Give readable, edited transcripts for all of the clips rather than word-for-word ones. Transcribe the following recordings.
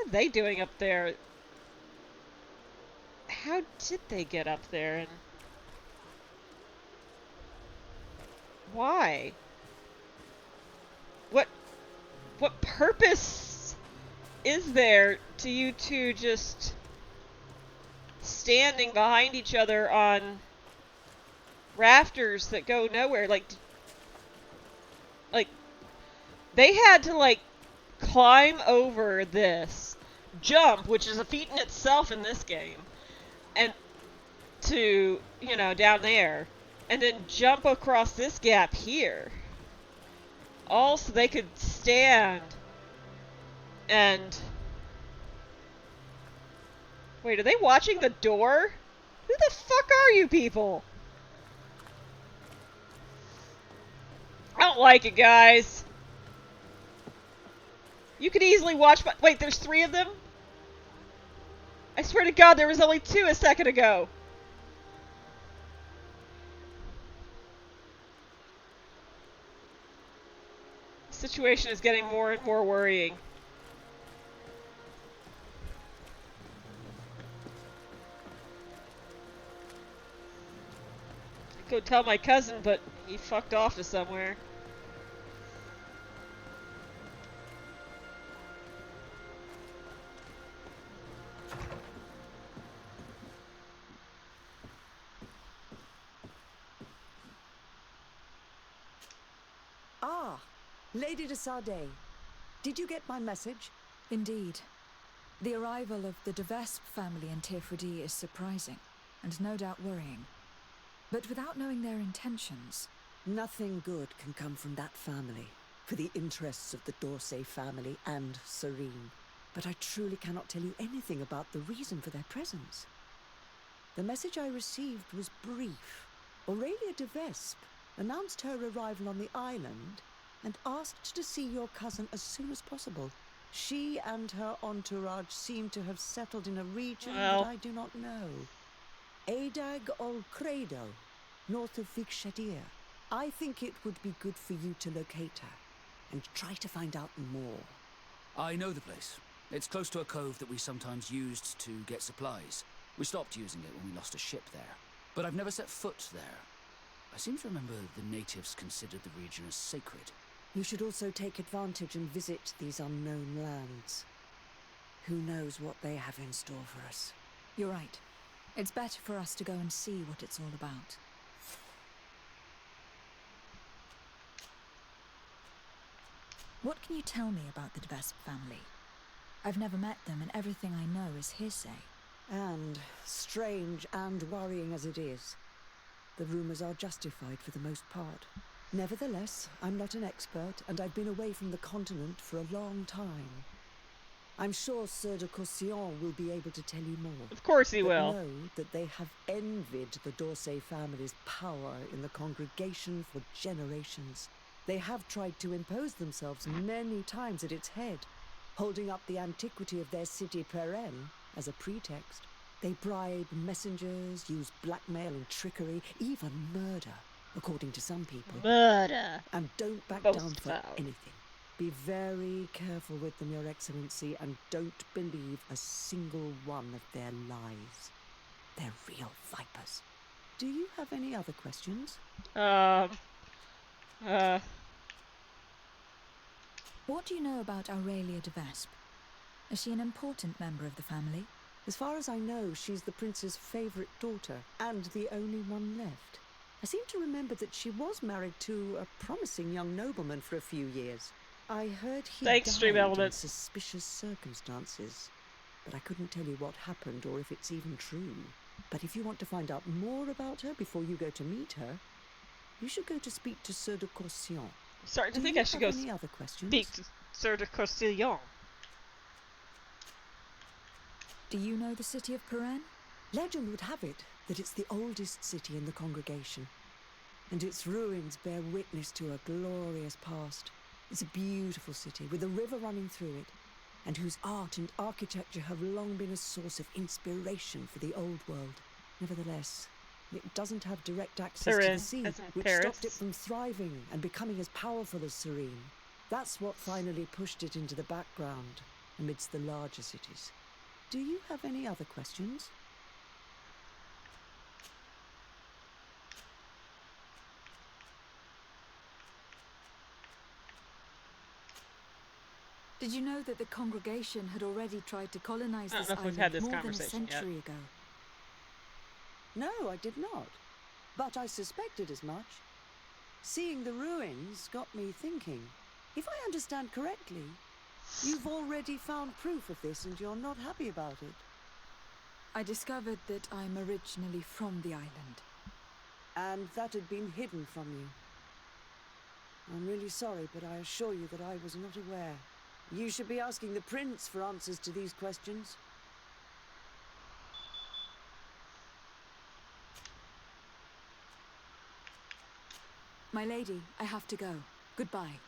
are they doing up there? How did they get up there, and why? What what purpose is there to you two just standing behind each other on rafters that go nowhere? Like they had to like climb over this, jump, which is a feat in itself in this game, and to, you know, down there, and then jump across this gap here. All so they could stand and... Wait, are they watching the door? Who the fuck are you people? I don't like it, guys. You could easily watch... Wait, there's 3 of them? I swear to God, there was only 2 a second ago. The situation is getting more and more worrying. I'd go tell my cousin, but he fucked off to somewhere. Ah, Lady de Sardet. Did you get my message? Indeed. The arrival of the de Vespe family in Tirfredi is surprising, and no doubt worrying. But without knowing their intentions... Nothing good can come from that family, for the interests of the D'Orsay family and Serene. But I truly cannot tell you anything about the reason for their presence. The message I received was brief. Aurelia de Vespe announced her arrival on the island and asked to see your cousin as soon as possible. She and her entourage seem to have settled in a region that I do not know. Adag ol Credo, north of Vikshadir. I think it would be good for you to locate her and try to find out more. I know the place. It's close to a cove that we sometimes used to get supplies. We stopped using it when we lost a ship there. But I've never set foot there. I seem to remember the natives considered the region as sacred. You should also take advantage and visit these unknown lands. Who knows what they have in store for us? You're right. It's better for us to go and see what it's all about. What can you tell me about the de Vespe family? I've never met them, and everything I know is hearsay. And, strange and worrying as it is, the rumors are justified for the most part. Nevertheless, I'm not an expert, and I've been away from the continent for a long time. I'm sure Sieur de Courcillon will be able to tell you more. Of course he but will. Know that they have envied the D'Orsay family's power in the congregation for generations. They have tried to impose themselves many times at its head, holding up the antiquity of their city Perenne as a pretext. They bribe messengers, use blackmail and trickery, even murder, according to some people. Murder. And don't back Both down for foul. anything. Be very careful with them, Your Excellency, and don't believe a single one of their lies. They're real vipers. Do you have any other questions? What do you know about Aurelia de Vespe? Is she an important member of the family? As far as I know, she's the prince's favorite daughter, and the only one left. I seem to remember that she was married to a promising young nobleman for a few years. I heard he died in suspicious circumstances, but I couldn't tell you what happened or if it's even true. But if you want to find out more about her before you go to meet her, you should go to speak to Sieur de Courcillon. Starting to think I should go any other questions? speak to Sieur de Courcillon. Do you know the city of Perenne? Legend would have it that it's the oldest city in the congregation, and its ruins bear witness to a glorious past. It's a beautiful city with a river running through it, and whose art and architecture have long been a source of inspiration for the old world. Nevertheless, it doesn't have direct access to the sea, which stopped it from thriving and becoming as powerful as Serene. That's what finally pushed it into the background. amidst the larger cities. Do you have any other questions? Did you know that the congregation had already tried to colonize I don't this know if we've island had this more than a conversation yet. century ago? No, I did not. But I suspected as much. Seeing the ruins got me thinking. If I understand correctly, you've already found proof of this and you're not happy about it. I discovered that I'm originally from the island. And that had been hidden from you. I'm really sorry, but I assure you that I was not aware. You should be asking the prince for answers to these questions. My lady, I have to go. Goodbye.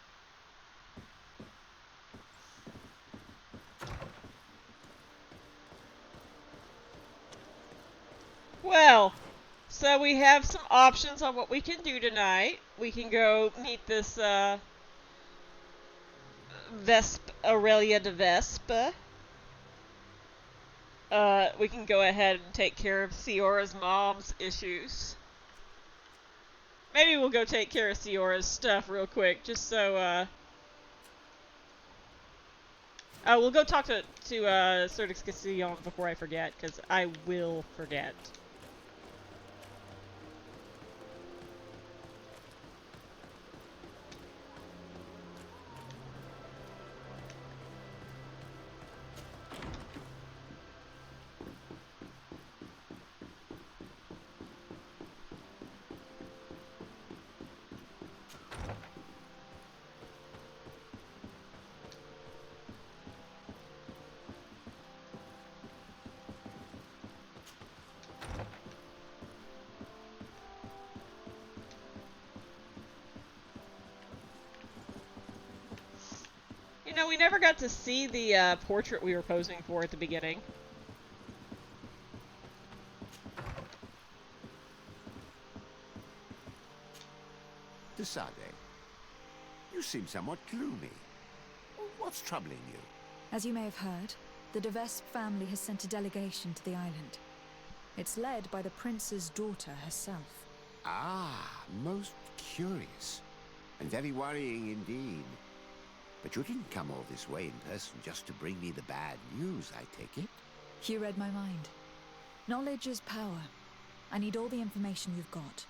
Well, so we have some options on what we can do tonight. We can go meet this Aurelia de Vespa. We can go ahead and take care of Siora's mom's issues. Maybe we'll go take care of Siora's stuff real quick, just so, we'll go talk to Certix Castillon before I forget, because I will forget. You know, we never got to see the portrait we were posing for at the beginning. Desade, you seem somewhat gloomy. What's troubling you? As you may have heard, the de Vespe family has sent a delegation to the island. It's led by the prince's daughter herself. Ah, most curious. And very worrying indeed. But you didn't come all this way in person just to bring me the bad news, I take it? You read my mind. Knowledge is power. I need all the information you've got.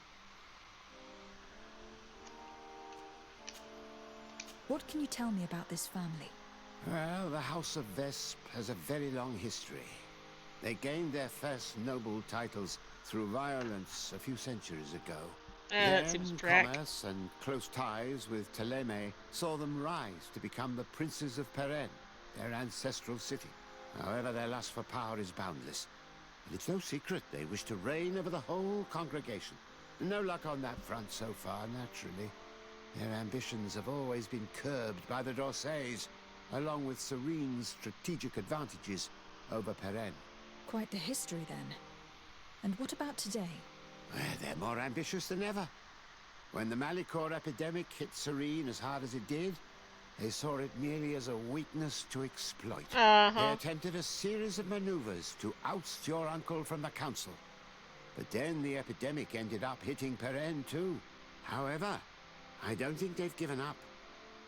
What can you tell me about this family? Well, the House of Vesp has a very long history. They gained their first noble titles through violence a few centuries ago. That seems Then track. commerce and close ties with Teleme saw them rise to become the princes of Peren, their ancestral city. However, their lust for power is boundless. And it's no secret they wish to reign over the whole congregation. No luck on that front so far, naturally. Their ambitions have always been curbed by the Dorsays, along with Serene's strategic advantages over Peren. Quite the history, then. And what about today? Well, they're more ambitious than ever. When the Malicor epidemic hit Serene as hard as it did, they saw it merely as a weakness to exploit. They attempted a series of maneuvers to oust your uncle from the council. But then the epidemic ended up hitting Peren too. However, I don't think they've given up.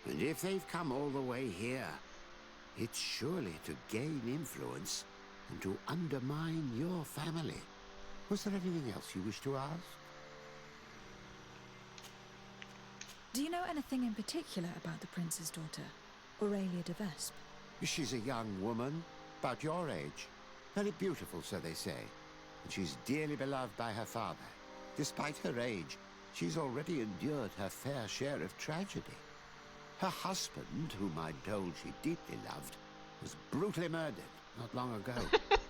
And if they've come all the way here, it's surely to gain influence and to undermine your family. Was there anything else you wish to ask? Do you know anything in particular about the prince's daughter, Aurelia de Vespe? She's a young woman, about your age. Very beautiful, so they say. And she's dearly beloved by her father. Despite her age, she's already endured her fair share of tragedy. Her husband, whom I'm told she deeply loved, was brutally murdered not long ago.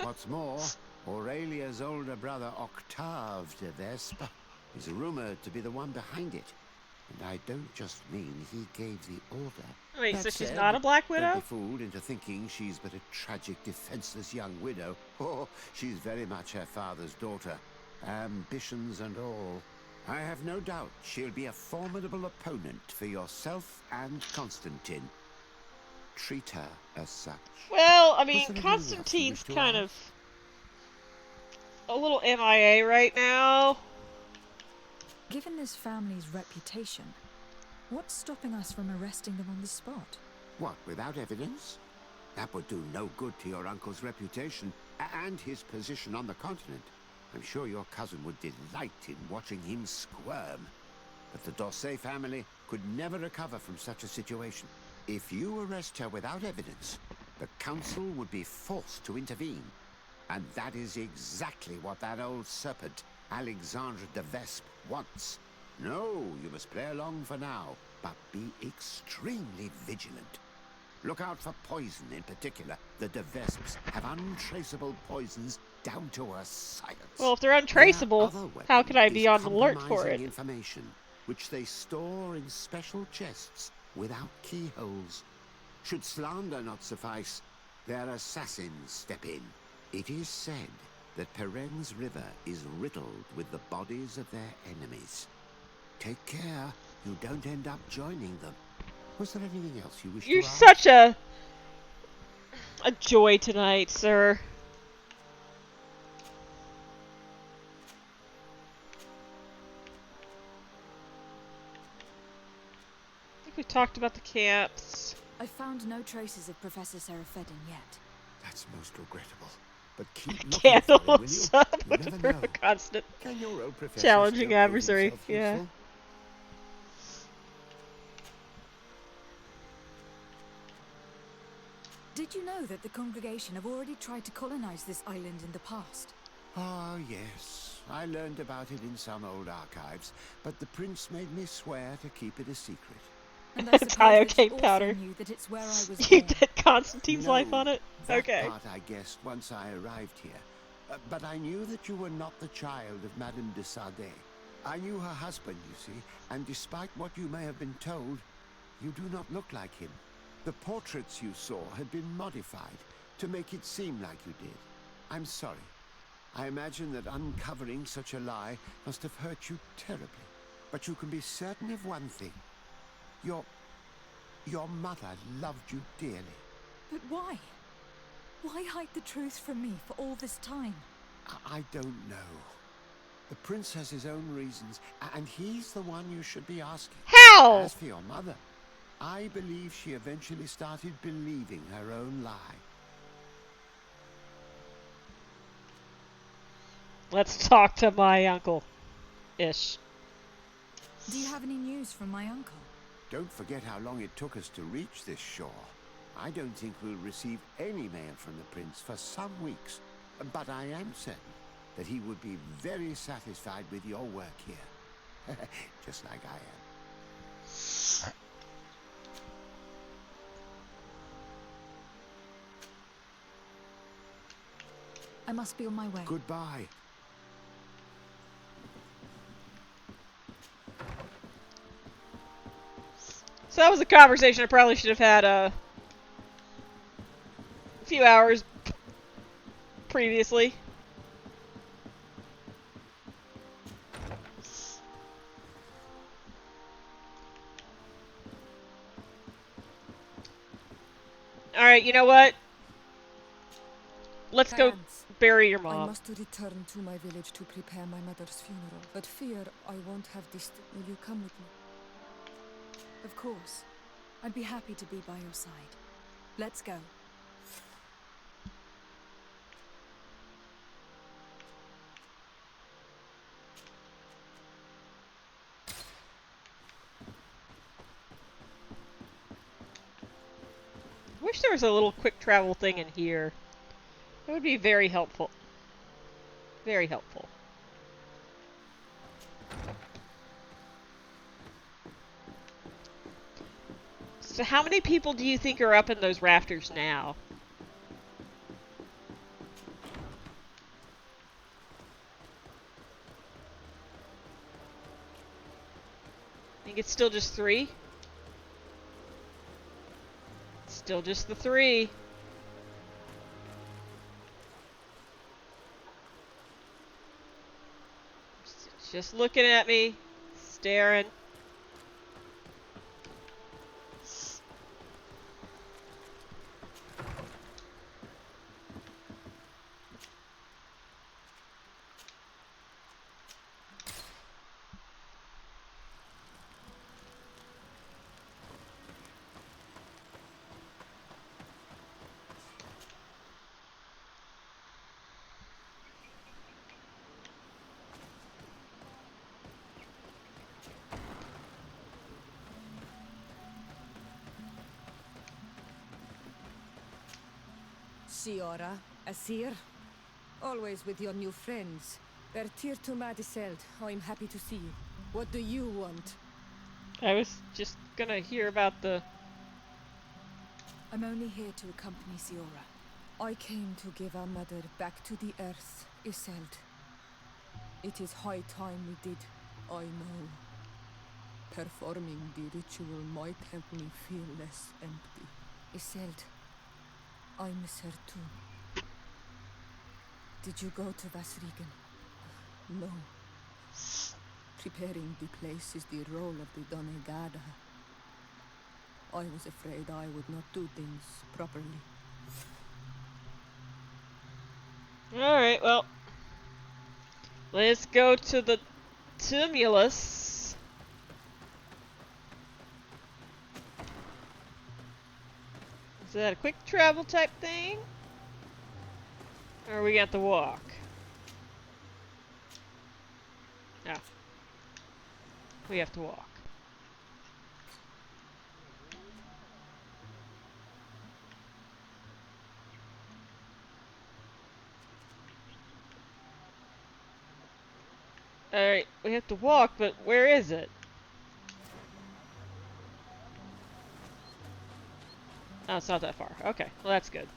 What's more, Aurelia's older brother, Octave de Vespe, is rumored to be the one behind it. And I don't just mean he gave the order. Wait, That so she's said, not a Black Don't Widow? be fooled into thinking she's but a tragic, defenseless young widow. Oh, she's very much her father's daughter. Ambitions and all. I have no doubt she'll be a formidable opponent for yourself and Constantine. treat her as such. Well, I Was mean, there anything else you Constantine's wish to kind add? of a little MIA right now. Given this family's reputation, what's stopping us from arresting them on the spot? What, without evidence? That would do no good to your uncle's reputation and his position on the continent. I'm sure your cousin would delight in watching him squirm. But the Dorsey family could never recover from such a situation. If you arrest her without evidence, the council would be forced to intervene. And that is exactly what that old serpent, Alexandre de Vespe, wants. No, you must play along for now, but be extremely vigilant. Look out for poison in particular. The de Vespes have untraceable poisons down to a science. Well, if they're untraceable, how could I be on alert for it? Information, which they store in special chests without keyholes. Should slander not suffice, their assassins step in. It is said that Peren's river is riddled with the bodies of their enemies. Take care you don't end up joining them. Was there anything else you wish to add? You're such a joy tonight, sir. I think we talked about the camps. I found no traces of Professor Seraphedin yet. That's most regrettable. But keep looking Candle for him, will you? up You with never know. a constant Can your old professor challenging still prove adversary. himself Yeah. useful? Did you know that the congregation have already tried to colonize this island in the past? Ah, yes. I learned about it in some old archives, but the prince made me swear to keep it a secret. And I It's high suppose that octane you powder. also knew that it's where I was You born. bet Constantine's No, life on it? That Okay. part I guessed once I arrived here. But I knew that you were not the child of Madame de Sade. I knew her husband, you see, and despite what you may have been told, you do not look like him. The portraits you saw had been modified to make it seem like you did. I'm sorry. I imagine that uncovering such a lie must have hurt you terribly. But you can be certain of one thing. Your mother loved you dearly. But why? Why hide the truth from me for all this time? I don't know. The prince has his own reasons, and he's the one you should be asking. How? As for your mother, I believe she eventually started believing her own lie. Let's talk to my uncle. Ish. Do you have any news from my uncle? Don't forget how long it took us to reach this shore. I don't think we'll receive any mail from the prince for some weeks, but I am certain that he would be very satisfied with your work here. Just like I am. I must be on my way. Goodbye. So that was a conversation I probably should have had a few hours previously. Alright, you know what? Let's go bury your I mom. must return to my village to prepare my mother's funeral, but fear I won't have this. Will you come with me? Of course. I'd be happy to be by your side. Let's go. Wish there was a little quick travel thing in here. That would be very helpful. Very helpful. So how many people do you think are up in those rafters now? Think it's still just 3? Still just the 3. Just looking at me, staring. Siora, Asir. Always with your new friends. Bertir to Madiseld. I'm happy to see you. What do you want? I was just gonna hear about the... I'm only here to accompany Siora. I came to give our mother back to the earth, Iselt. It is high time we did, I know. Performing the ritual might help me feel less empty. Iselt, I miss her too. Did you go to Vasrigan? No. Preparing the place is the role of the Donegada. I was afraid I would not do things properly. Alright, well. Let's go to the tumulus. Is that a quick travel type thing? Or we got to walk? No. We have to walk. Alright, we have to walk, but where is it? Oh, it's not that far. Okay, well that's good.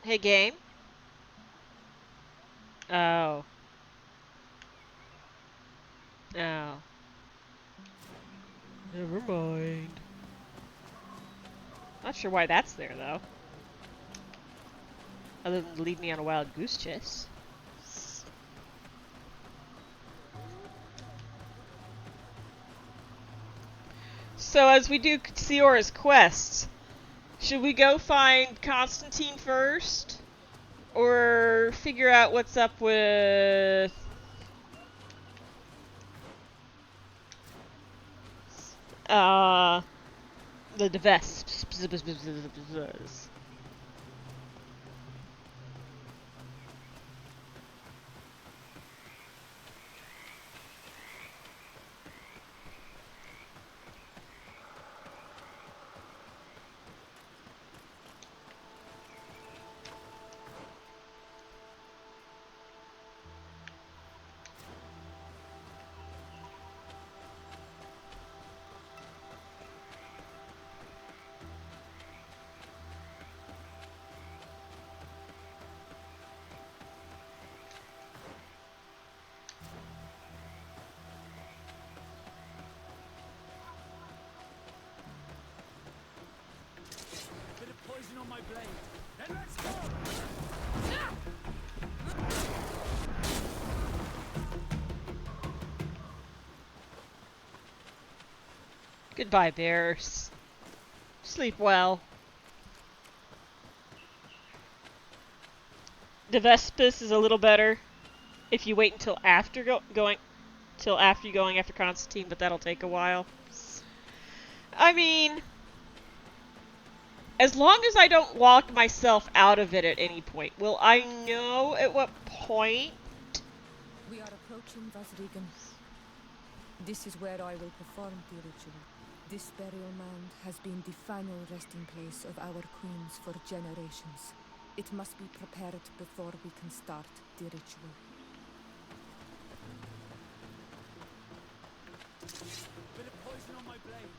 Hey game? Oh. Oh. Never mind. Not sure why that's there though. Other than to lead me on a wild goose chase. So as we do Siora's quests, should we go find Constantine first? Or figure out what's up with... the Devesps. On my blade. Then let's go! Goodbye, bears. Sleep well. Devespis is a little better if you wait until after going after Constantine, but that'll take a while. I mean, as long as I don't walk myself out of it at any point, will I know at what point? We are approaching Vasrigan. This is where I will perform the ritual. This burial mound has been the final resting place of our queens for generations. It must be prepared before we can start the ritual. Bit of poison on my blade.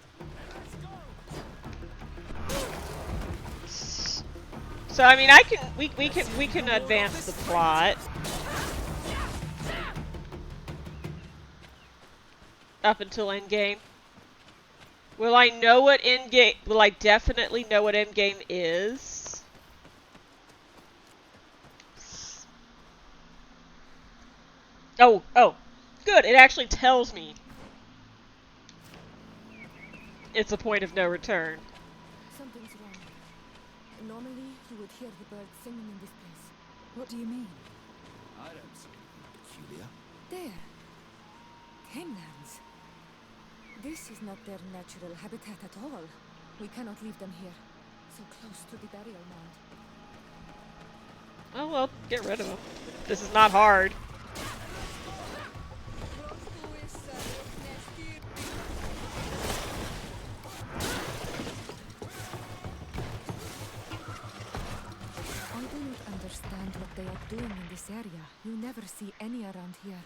Let's go! So I mean, we can advance the plot up until endgame. Will I know what endgame? Will I definitely know what endgame is? Oh, good. It actually tells me. It's a point of no return. Something's wrong. Normally, you would hear the birds singing in this place. What do you mean? I don't see anything peculiar. There. Tinlands. This is not their natural habitat at all. We cannot leave them here, so close to the burial mound. Oh well, get rid of them. This is not hard. I do not understand what they are doing in this area. You never see any around here.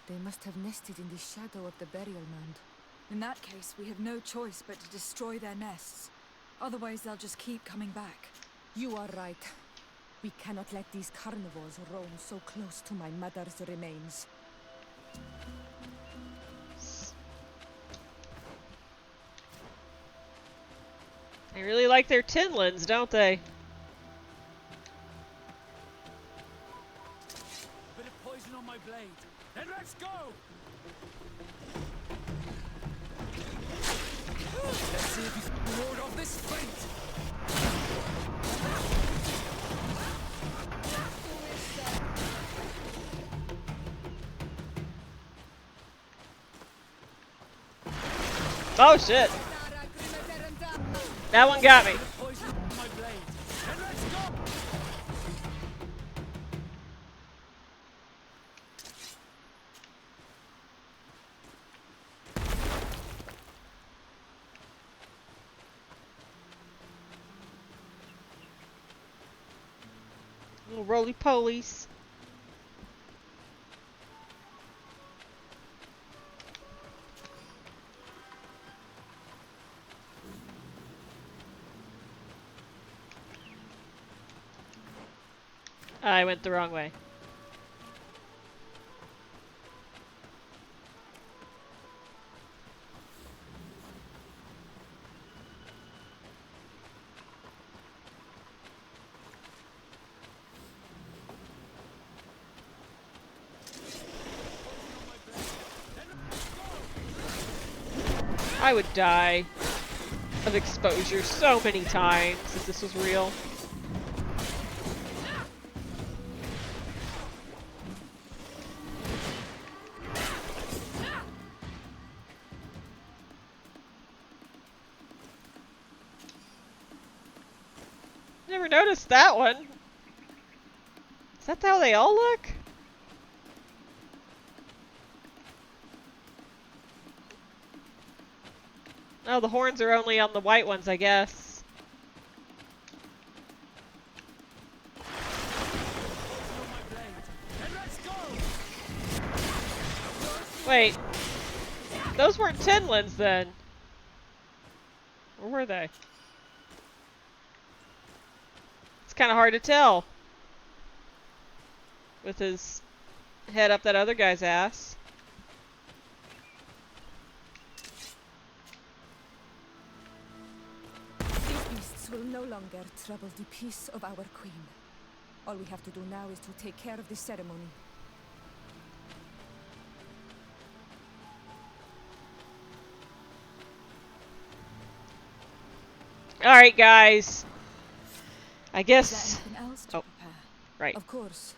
They must have nested in the shadow of the burial mound. In that case, we have no choice but to destroy their nests. Otherwise, they'll just keep coming back. You are right. We cannot let these carnivores roam so close to my mother's remains. They really like their tinlins, don't they? Bit of poison on my blade. Then let's go! Let's see if you can ward off this fate! Oh shit! That one got me. Poison on my blade. Then let's go! Little roly-polies. I went the wrong way. I would die of exposure so many times if this was real. Never noticed that one. Is that how they all look? Oh, the horns are only on the white ones, I guess. Wait. Those weren't tinlins then. Or were they? It's kind of hard to tell. With his head up that other guy's ass. Will no longer trouble the peace of our queen. All we have to do now is to take care of the ceremony. Alright, guys. I guess... Is there anything else to prepare? Right. Of course.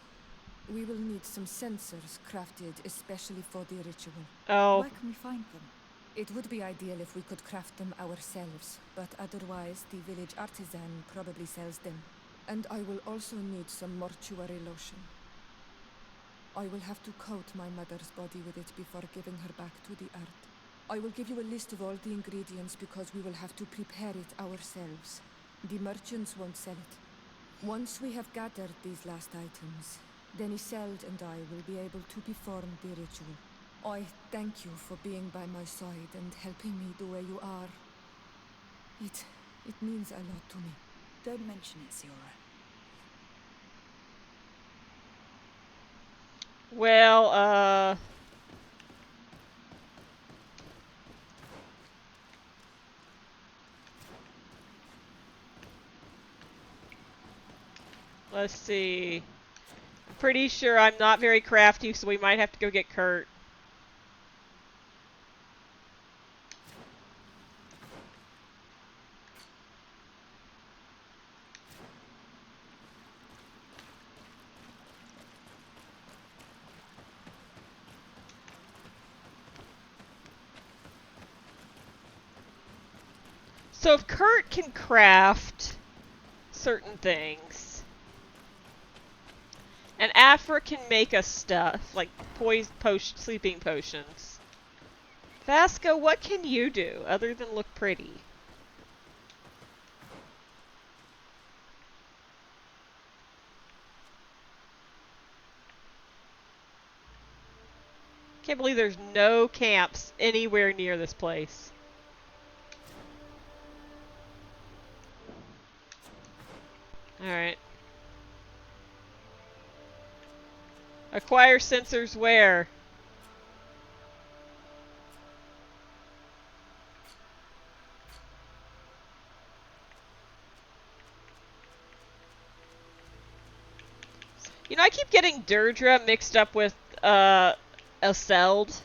We will need some sensors crafted especially for the ritual. Oh. Where can we find them? It would be ideal if we could craft them ourselves, but otherwise the village artisan probably sells them. And I will also need some mortuary lotion. I will have to coat my mother's body with it before giving her back to the earth. I will give you a list of all the ingredients because we will have to prepare it ourselves. The merchants won't sell it. Once we have gathered these last items, then Isolde and I will be able to perform the ritual. I thank you for being by my side and helping me the way you are. It means a lot to me. Don't mention it, Siora. Well, let's see. I'm pretty sure I'm not very crafty, so we might have to go get Kurt. So if Kurt can craft certain things, and Afra can make us stuff, like sleeping potions, Vasco, what can you do other than look pretty? Can't believe there's no camps anywhere near this place. Alright. Acquire sensors where? You know, I keep getting Deirdre mixed up with, Elseld.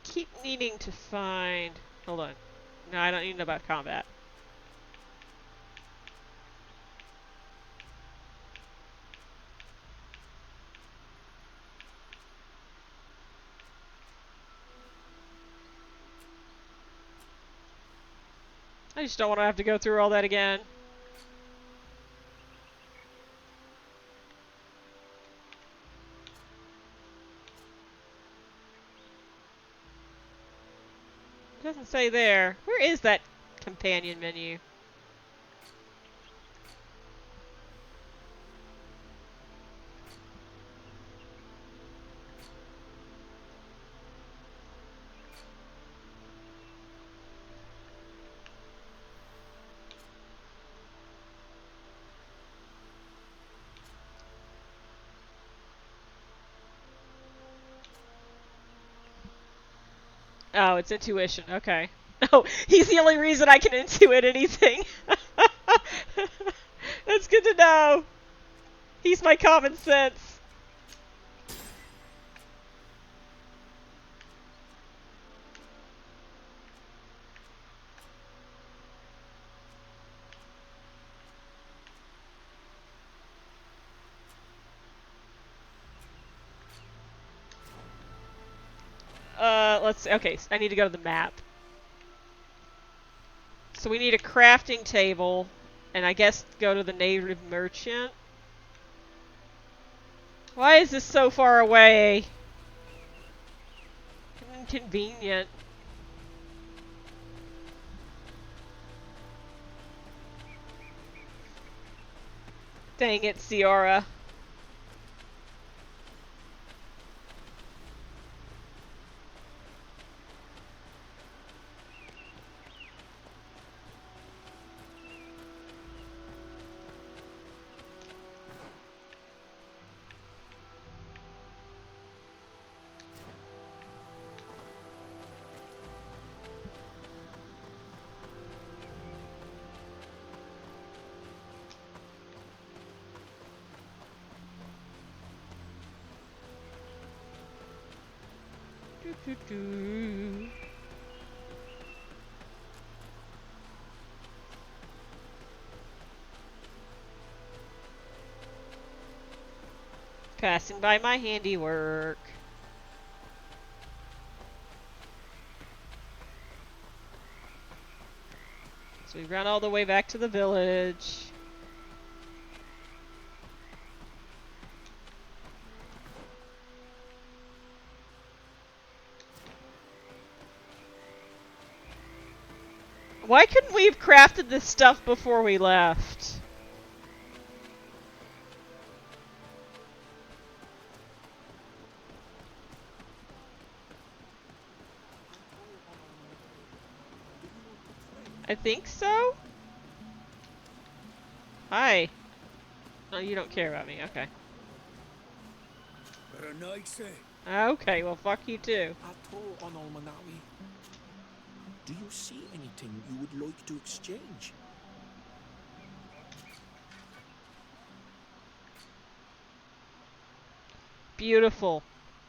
Keep needing to find... Hold on. No, I don't need to know about combat. I just don't want to have to go through all that again. It doesn't say there. Where is that companion menu? Oh, it's intuition. Okay. Oh, he's the only reason I can intuit anything. That's good to know. He's my common sense. Let's see. Okay, I need to go to the map. So we need a crafting table, and I guess go to the native merchant. Why is this so far away? Inconvenient. Dang it, Ciara. Passing by my handiwork. So we run all the way back to the village. Why couldn't we have crafted this stuff before we left? I think so? Hi. Oh, you don't care about me. Okay. Okay, well, fuck you too. Ato on Olmanawi. Do you see anything you would like to exchange? Beautiful.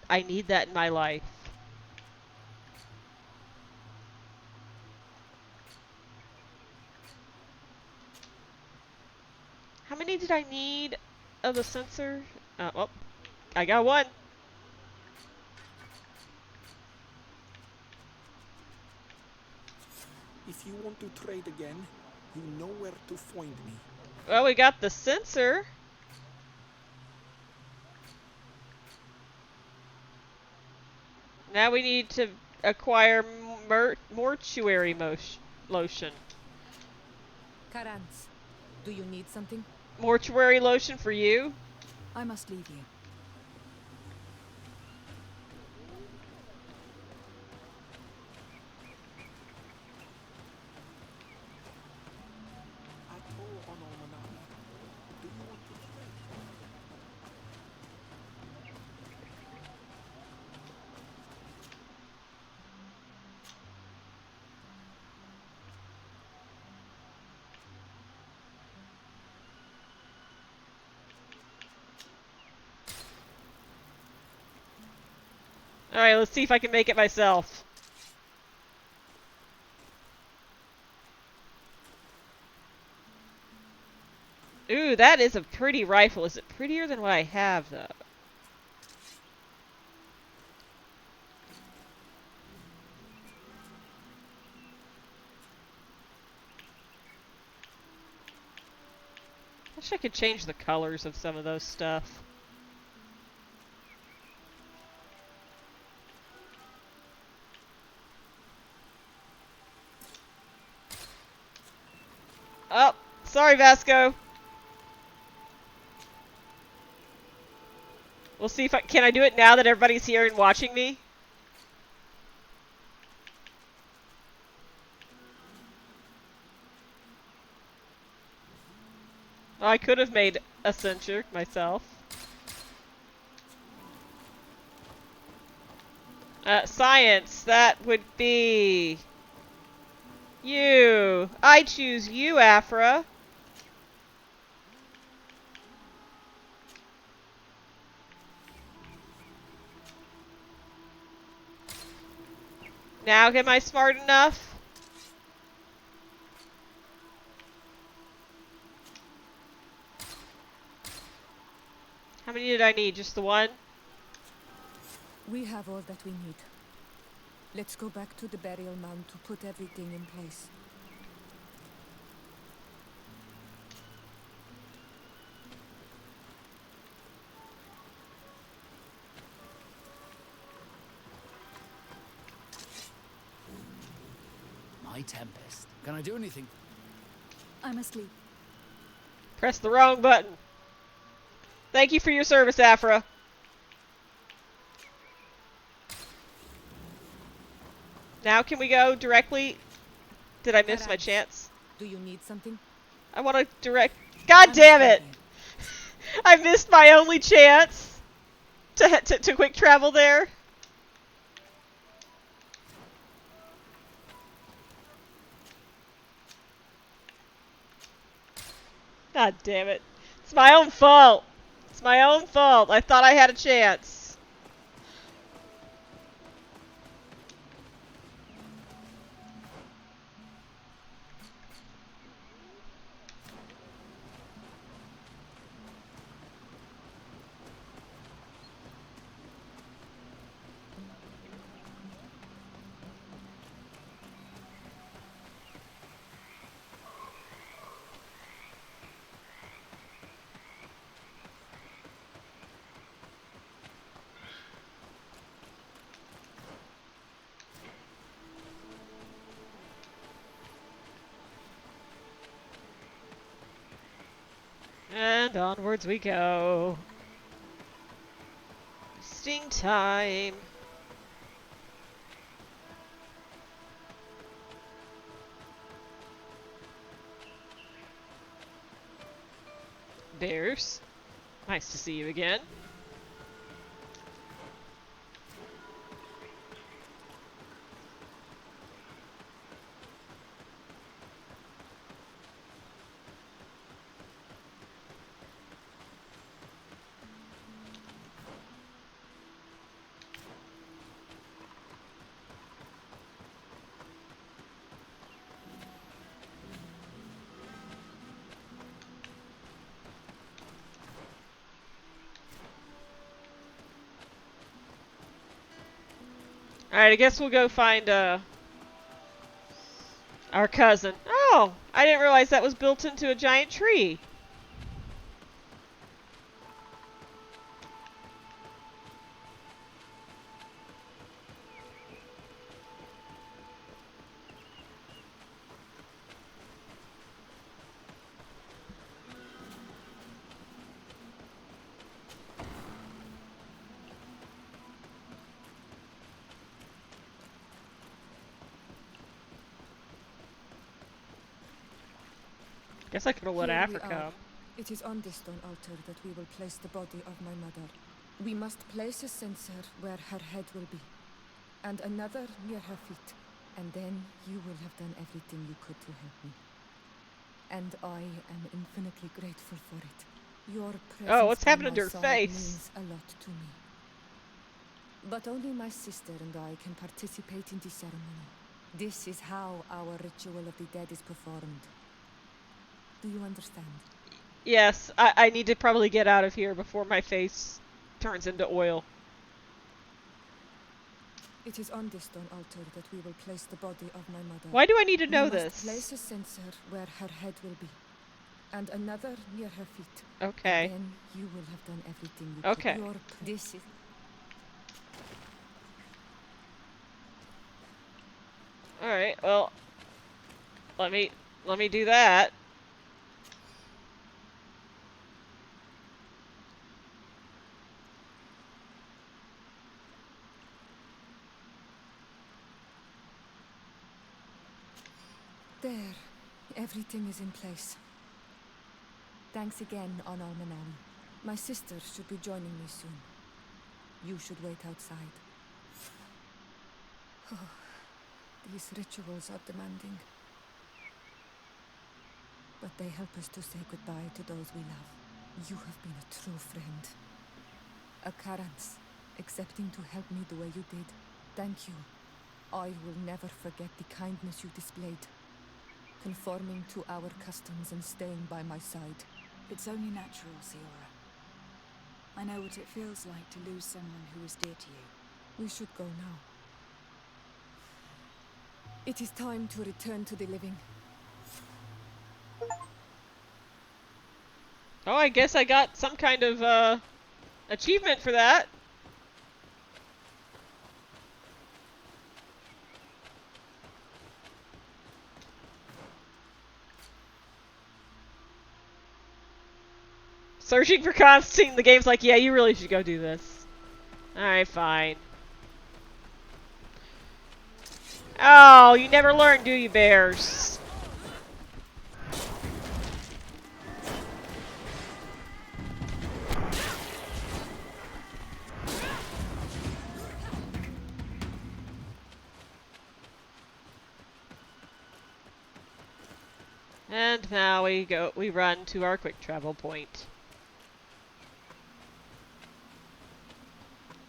I need that in my life. How many did I need of the sensor? Oh, I got one. If you want to trade again, you know where to find me. Well, we got the sensor. Now we need to acquire mortuary lotion. Karans, do you need something? Mortuary lotion for you? I must leave you. Ato on Olmanawi. Do you want to trade? Alright, let's see if I can make it myself. Ooh, that is a pretty rifle. Is it prettier than what I have, though? I wish I could change the colors of some of those stuff. Oh, sorry, Vasco. We'll see if can I do it now that everybody's here and watching me? Well, I could have made a censure myself. Science, that would be you. I choose you, Afra. Now am I smart enough? How many did I need? Just the one? We have all that we need. Let's go back to the burial mound to put everything in place. My Tempest. Can I do anything? I must leave. Press the wrong button. Thank you for your service, Afra. Now can we go directly? Did I miss my chance? Do you need something? I want to direct... God damn it! I missed my only chance to quick travel there. God damn it. It's my own fault. It's my own fault. I thought I had a chance. And onwards we go. Sting time. Bears, nice to see you again. Alright, I guess we'll go find, our cousin. Oh! I didn't realize that was built into a giant tree. Guess I could have let Here we Africa. are. It is on this stone altar that we will place the body of my mother. We must place a censer where her head will be, and another near her feet. And then you will have done everything you could to help me. And I am infinitely grateful for it. Your presence What's by happening my to her side face? means a lot to me. But only my sister and I can participate in the ceremony. This is how our ritual of the dead is performed. Do you understand? Yes, I need to probably get out of here before my face turns into oil. It is on this stone altar that we will place the body of my mother. Why do I need to know we this? must place a censer where her head will be, and another near her feet. Okay. And then you will have done everything you Okay. could. This is... Alright, well, let me do that. There. Everything is in place. Thanks again, Anal Manawi. My sister should be joining me soon. You should wait outside. Oh, these rituals are demanding. But they help us to say goodbye to those we love. You have been a true friend. A Karans, accepting to help me the way you did. Thank you. I will never forget the kindness you displayed. Conforming to our customs and staying by my side. It's only natural, Siora. I know what it feels like to lose someone who is dear to you. We should go now. It is time to return to the living. Oh, I guess I got some kind of, achievement for that. Searching for Constantine, the game's like, yeah, you really should go do this. Alright, fine. Oh, you never learn, do you, bears? And now we run to our quick travel point.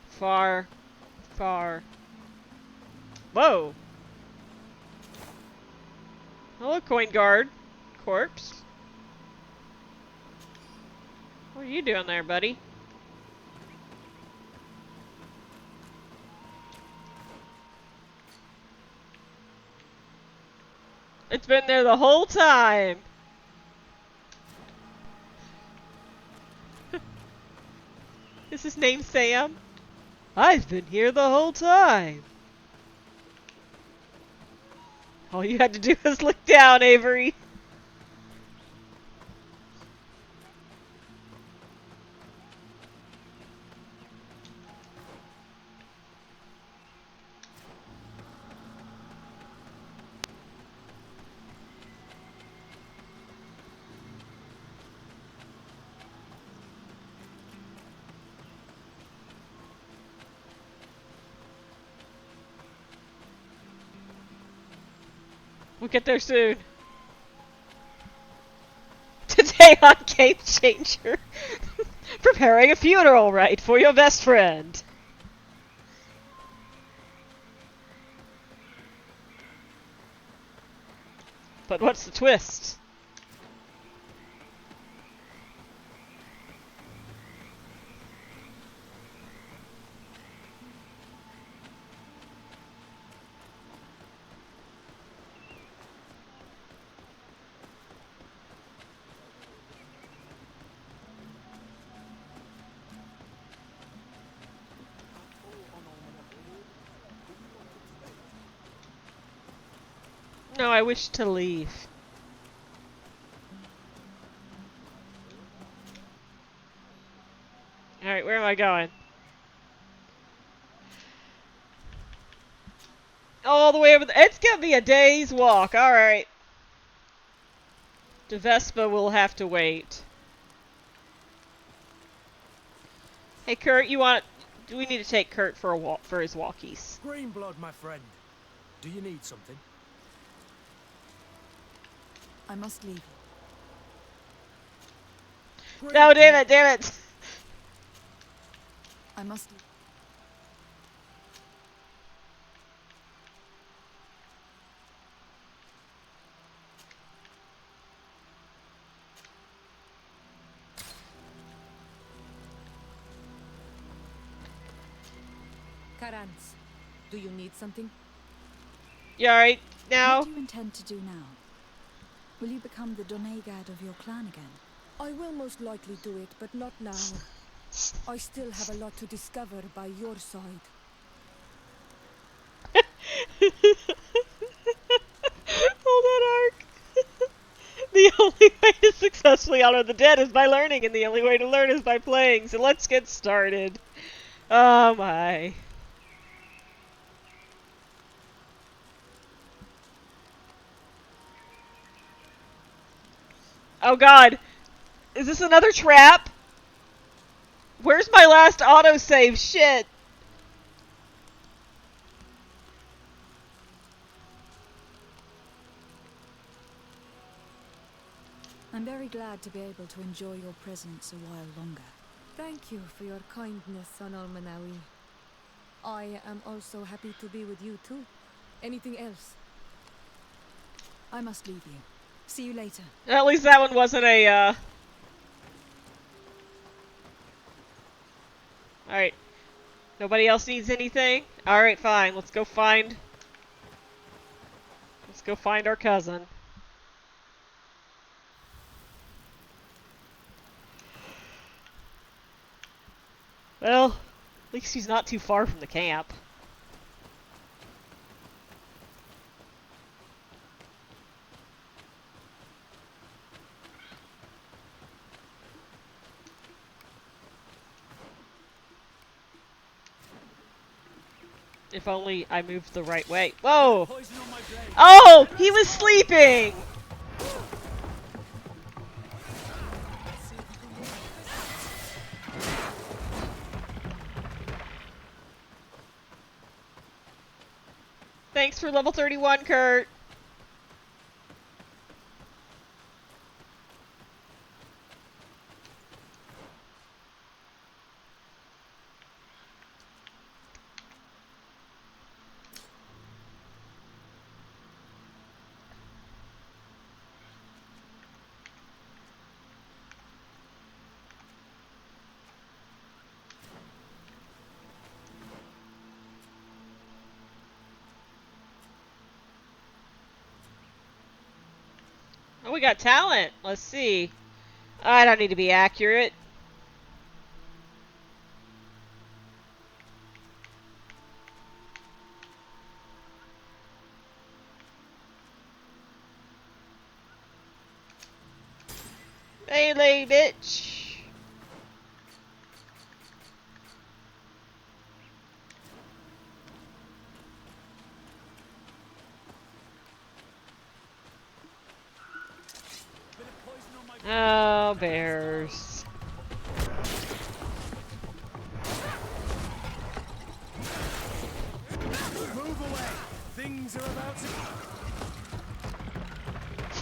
Far, far. Whoa! Hello, coin guard. Corpse. What are you doing there, buddy? It's been there the whole time! Is his name Sam? I've been here the whole time! All you had to do was look down, Avery. We'll get there soon. Today on Game Changer, preparing a funeral rite for your best friend. But what's the twist? No, I wish to leave. Alright, where am I going? All the way over there. It's gonna be a day's walk. Alright. De Vespa will have to wait. Hey, Kurt, you want... Do we need to take Kurt for a walk for his walkies? Greenblood, my friend. Do you need something? I must leave you. No, damn it, damn it! I must leave. Karans, do you need something? You alright now? What do you intend to do now? Will you become the Donegad of your clan again? I will most likely do it, but not now. I still have a lot to discover by your side. Hold on, Ark. The only way to successfully honor the dead is by learning, and the only way to learn is by playing, so let's get started. Oh my. Oh god. Is this another trap? Where's my last autosave? Shit. I'm very glad to be able to enjoy your presence a while longer. Thank you for your kindness, Son Almanawi. I am also happy to be with you too. Anything else? I must leave you. See you later. At least that one wasn't a, Alright. Nobody else needs anything? Alright, fine. Let's go find our cousin. Well, at least he's not too far from the camp. If only I moved the right way. Whoa! Oh! He was sleeping! Thanks for level 31, Kurt. Oh, we got talent. Let's see. I don't need to be accurate. Melee, bitch. Oh, bears. Move away! Things are about to...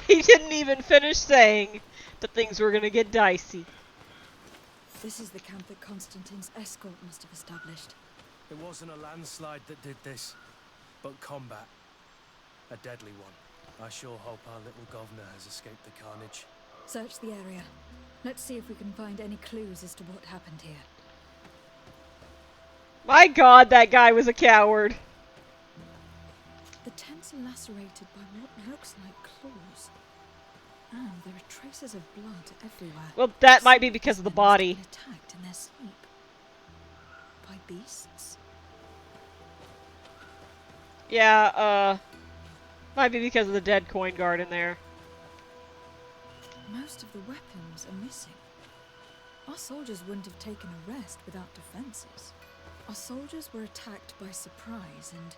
He didn't even finish saying that things were gonna get dicey. This is the camp that Constantine's escort must have established. It wasn't a landslide that did this, but combat. A deadly one. I sure hope our little governor has escaped the carnage. Search the area. Let's see if we can find any clues as to what happened here. My god, that guy was a coward. The tents are lacerated by what looks like claws. And there are traces of blood everywhere. Well, that might be because of the body. They must have been attacked in their sleep. By beasts? Yeah, Might be because of the dead coin guard in there. Most of the weapons are missing. Our soldiers wouldn't have taken a rest without defenses. Our soldiers were attacked by surprise, and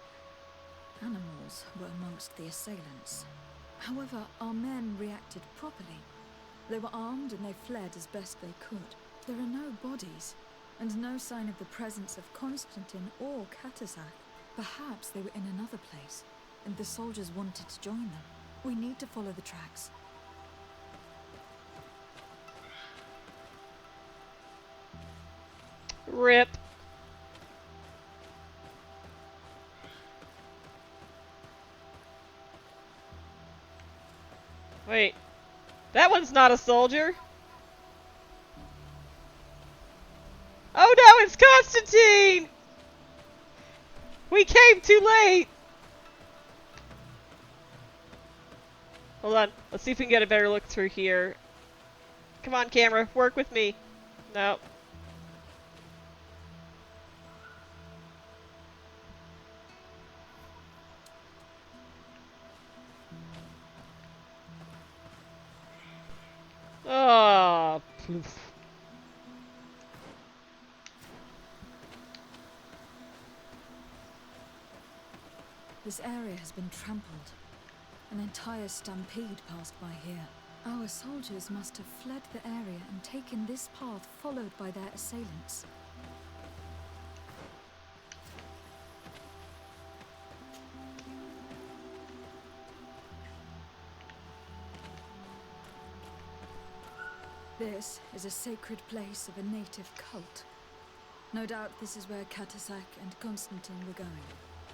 animals were amongst the assailants. However, our men reacted properly. They were armed and they fled as best they could. There are no bodies, and no sign of the presence of Constantine or Katasak. Perhaps they were in another place, and the soldiers wanted to join them. We need to follow the tracks. Rip. Wait. That one's not a soldier. Oh no, it's Constantine! We came too late! Hold on. Let's see if we can get a better look through here. Come on, camera. Work with me. No. Oh, poof. This area has been trampled. An entire stampede passed by here. Our soldiers must have fled the area and taken this path followed by their assailants. This is a sacred place of a native cult. No doubt this is where Katasak and Constantine were going.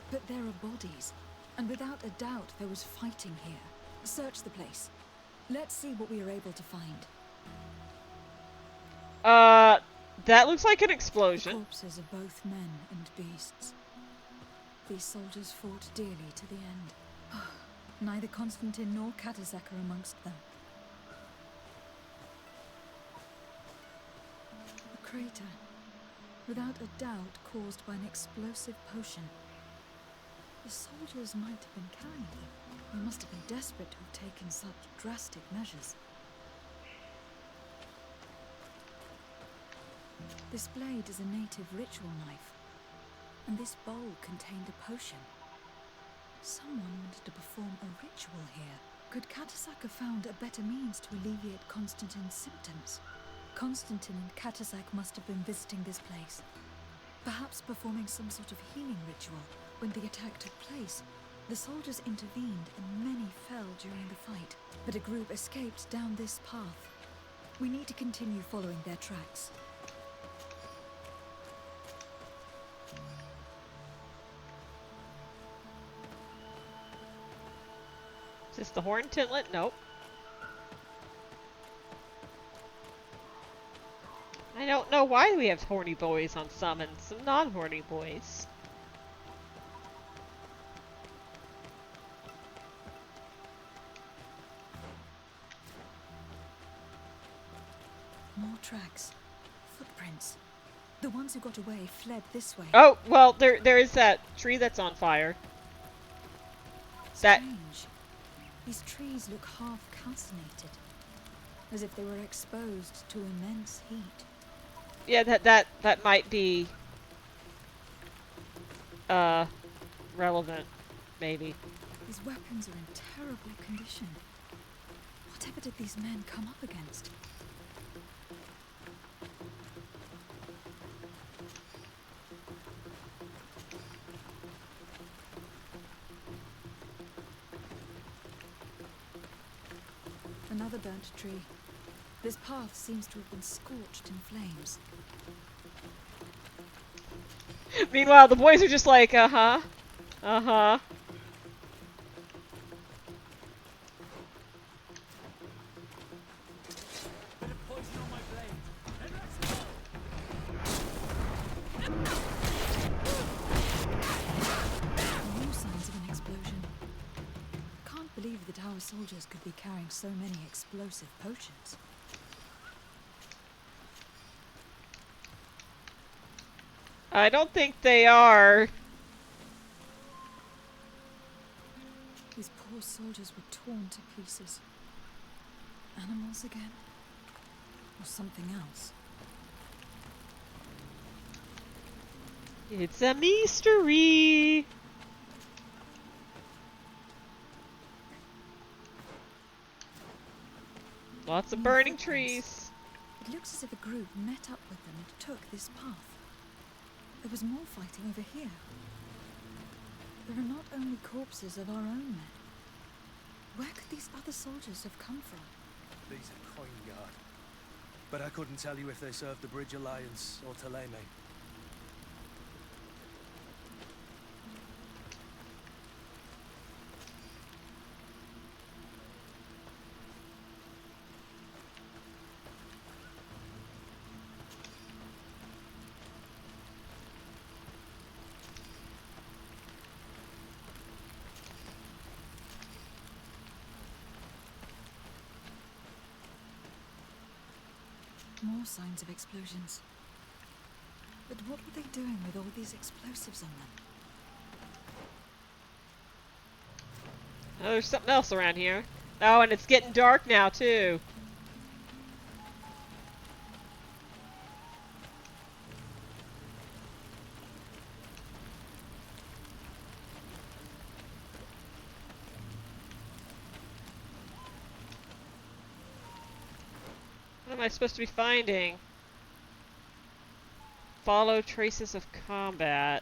But there are bodies, and without a doubt there was fighting here. Search the place. Let's see what we are able to find. That looks like an The explosion. corpses of both men and beasts. These soldiers fought dearly to the end. Neither Constantine nor Katasak are amongst them. A crater, without a doubt caused by an explosive potion. The soldiers might have been carrying them. They must have been desperate to have taken such drastic measures. This blade is a native ritual knife, and this bowl contained a potion. Someone wanted to perform a ritual here. Could Katasak have found a better means to alleviate Constantine's symptoms? Constantine and Katasak must have been visiting this place, perhaps performing some sort of healing ritual. When the attack took place, the soldiers intervened and many fell during the fight, but a group escaped down this path. We need to continue following their tracks. Is this the horn tintlet? Nope. I don't know why we have horny boys on summons and non-horny boys. More tracks. Footprints. The ones who got away fled this way. Oh, well, there is that tree that's on fire. That Strange. These trees look half calcinated, as if they were exposed to immense heat. yeah, that might be relevant, maybe. These weapons are in terrible condition. Whatever did these men come up against? Another burnt tree. This path seems to have been scorched in flames. Meanwhile, the boys are just like, uh-huh. Uh-huh. No signs of an explosion. Can't believe that our soldiers could be carrying so many explosive potions. I don't think they are. These poor poor soldiers were torn to pieces. Animals again? Or something else? It's a mystery. Lots of More burning footprints. trees. It looks as if a group met up with them and took this path. There was more fighting over here. There are not only corpses of our own men. Where could these other soldiers have come from? These are coin guard. But I couldn't tell you if they served the Bridge Alliance or Taleme. More signs of explosions. But what were they doing with all these explosives on them? Oh, there's something else around here. Oh, and it's getting dark now, too. What am I supposed to be finding? Follow traces of combat.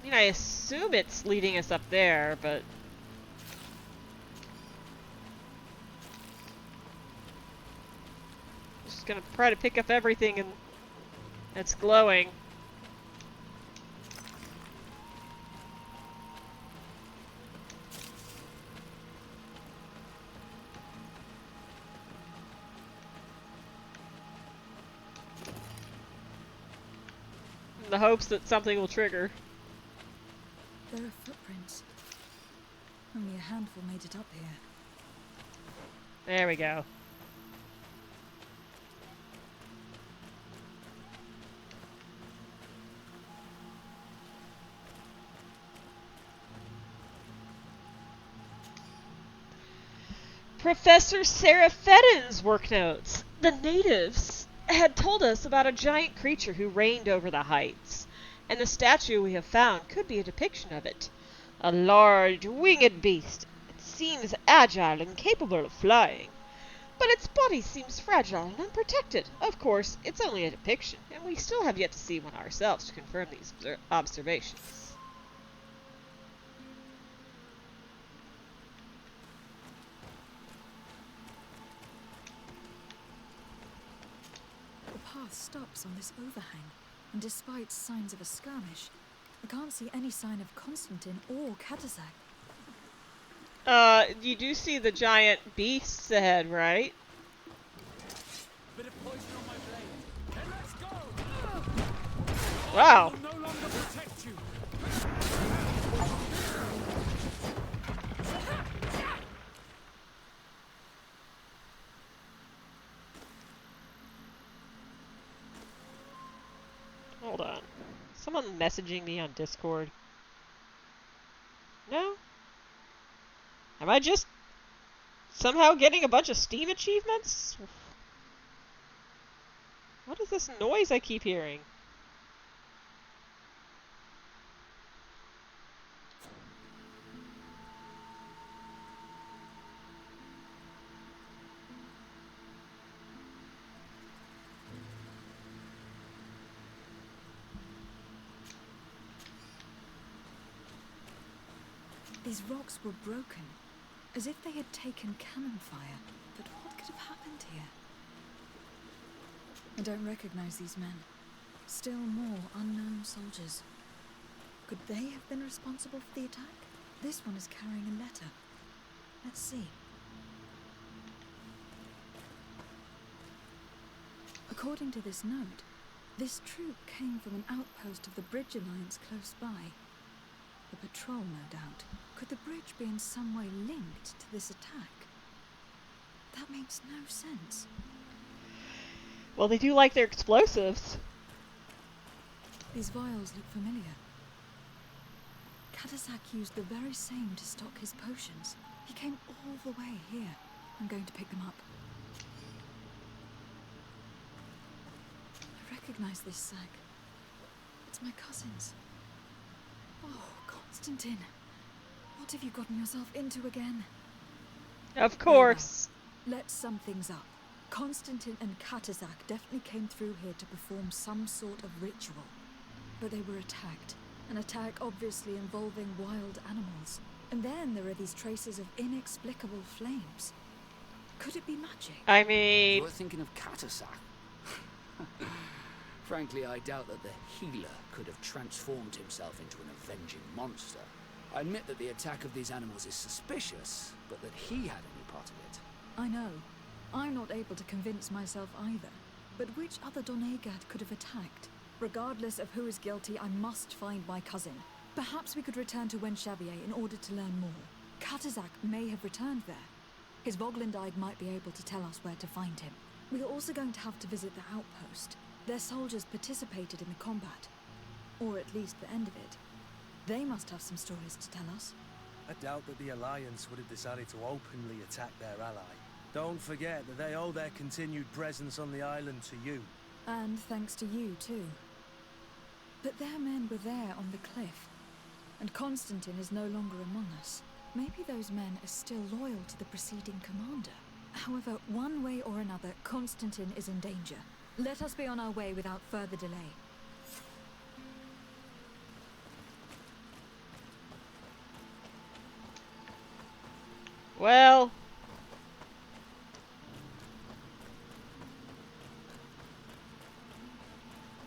I mean, I assume it's leading us up there, but... Just gonna try to pick up everything that's glowing. In the hopes that something will trigger. There are footprints. Only a handful made it up here. There we go. Professor Sarah Fedden's work notes. The natives had told us about a giant creature who reigned over the heights, and the statue we have found could be a depiction of it. A large, winged beast. It seems agile and capable of flying, but its body seems fragile and unprotected. Of course, it's only a depiction, and we still have yet to see one ourselves to confirm these observations. The path stops on this overhang, and despite signs of a skirmish, I can't see any sign of Constantine or Katasak. You do see the giant beasts ahead, right? Bit of poison on my blade. Then let's go! Wow. I will no longer protect you. Hold on. Someone messaging me on Discord? No? Am I just somehow getting a bunch of Steam achievements? What is this noise I keep hearing? These rocks were broken, as if they had taken cannon fire. But what could have happened here? I don't recognize these men. Still more unknown soldiers. Could they have been responsible for the attack? This one is carrying a letter. Let's see. According to this note, this troop came from an outpost of the Bridge Alliance close by. The patrol, no doubt. Could the bridge be in some way linked to this attack? That makes no sense. Well, they do like their explosives. These vials look familiar. Katasak used the very same to stock his potions. He came all the way here. I'm going to pick them up. I recognize this sack. It's my cousin's. Oh, Constantine. What have you gotten yourself into again? Of course. Well, let's sum things up. Constantine and Katasak definitely came through here to perform some sort of ritual. But they were attacked. An attack obviously involving wild animals. And then there are these traces of inexplicable flames. Could it be magic? I mean... You're thinking of Katasak? Frankly, I doubt that the healer could have transformed himself into an avenging monster. I admit that the attack of these animals is suspicious, but that he had any part of it. I know. I'm not able to convince myself either. But which other Donegad could have attacked? Regardless of who is guilty, I must find my cousin. Perhaps we could return to Wenchavier in order to learn more. Katasak may have returned there. His Voglendide might be able to tell us where to find him. We are also going to have to visit the outpost. Their soldiers participated in the combat. Or at least the end of it. They must have some stories to tell us. I doubt that the Alliance would have decided to openly attack their ally. Don't forget that they owe their continued presence on the island to you. And thanks to you, too. But their men were there on the cliff. And Constantine is no longer among us. Maybe those men are still loyal to the preceding commander. However, one way or another, Constantine is in danger. Let us be on our way without further delay. Well...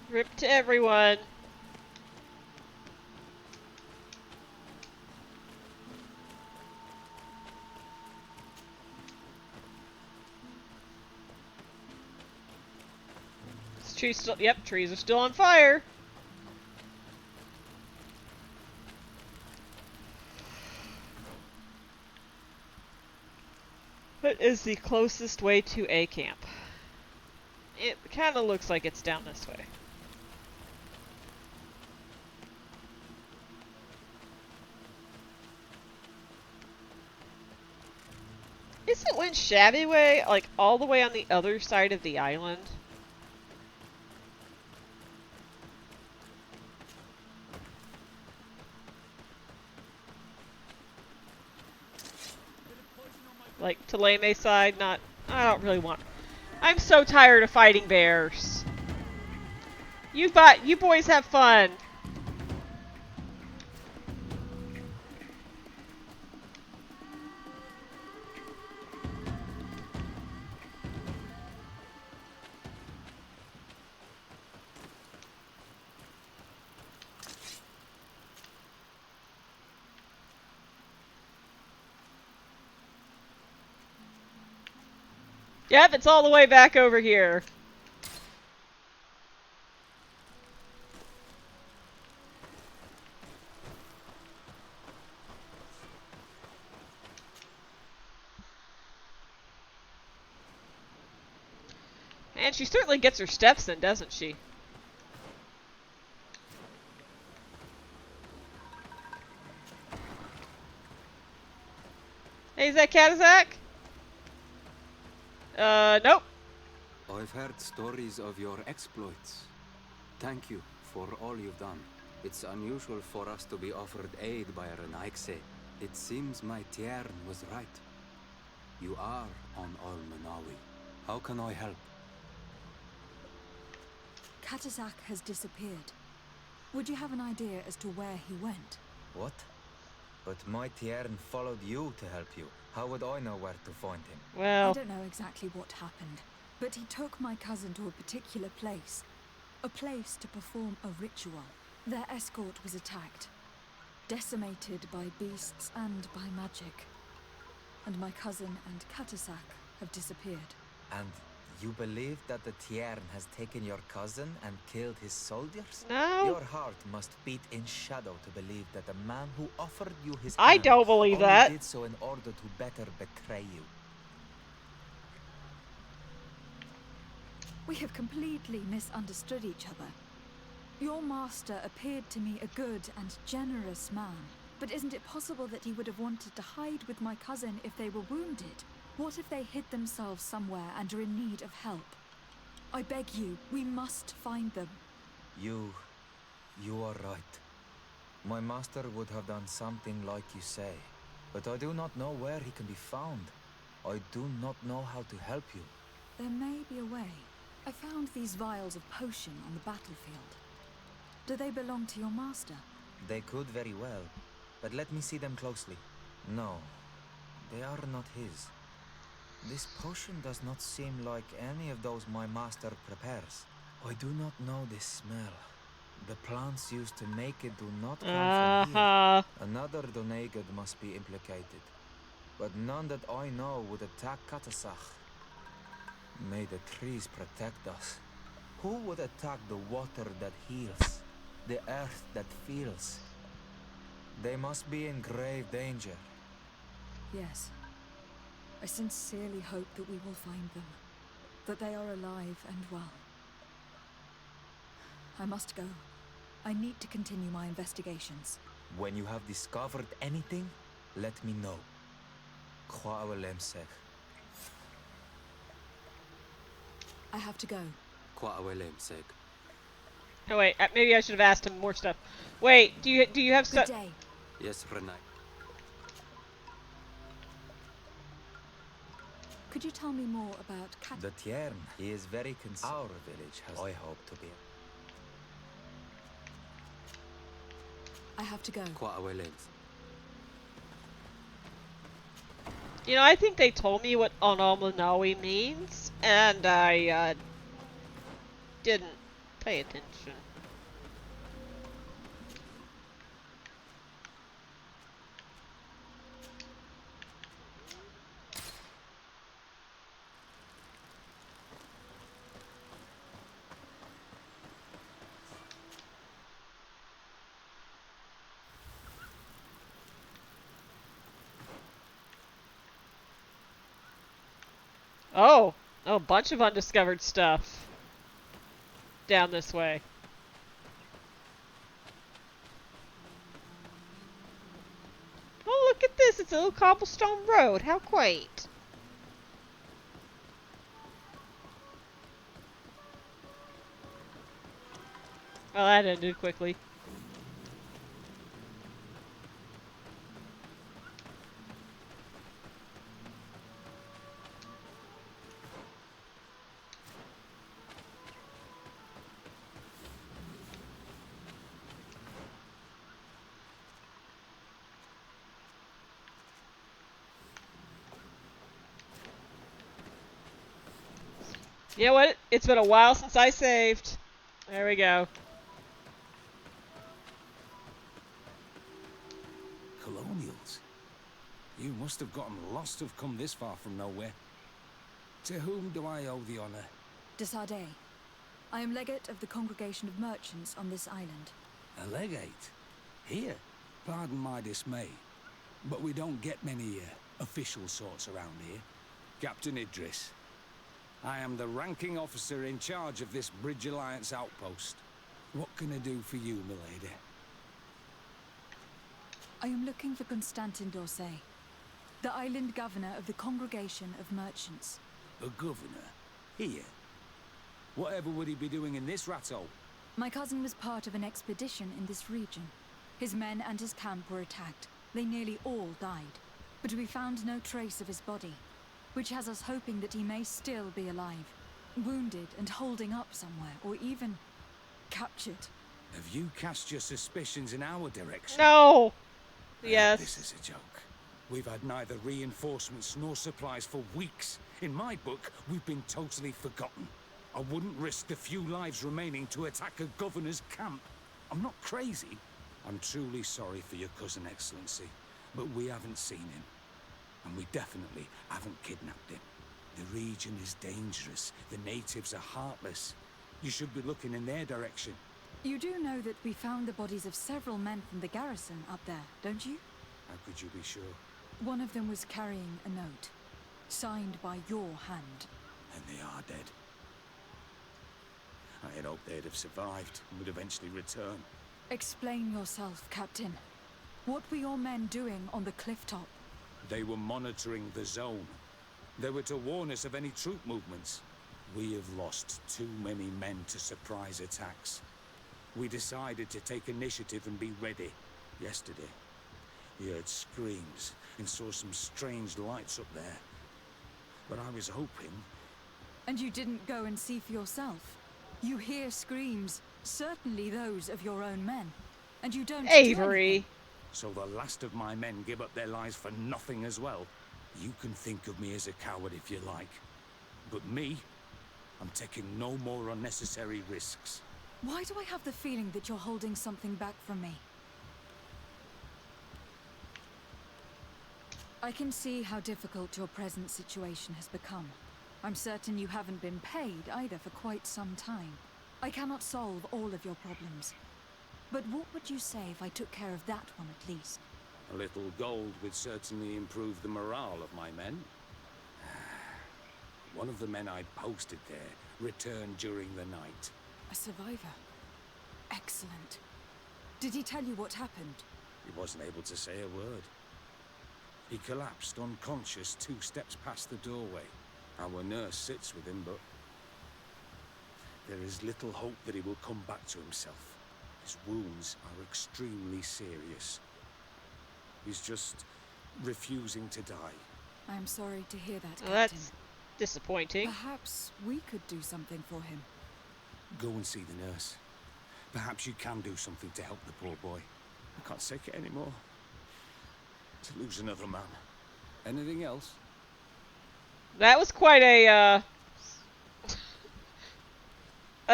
Rip to everyone. This tree's still, yep, trees are still on fire. What is the closest way to a camp? It kind of looks like it's down this way. Isn't Wenchavier like all the way on the other side of the island? Like Taleme's side, not... I don't really want... I'm so tired of fighting bears. You boys have fun. Yep, it's all the way back over here. And she certainly gets her steps in, doesn't she? Hey, is that Katasak? Nope. I've heard stories of your exploits. Thank you for all you've done. It's unusual for us to be offered aid by Renaigse. It seems my Tiern was right. You are on Al-Manawi. How can I help? Katasak has disappeared. Would you have an idea as to where he went? What? But my Tiern followed you to help you. How would I know where to find him? Well... I don't know exactly what happened, but he took my cousin to a particular place. A place to perform a ritual. Their escort was attacked. Decimated by beasts and by magic. And my cousin and Katasak have disappeared. And you believe that the Tiern has taken your cousin and killed his soldiers? No. Your heart must beat in shadow to believe that the man who offered you his I hand don't believe only that. did so in order to better betray you. We have completely misunderstood each other. Your master appeared to me a good and generous man. But isn't it possible that he would have wanted to hide with my cousin if they were wounded? What if they hid themselves somewhere and are in need of help? I beg you, we must find them. You are right. My master would have done something like you say. But I do not know where he can be found. I do not know how to help you. There may be a way. I found these vials of potion on the battlefield. Do they belong to your master? They could very well, but let me see them closely. No, they are not his. This potion does not seem like any of those my master prepares. I do not know this smell. The plants used to make it do not come from here. Another Donegad must be implicated, but none that I know would attack Katasach. May the trees protect us. Who would attack the water that heals, the earth that feels? They must be in grave danger. Yes. I sincerely hope that we will find them, that they are alive and well. I must go. I need to continue my investigations. When you have discovered anything, let me know. I have to go. Oh wait, maybe I should have asked him more stuff. Wait, do you have stuff? Good day. Yes, Renai. Could you tell me more about Cat? The Tiern, he is very concerned. Our village has, I hope, to be. I have to go. You know, I think they told me what Onomanawi means, and I didn't pay attention. Oh, a bunch of undiscovered stuff down this way. Oh, look at this. It's a little cobblestone road. How quaint. Well, that ended quickly. You know what? It's been a while since I saved. There we go. Colonials? You must have gotten lost to have come this far from nowhere. To whom do I owe the honor? De Sardet. I am legate of the Congregation of Merchants on this island. A legate? Here? Pardon my dismay, but we don't get many official sorts around here. Captain Idris. I am the ranking officer in charge of this Bridge Alliance outpost. What can I do for you, milady? I am looking for Constantin d'Orsay, the island governor of the Congregation of Merchants. A governor? Here? Whatever would he be doing in this rattle? My cousin was part of an expedition in this region. His men and his camp were attacked. They nearly all died. But we found no trace of his body, which has us hoping that he may still be alive, wounded and holding up somewhere, or even captured. Have you cast your suspicions in our direction? No! Yes. This is a joke. We've had neither reinforcements nor supplies for weeks. In my book, we've been totally forgotten. I wouldn't risk the few lives remaining to attack a governor's camp. I'm not crazy. I'm truly sorry for your cousin, Excellency, but we haven't seen him. And we definitely haven't kidnapped him. The region is dangerous. The natives are heartless. You should be looking in their direction. You do know that we found the bodies of several men from the garrison up there, don't you? How could you be sure? One of them was carrying a note, signed by your hand. And they are dead. I had hoped they'd have survived and would eventually return. Explain yourself, Captain. What were your men doing on the cliff top? They were monitoring the zone. They were to warn us of any troop movements. We have lost too many men to surprise attacks. We decided to take initiative and be ready yesterday. We heard screams and saw some strange lights up there. But I was hoping... And you didn't go and see for yourself? You hear screams, certainly those of your own men, and you don't do Avery! anything. So the last of my men give up their lives for nothing as well? You can think of me as a coward if you like. But me, I'm taking no more unnecessary risks. Why do I have the feeling that you're holding something back from me? I can see how difficult your present situation has become. I'm certain you haven't been paid either for quite some time. I cannot solve all of your problems. But what would you say if I took care of that one at least? A little gold would certainly improve the morale of my men. One of the men I posted there returned during the night. A survivor. Excellent. Did he tell you what happened? He wasn't able to say a word. He collapsed unconscious 2 steps past the doorway. Our nurse sits with him, but there is little hope that he will come back to himself. His wounds are extremely serious. He's just refusing to die. I am sorry to hear that, Captain. That's disappointing. Perhaps we could do something for him. Go and see the nurse. Perhaps you can do something to help the poor boy. I can't take it anymore. To lose another man. Anything else? That was quite a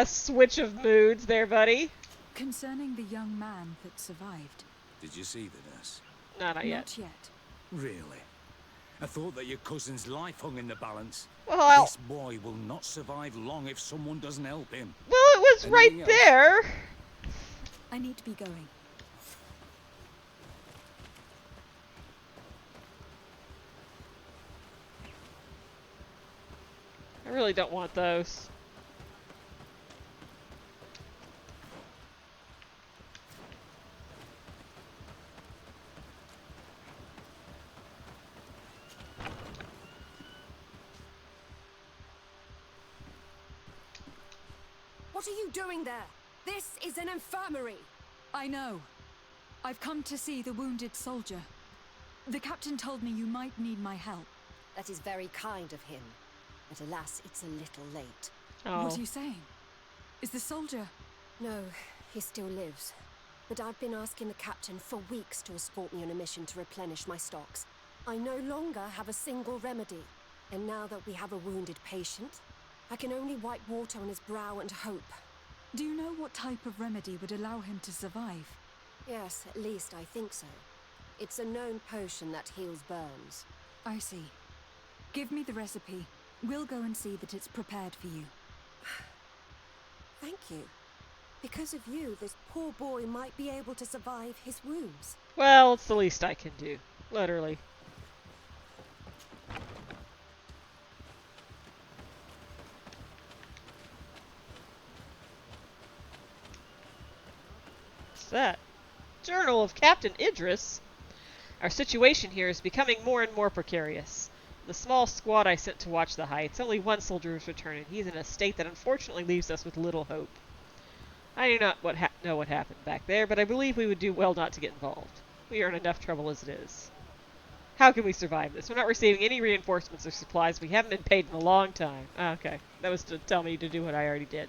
switch of moods there, buddy. Concerning the young man that survived. Did you see the nurse? No, not yet. Not yet. Really? I thought that your cousin's life hung in the balance. Well, This boy will not survive long if someone doesn't help him. well, it was right Anything else? there. I need to be going. I really don't want those. What are you doing there? This is an infirmary. I know. I've come to see the wounded soldier. The captain told me you might need my help. That is very kind of him. But alas, it's a little late. Oh. What are you saying? Is the soldier... No, he still lives. But I've been asking the captain for weeks to escort me on a mission to replenish my stocks. I no longer have a single remedy. And now that we have a wounded patient, I can only wipe water on his brow and hope. Do you know what type of remedy would allow him to survive? Yes, at least I think so. It's a known potion that heals burns. I see. Give me the recipe. We'll go and see that it's prepared for you. Thank you. Because of you, this poor boy might be able to survive his wounds. Well, it's the least I can do. Literally. What's that? Journal of Captain Idris. Our situation here is becoming more and more precarious. The small squad I sent to watch the heights, only one soldier is returning. He's in a state that unfortunately leaves us with little hope. I do not know what happened back there, but I believe we would do well not to get involved. We are in enough trouble as it is. How can we survive this? We're not receiving any reinforcements or supplies. We haven't been paid in a long time. Ah, okay. That was to tell me to do what I already did.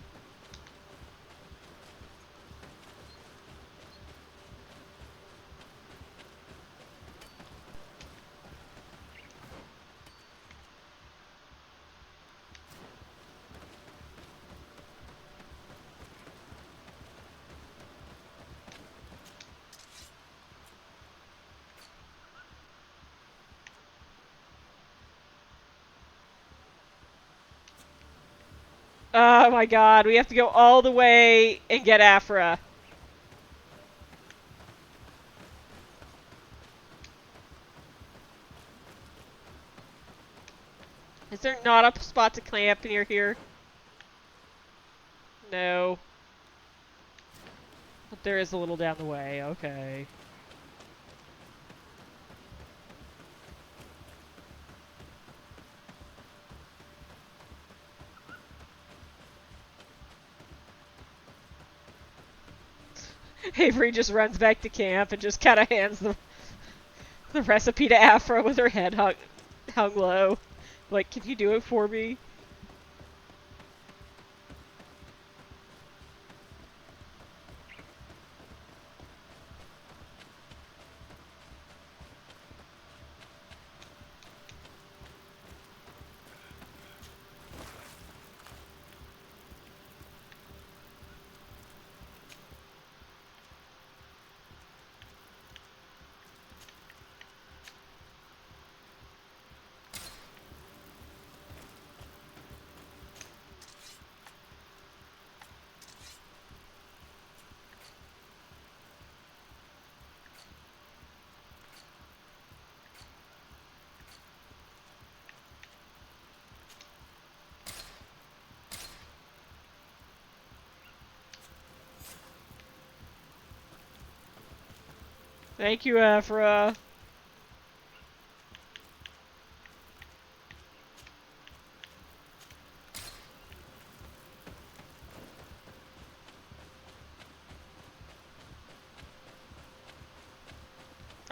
Oh my god, we have to go all the way and get Afra. Is there not a spot to camp near here? No. But there is a little down the way, okay. Avery just runs back to camp and just kind of hands the recipe to Afra with her head hung low. Like, can you do it for me? Thank you, Afra.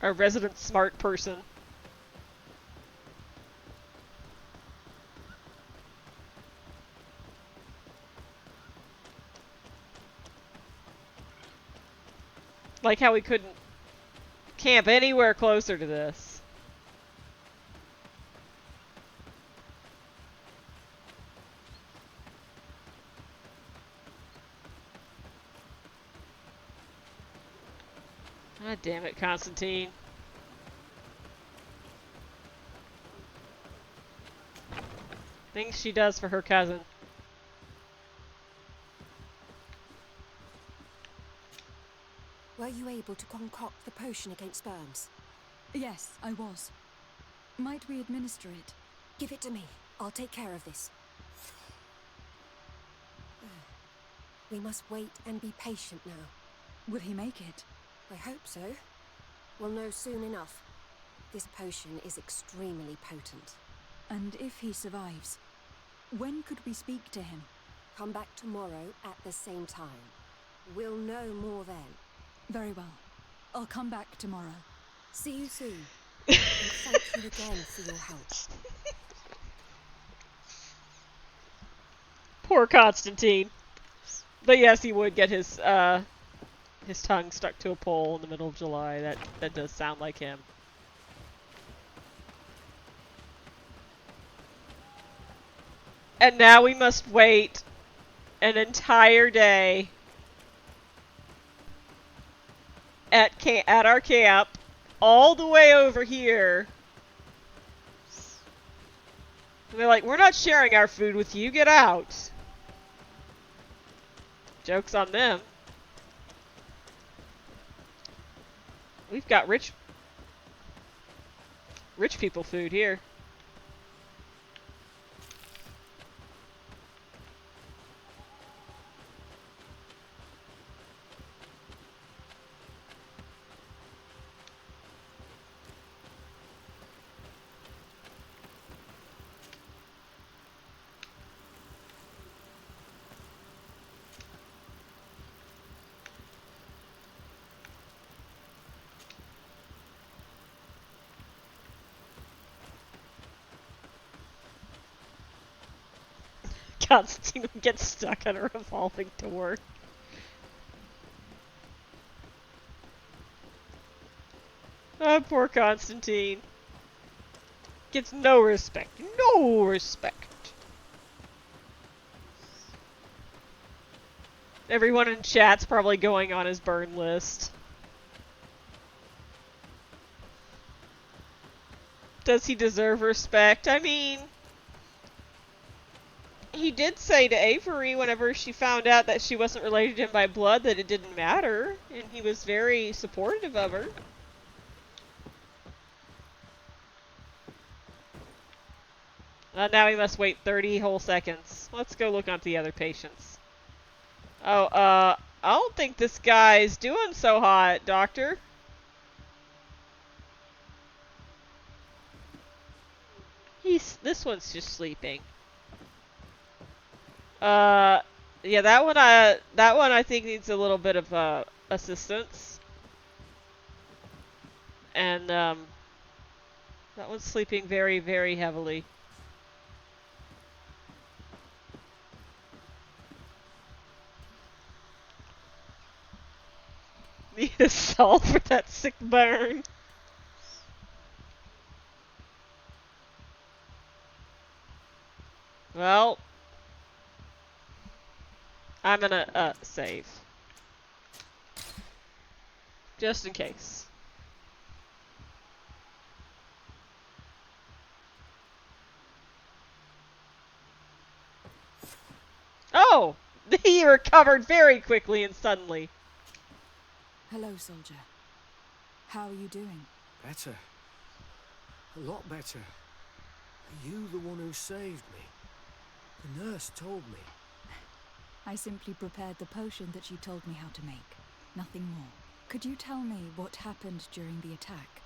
Our resident smart person. Like how we couldn't camp anywhere closer to this. God damn it, Constantine. Things she does for her cousin. Were you able to concoct the potion against sperms? Yes, I was. Might we administer it? Give it to me. I'll take care of this. We must wait and be patient now. Will he make it? I hope so. We'll know soon enough. This potion is extremely potent. And if he survives, when could we speak to him? Come back tomorrow at the same time. We'll know more then. Very well. I'll come back tomorrow. See you soon. And thank you again for your help. Poor Constantine. But yes, he would get his tongue stuck to a pole in the middle of July. That does sound like him. And now we must wait an entire day at our camp, all the way over here. And they're like, we're not sharing our food with you, get out. Joke's on them. We've got rich people food here. Constantine would get stuck on a revolving door. Oh, poor Constantine. Gets no respect. No respect. Everyone in chat's probably going on his burn list. Does he deserve respect? I mean, he did say to Avery whenever she found out that she wasn't related to him by blood that it didn't matter, and he was very supportive of her. Now we must wait 30 whole seconds. Let's go look at the other patients. Oh, I don't think this guy's doing so hot, Doctor. This one's just sleeping. Yeah, that one I think needs a little bit of assistance. And, that one's sleeping very, very heavily. Need a salt for that sick burn. Well, I'm gonna, save. Just in case. Oh! He recovered very quickly and suddenly. Hello, soldier. How are you doing? Better. A lot better. Are you the one who saved me? The nurse told me. I simply prepared the potion that you told me how to make. Nothing more. Could you tell me what happened during the attack?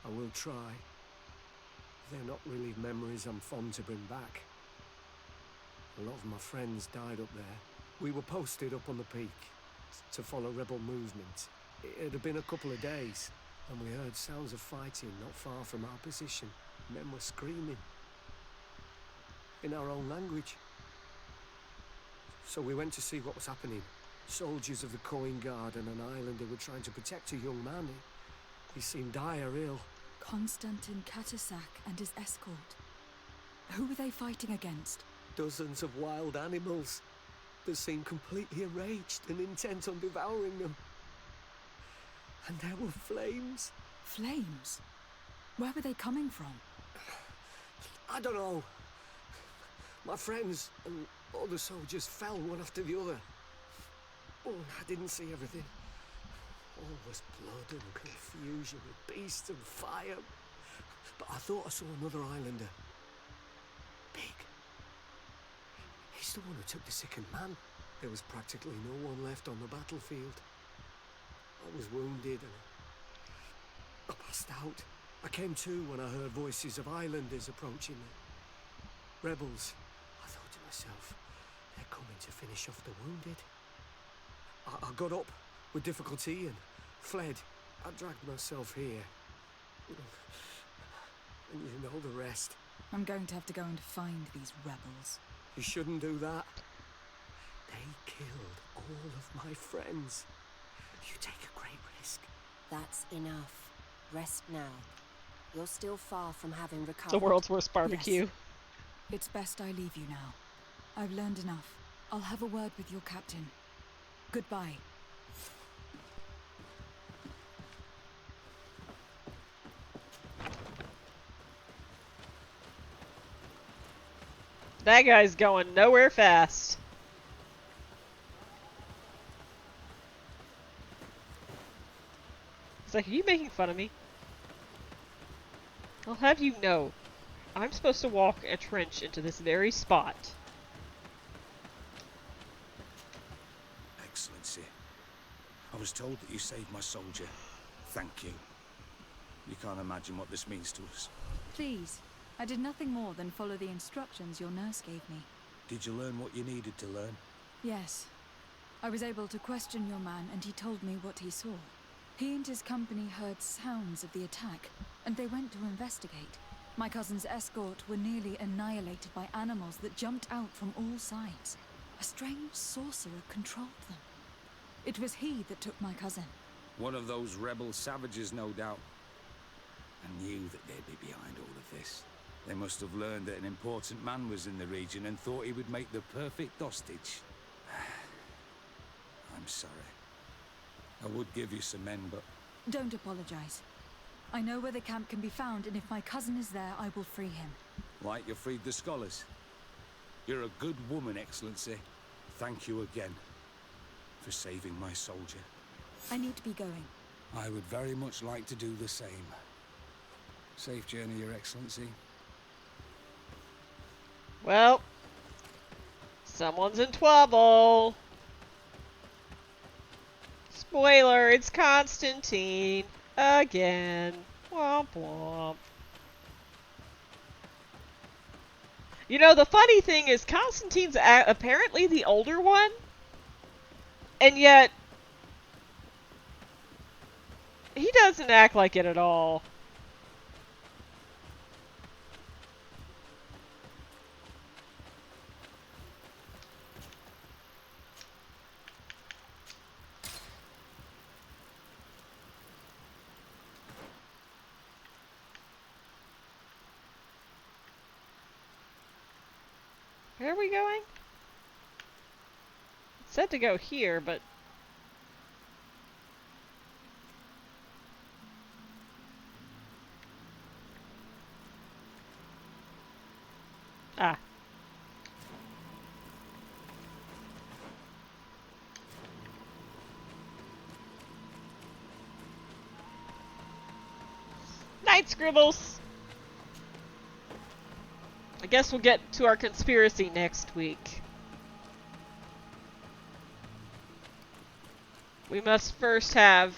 I will try. They're not really memories I'm fond to bring back. A lot of my friends died up there. We were posted up on the peak to follow rebel movement. It had been a couple of days, and we heard sounds of fighting not far from our position. Men were screaming in our own language. So we went to see what was happening. Soldiers of the Coin Guard and an islander were trying to protect a young man. He seemed dire ill. Konstantin Katasak and his escort. Who were they fighting against? Dozens of wild animals that seemed completely enraged and intent on devouring them. And there were flames. Flames? Where were they coming from? I don't know. My friends and other soldiers fell one after the other. Oh, I didn't see everything. All was blood and confusion with beasts and fire. But I thought I saw another islander. Big. He's the one who took the sickened man. There was practically no one left on the battlefield. I was wounded and I passed out. I came to when I heard voices of islanders approaching me. Rebels. I thought to myself, they're coming to finish off the wounded. I got up with difficulty and fled. I dragged myself here. And you know the rest. I'm going to have to go and find these rebels. You shouldn't do that. They killed all of my friends. You take a great risk. That's enough. Rest now. You're still far from having recovered. The world's worst barbecue. Yes. It's best I leave you now. I've learned enough. I'll have a word with your captain. Goodbye. That guy's going nowhere fast. It's like, are you making fun of me? I'll have you know, I'm supposed to walk a trench into this very spot. Excellency, I was told that you saved my soldier. Thank you. You can't imagine what this means to us. Please. I did nothing more than follow the instructions your nurse gave me. Did you learn what you needed to learn? Yes. I was able to question your man, and he told me what he saw. He and his company heard sounds of the attack, and they went to investigate. My cousin's escort were nearly annihilated by animals that jumped out from all sides. A strange sorcerer controlled them. It was he that took my cousin. One of those rebel savages, no doubt. I knew that they'd be behind all of this. They must have learned that an important man was in the region and thought he would make the perfect hostage. I'm sorry. I would give you some men, but... Don't apologize. I know where the camp can be found, and if my cousin is there, I will free him. Like you freed the scholars. You're a good woman, Excellency. Thank you again for saving my soldier. I need to be going. I would very much like to do the same. Safe journey, Your Excellency. Well, someone's in trouble. Spoiler, it's Constantine. Again. Womp womp. You know, the funny thing is Constantine's apparently the older one. And yet, He doesn't act like it at all. Where are we going? It said to go here, but... Ah. Night scribbles! I guess we'll get to our conspiracy next week. We must first have...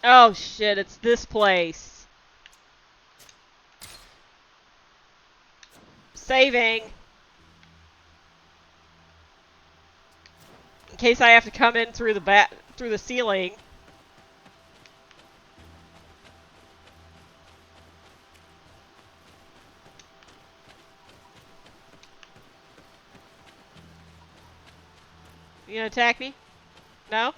Oh shit, it's this place. Saving. In case I have to come in through the ceiling. You gonna attack me? No?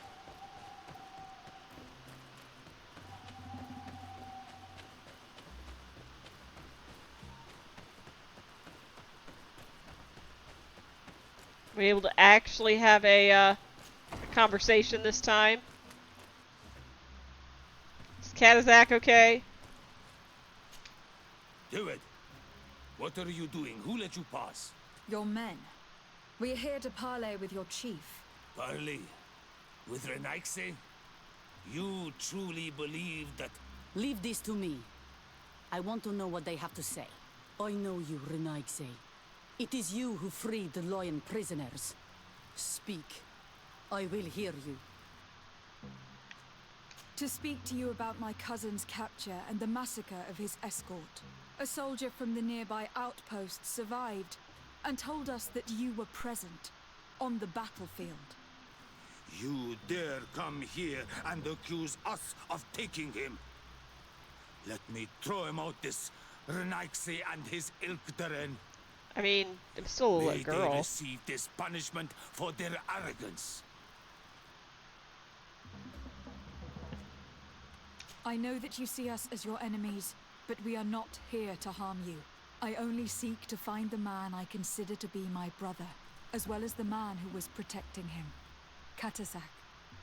Are we able to actually have a conversation this time? Is Katazak okay? Do it. What are you doing? Who let you pass? Your men. We're here to parley with your chief. Parley? With Renaigse? You truly believe that... Leave this to me. I want to know what they have to say. I know you, Renaigse. It is you who freed the lion prisoners. Speak. I will hear you. To speak to you about my cousin's capture and the massacre of his escort. A soldier from the nearby outpost survived and told us that you were present on the battlefield. You dare come here and accuse us of taking him? Let me throw him out this Renaigse and his Ilkdaren. I mean, I'm still a girl. May they receive this punishment for their arrogance. I know that you see us as your enemies, but we are not here to harm you. I only seek to find the man I consider to be my brother, as well as the man who was protecting him. Katazak,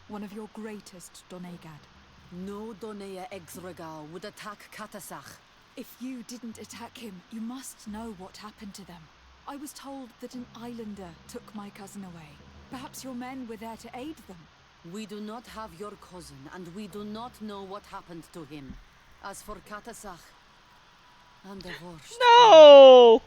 one of your greatest Donegad. No Donea Exregal would attack Katazak. If you didn't attack him, you must know what happened to them. I was told that an islander took my cousin away. Perhaps your men were there to aid them. We do not have your cousin, and we do not know what happened to him. As for Katazak, I'm divorced. No!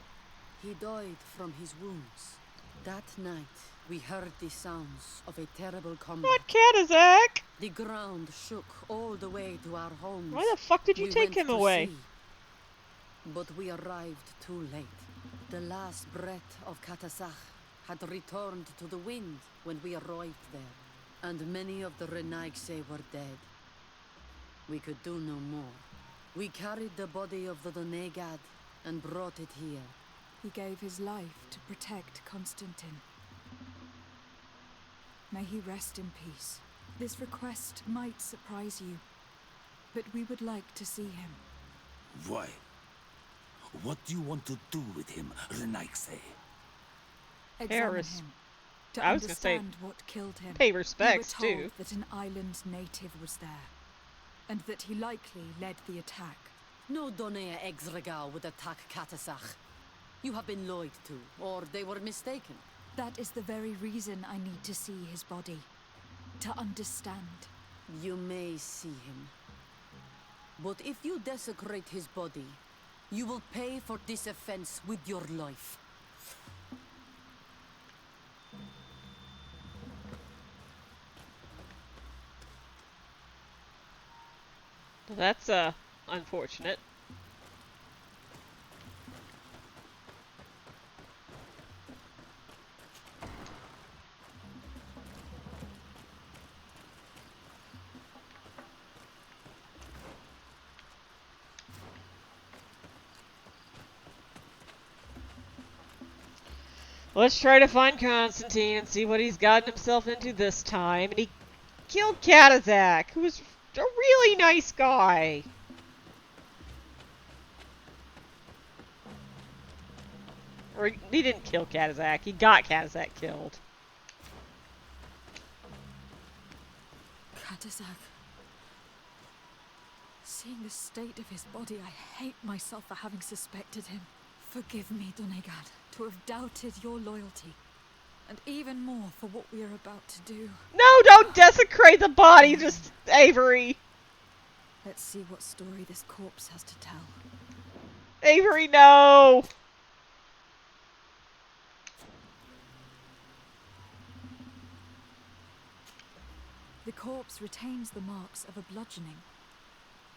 He died from his wounds. That night, we heard the sounds of a terrible combat. Not Katazak! The ground shook all the way to our homes. Why the fuck did you take him away? But we arrived too late. The last breath of Katazak had returned to the wind when we arrived there, and many of the Renaigse were dead. We could do no more. We carried the body of the Donegad and brought it here. He gave his life to protect Constantine. May he rest in peace. This request might surprise you, but we would like to see him. Why? What do you want to do with him, Renaigse? Examine him. To I was gonna say, understand what killed him. pay respects, we were told too. that an island native was there, and that he likely led the attack. No Donea Exregal would attack Katazak. You have been lied to, or they were mistaken. That is the very reason I need to see his body. To understand. You may see him. But if you desecrate his body, you will pay for this offense with your life. Well, that's, unfortunate. Let's try to find Constantine and see what he's gotten himself into this time. And he killed Katazak, who was a really nice guy. Or he didn't kill Katazak, he got Katazak killed. Katazak. Seeing the state of his body, I hate myself for having suspected him. Forgive me, Donegad, to have doubted your loyalty. And even more for what we are about to do. No, don't desecrate the body, just Avery. Let's see what story this corpse has to tell. Avery, no! The corpse retains the marks of a bludgeoning.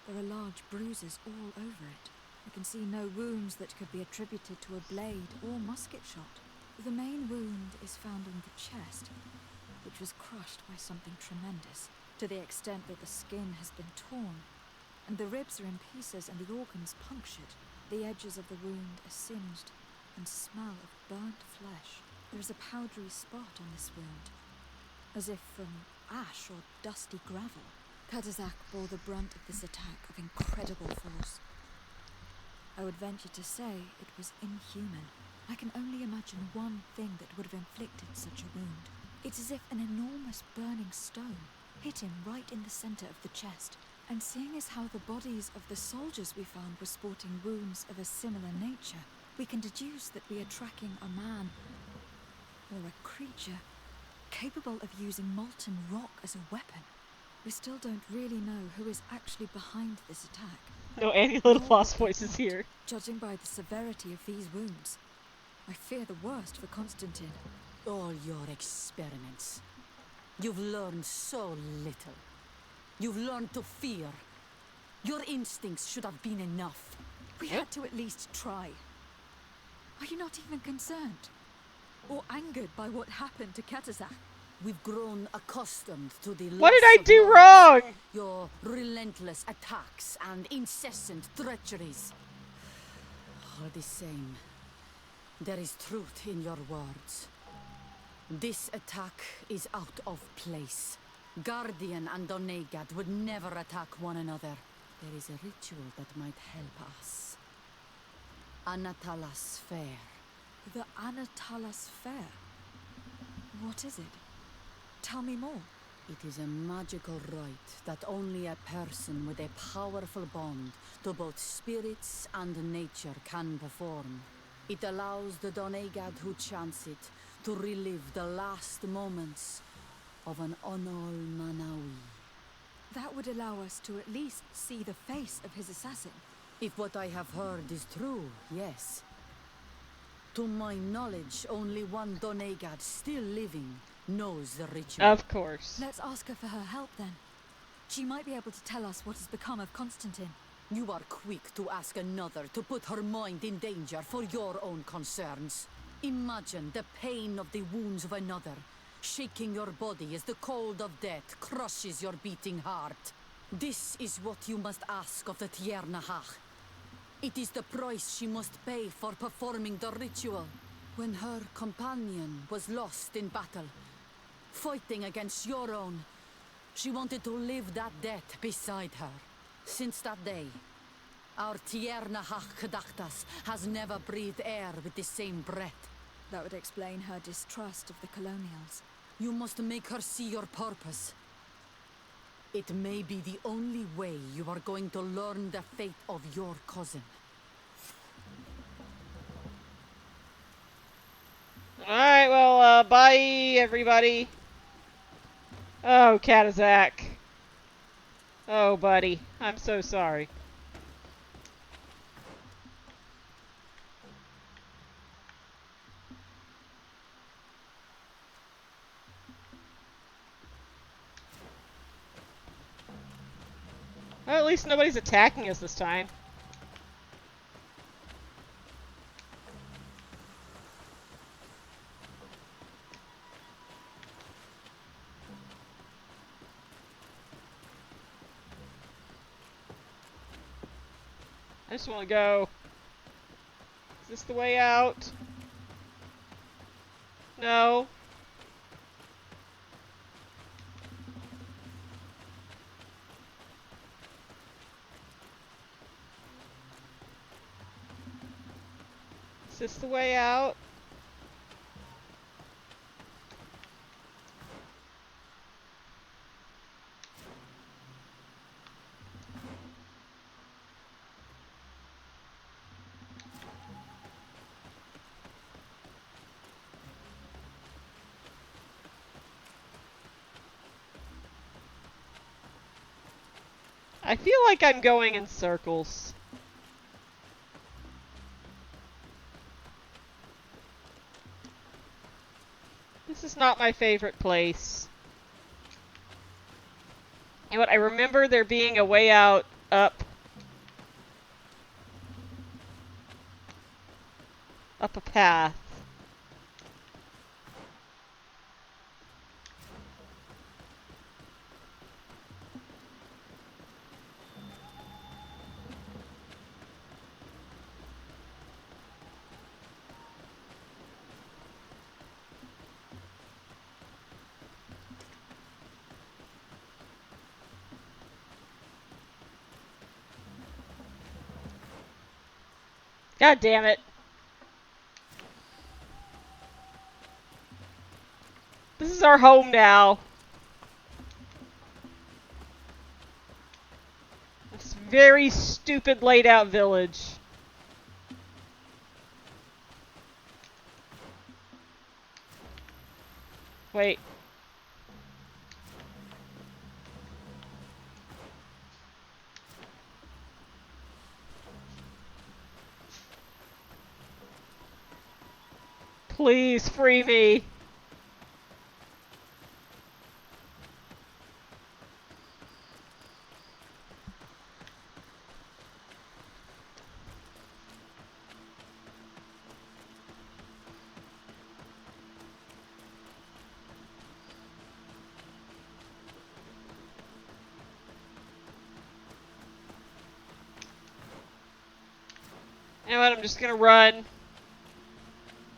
There are large bruises all over it. I can see no wounds that could be attributed to a blade or musket shot. The main wound is found on the chest, which was crushed by something tremendous, to the extent that the skin has been torn, and the ribs are in pieces and the organs punctured. The edges of the wound are singed and smell of burnt flesh. There is a powdery spot on this wound, as if from ash or dusty gravel. Katazak bore the brunt of this attack of incredible force. I would venture to say it was inhuman. I can only imagine one thing that would have inflicted such a wound. It's as if an enormous burning stone hit him right in the center of the chest. And seeing as how the bodies of the soldiers we found were sporting wounds of a similar nature, we can deduce that we are tracking a man or a creature capable of using molten rock as a weapon. We still don't really know who is actually behind this attack. No, Annie Littlefoss voice is here. Judging by the severity of these wounds, I fear the worst for Constantine. All your experiments. You've learned so little. You've learned to fear. Your instincts should have been enough. We had to at least try. Are you not even concerned? Or angered by what happened to Katazak? We've grown accustomed to the What did loss I of do lives, wrong? your relentless attacks and incessant treacheries. All the same, there is truth in your words. This attack is out of place. Guardian and Donegad would never attack one another. There is a ritual that might help us. Anatalas Fair. The Anatalas Fair? What is it? Tell me more. It is a magical rite that only a person with a powerful bond to both spirits and nature can perform. It allows the Donegad who chants it to relive the last moments of an Onol Manawi. That would allow us to at least see the face of his assassin. If what I have heard is true, yes. To my knowledge, only one Donegad still living knows the ritual. Of course. Let's ask her for her help then. She might be able to tell us what has become of Constantine. You are quick to ask another to put her mind in danger for your own concerns. Imagine the pain of the wounds of another, shaking your body as the cold of death crushes your beating heart. This is what you must ask of the Tiernahach. It is the price she must pay for performing the ritual. When her companion was lost in battle, fighting against your own, she wanted to live that death beside her. Since that day, our Tiernahach Kadachtas has never breathed air with the same breath. That would explain her distrust of the colonials. You must make her see your purpose. It may be the only way you are going to learn the fate of your cousin. Alright, well, bye, everybody. Oh, Katazak. Oh, buddy. I'm so sorry. Well, at least nobody's attacking us this time. I just want to go. Is this the way out? No. Is this the way out? I feel like I'm going in circles. This is not my favorite place. You know what? I remember there being a way out up a path. God damn it. This is our home now. This very stupid laid out village. Wait. Please free me. You know what? I'm just gonna run.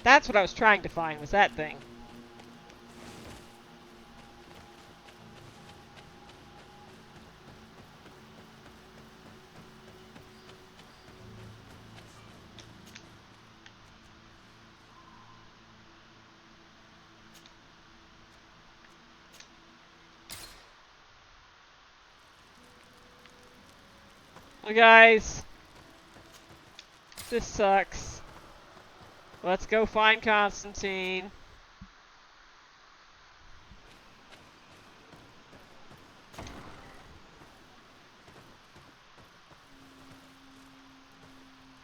That's what I was trying to find, was that thing. Well, guys, this sucks. Let's go find Constantine.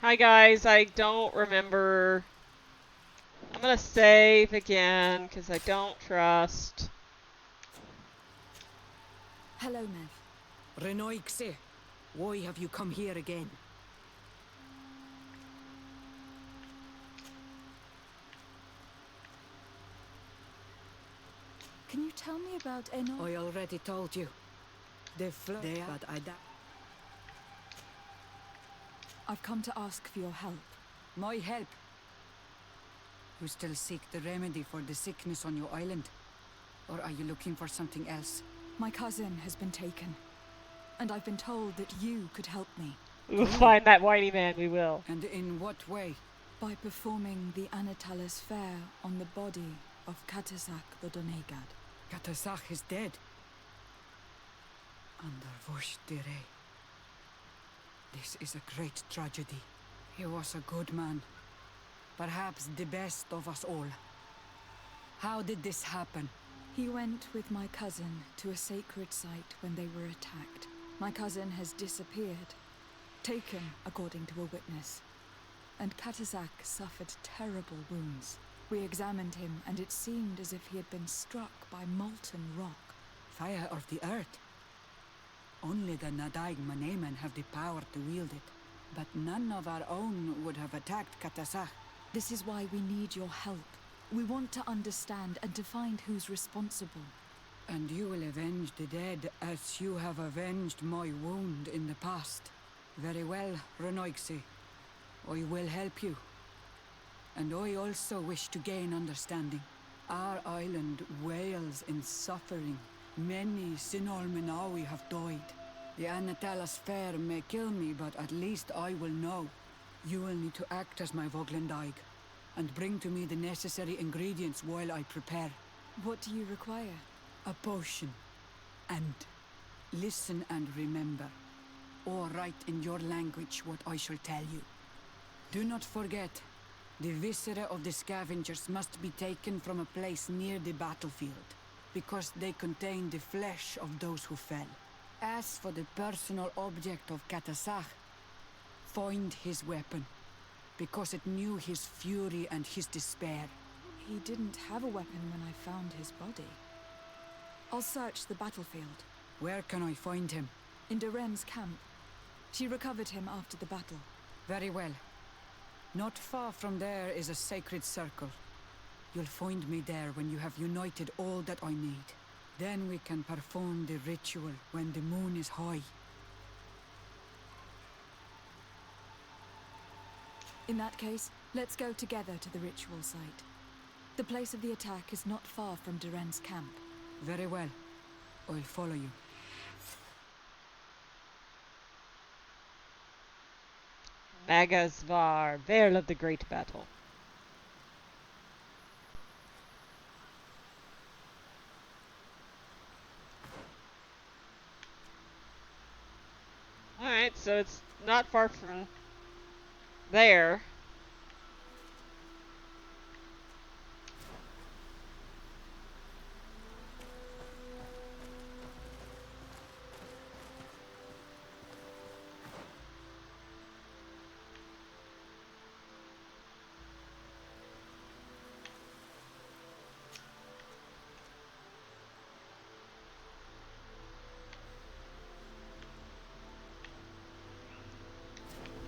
Hi guys, I don't remember. I'm gonna save again, because I don't trust. Hello, Mev. Renoixe, why have you come here again? Can you tell me about Eno? I already told you. They but I've come to ask for your help. My help? You still seek the remedy for the sickness on your island? Or are you looking for something else? My cousin has been taken, and I've been told that you could help me. We will find that whitey man, we will. And in what way? By performing the Anatalis fair on the body of Katasak the Donegad. Katasak is dead. Under Vosh Dire. This is a great tragedy. He was a good man. Perhaps the best of us all. How did this happen? He went with my cousin to a sacred site when they were attacked. My cousin has disappeared. Taken, according to a witness. And Katasak suffered terrible wounds. We examined him, and it seemed as if he had been struck by molten rock. Fire of the earth? Only the Nadaig Manemen have the power to wield it. But none of our own would have attacked Katasach. This is why we need your help. We want to understand and to find who's responsible. And you will avenge the dead as you have avenged my wound in the past. Very well, Renoixi. I will help you. And I also wish to gain understanding. Our island wails in suffering. Many Sinol Menawi have died. The Anatalas Fair may kill me, but at least I will know. You will need to act as my Voglendaig, and bring to me the necessary ingredients while I prepare. What do you require? A potion. And listen and remember, or write in your language what I shall tell you. Do not forget, the viscera of the scavengers must be taken from a place near the battlefield, because they contain the flesh of those who fell. As for the personal object of Katasach, find his weapon, because it knew his fury and his despair. He didn't have a weapon when I found his body. I'll search the battlefield. Where can I find him? In Darem's camp. She recovered him after the battle. Very well. Not far from there is a sacred circle. You'll find me there when you have united all that I need. Then we can perform the ritual when the moon is high. In that case, let's go together to the ritual site. The place of the attack is not far from Duren's camp. Very well. I'll follow you. Magasvar, Vale of the Great Battle. Alright, so it's not far from there.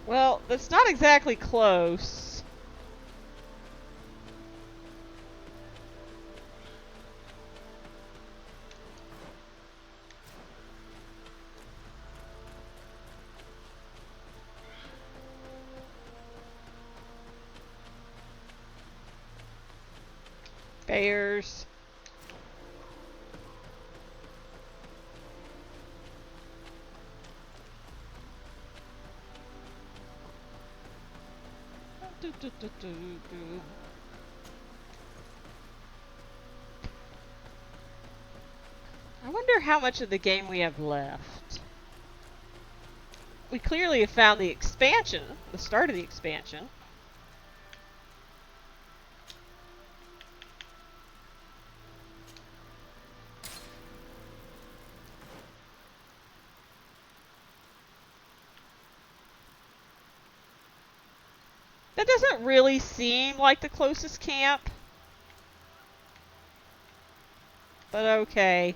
Well, that's not exactly close. Bears. I wonder how much of the game we have left. We clearly have found the expansion, the start of the expansion. That doesn't really seem like the closest camp. But okay.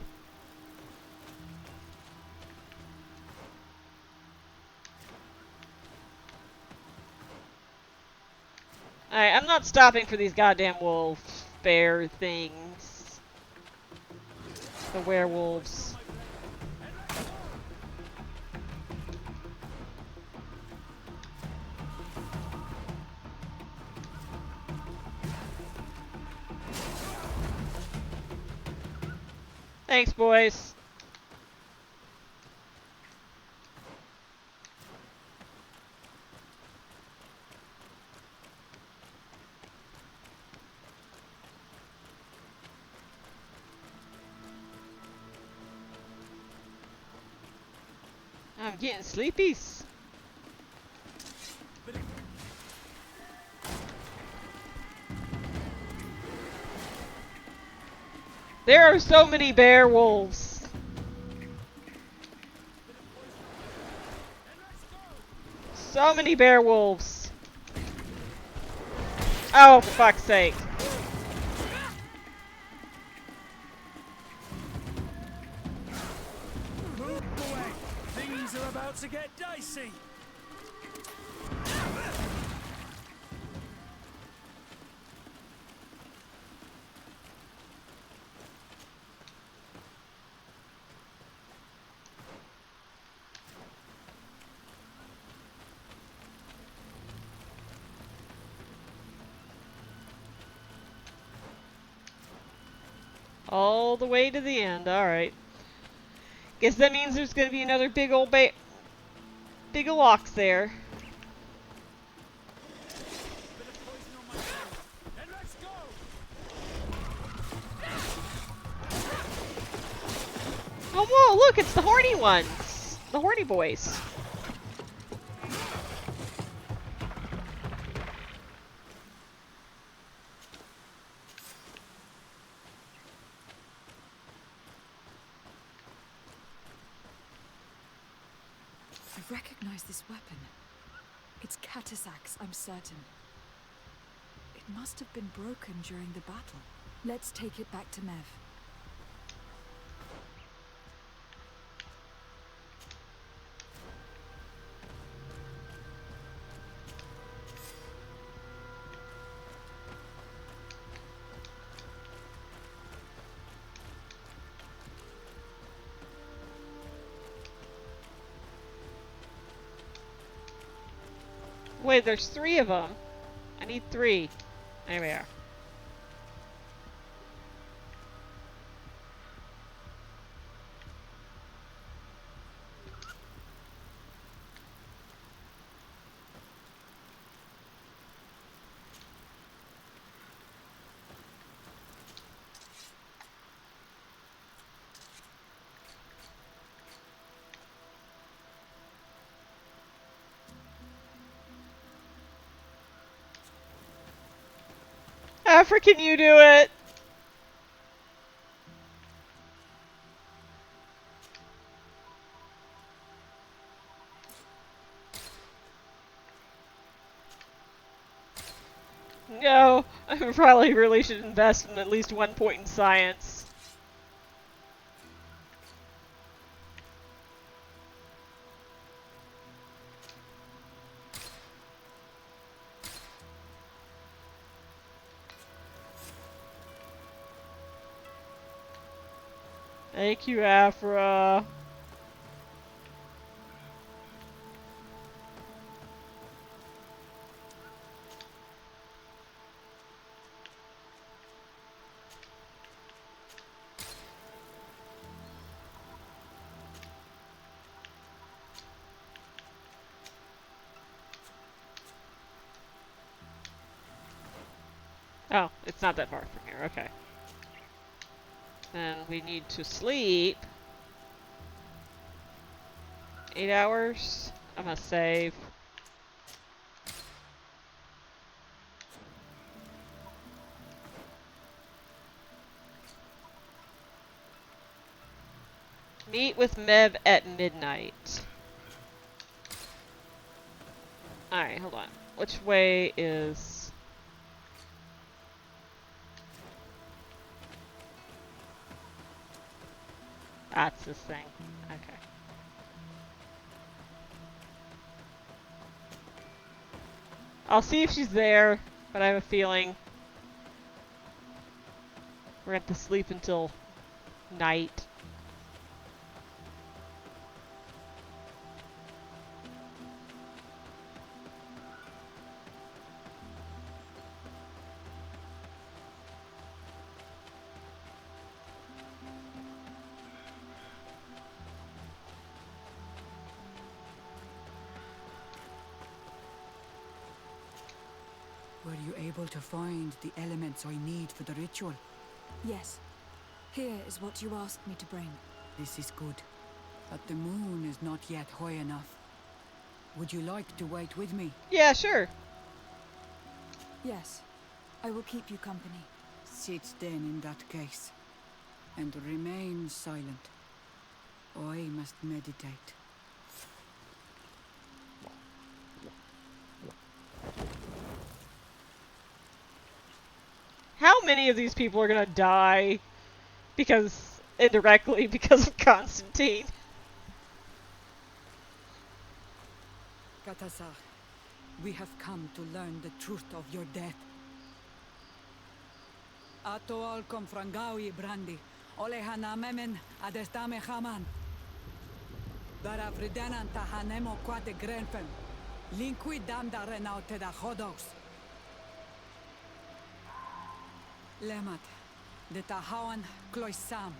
Alright, I'm not stopping for these goddamn wolf bear things. The werewolves. Thanks, boys. I'm getting sleepies. There are so many bear wolves. So many bear wolves. Oh, for fuck's sake. to get dicey. All the way to the end. Alright. Guess that means there's gonna be another big ol' ox there. Oh, whoa, look, it's the horny ones. The horny boys. I recognize this weapon. It's Catasac's, I'm certain. It must have been broken during the battle. Let's take it back to Mev. Wait, there's 3 of them. I need 3. There we are. African, you do it! No, I probably really should invest in at least 1 point in science. Thank you, Afra. Oh, it's not that far from here, okay. Then we need to sleep. 8 hours. I'm gonna save. Meet with Mev at midnight. Alright, hold on. Which way is... That's this thing. Okay. I'll see if she's there, but I have a feeling we're gonna have to sleep until night. Were you able to find the elements I need for the ritual? Yes. Here is what you asked me to bring. This is good. But the moon is not yet high enough. Would you like to wait with me? Yeah, sure. Yes. I will keep you company. Sit then in that case. And remain silent. I must meditate. How many of these people are gonna die indirectly because of Constantine? Katasar, we have come to learn the truth of your death. Ato al confrangawi brandi, ole hanamemen adestame haman. Bara fridenan tahanemo quate grenfen, linqui damda renaute da hodos. Lemat, de tahawan kloisam,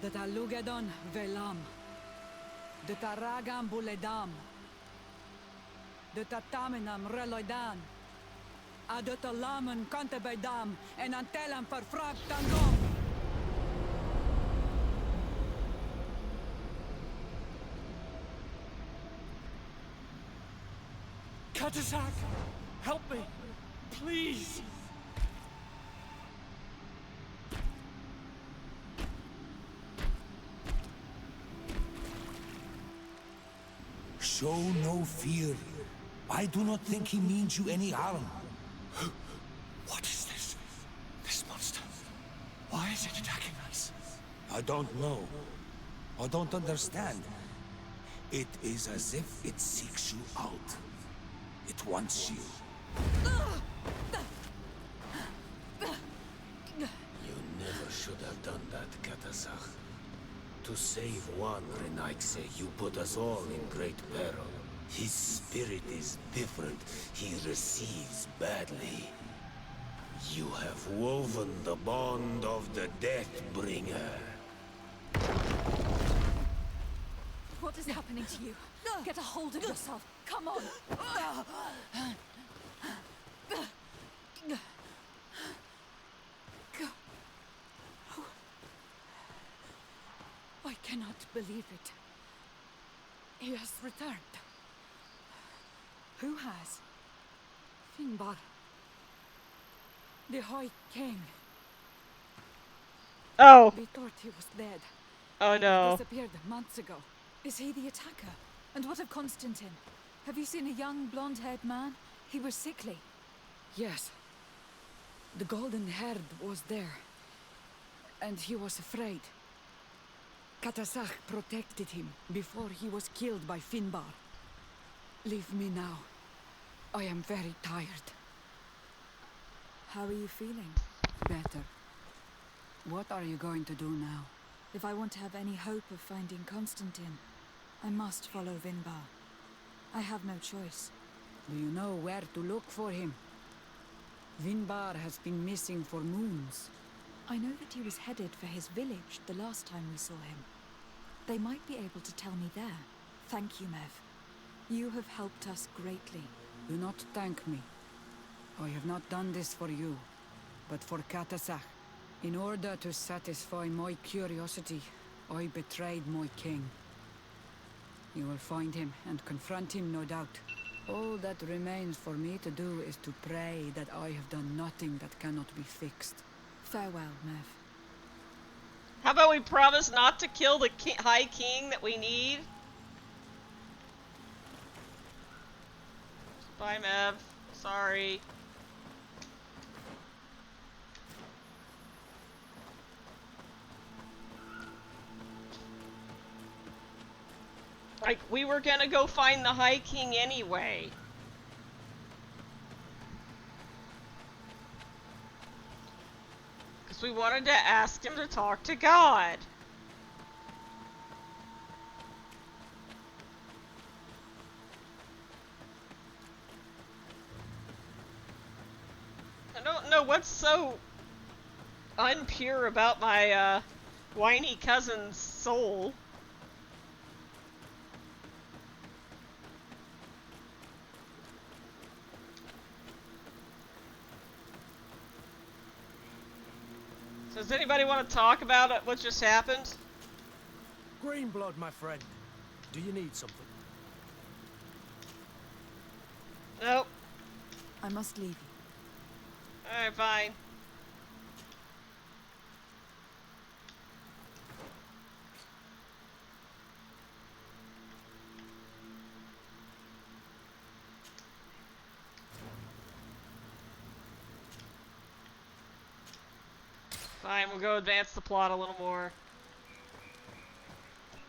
de talugedon velam, de taragam buledam, de tatamenam reloidan, adotalamen contebedam, en antelam verfrag tangom. Katasak, help me, please. Show no fear. I do not think he means you any harm. What is this? This monster? Why is it attacking us? I don't know. I don't understand. It is as if it seeks you out. It wants you. You never should have done that, Katasach. To save one Renaikse, you put us all in great peril. His spirit is different. He receives badly. You have woven the bond of the Deathbringer. What is happening to you? Get a hold of yourself. Come on. I cannot believe it. He has returned. Who has? Finbar. The High King. Oh. We thought he was dead. Oh no. He disappeared months ago. Is he the attacker? And what of Constantine? Have you seen a young blonde-haired man? He was sickly. Yes. The golden haired was there. And he was afraid. Katasach protected him before he was killed by Finbar. Leave me now. I am very tired. How are you feeling? Better. What are you going to do now? If I want to have any hope of finding Constantine, I must follow Vinbar. I have no choice. Do you know where to look for him? Vinbar has been missing for moons. I know that he was headed for his village the last time we saw him. They might be able to tell me there. Thank you, Mev. You have helped us greatly. Do not thank me. I have not done this for you, but for Katasach. In order to satisfy my curiosity, I betrayed my king. You will find him and confront him, no doubt. All that remains for me to do is to pray that I have done nothing that cannot be fixed. Farewell, Mev. How about we promise not to kill the High King that we need? Bye, Mev. Sorry. Like, we were gonna go find the High King anyway. Because we wanted to ask him to talk to God. I don't know what's so unpure about my, whiny cousin's soul. So does anybody want to talk about it, what just happened? Greenblood, my friend. Do you need something? Nope. I must leave you. Alright, fine. Fine, we'll go advance the plot a little more.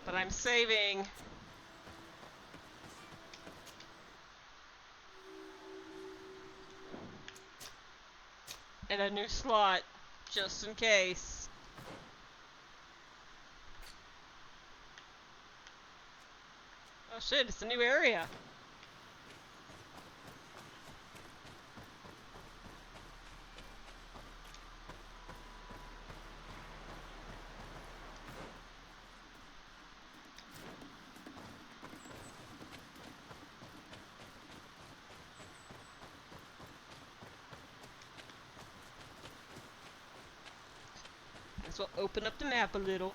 But I'm saving And a new slot, just in case. Oh shit, it's a new area. This will open up the map a little.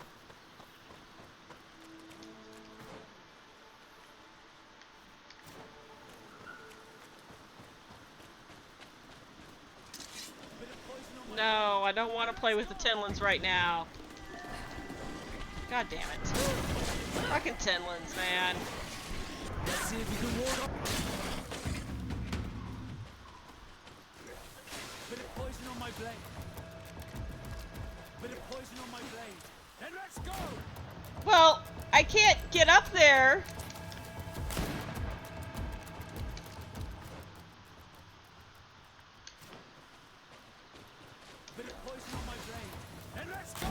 No, I don't want to play with the Tinlins right now. God damn it. Fucking Tinlins, man. Let's see if you can ward off. Bit of poison on my blade. Bit of poison on my blade. Then let's go! Well, I can't get up there. Bit of poison on my blade. Then let's go!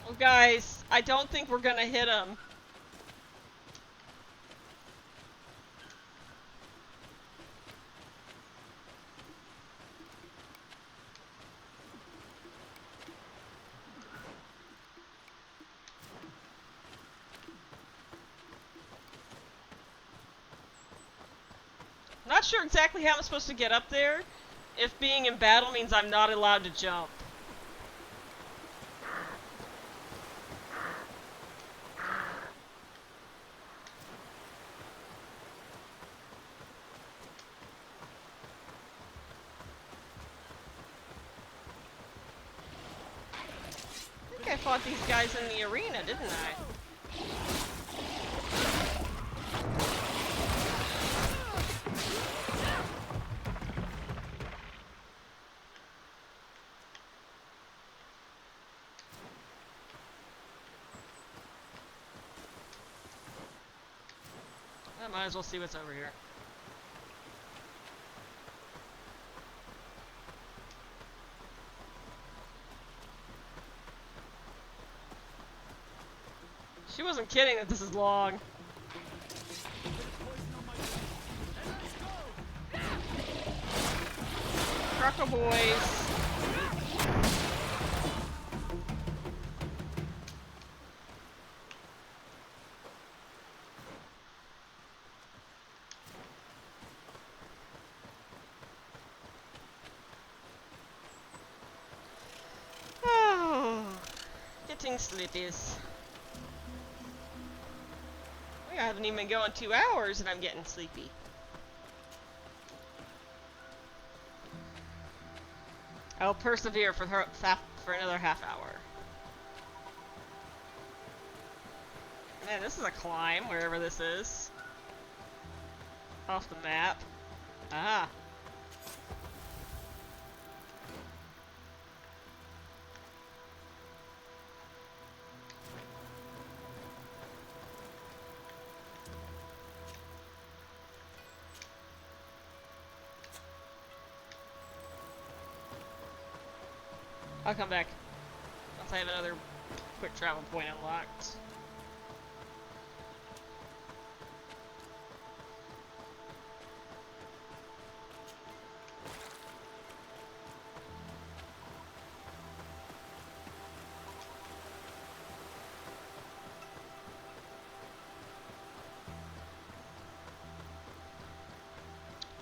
Well, guys, I don't think we're gonna hit him. Not sure exactly how I'm supposed to get up there, if being in battle means I'm not allowed to jump. I think I fought these guys in the arena, didn't I? I might as well see what's over here. She wasn't kidding that this is long. Trucker boys. Getting sleepies. I haven't even been going 2 hours and I'm getting sleepy. I'll persevere for another half hour. Man, this is a climb, wherever this is. Off the map. Ah. I'll come back once I have another quick travel point unlocked.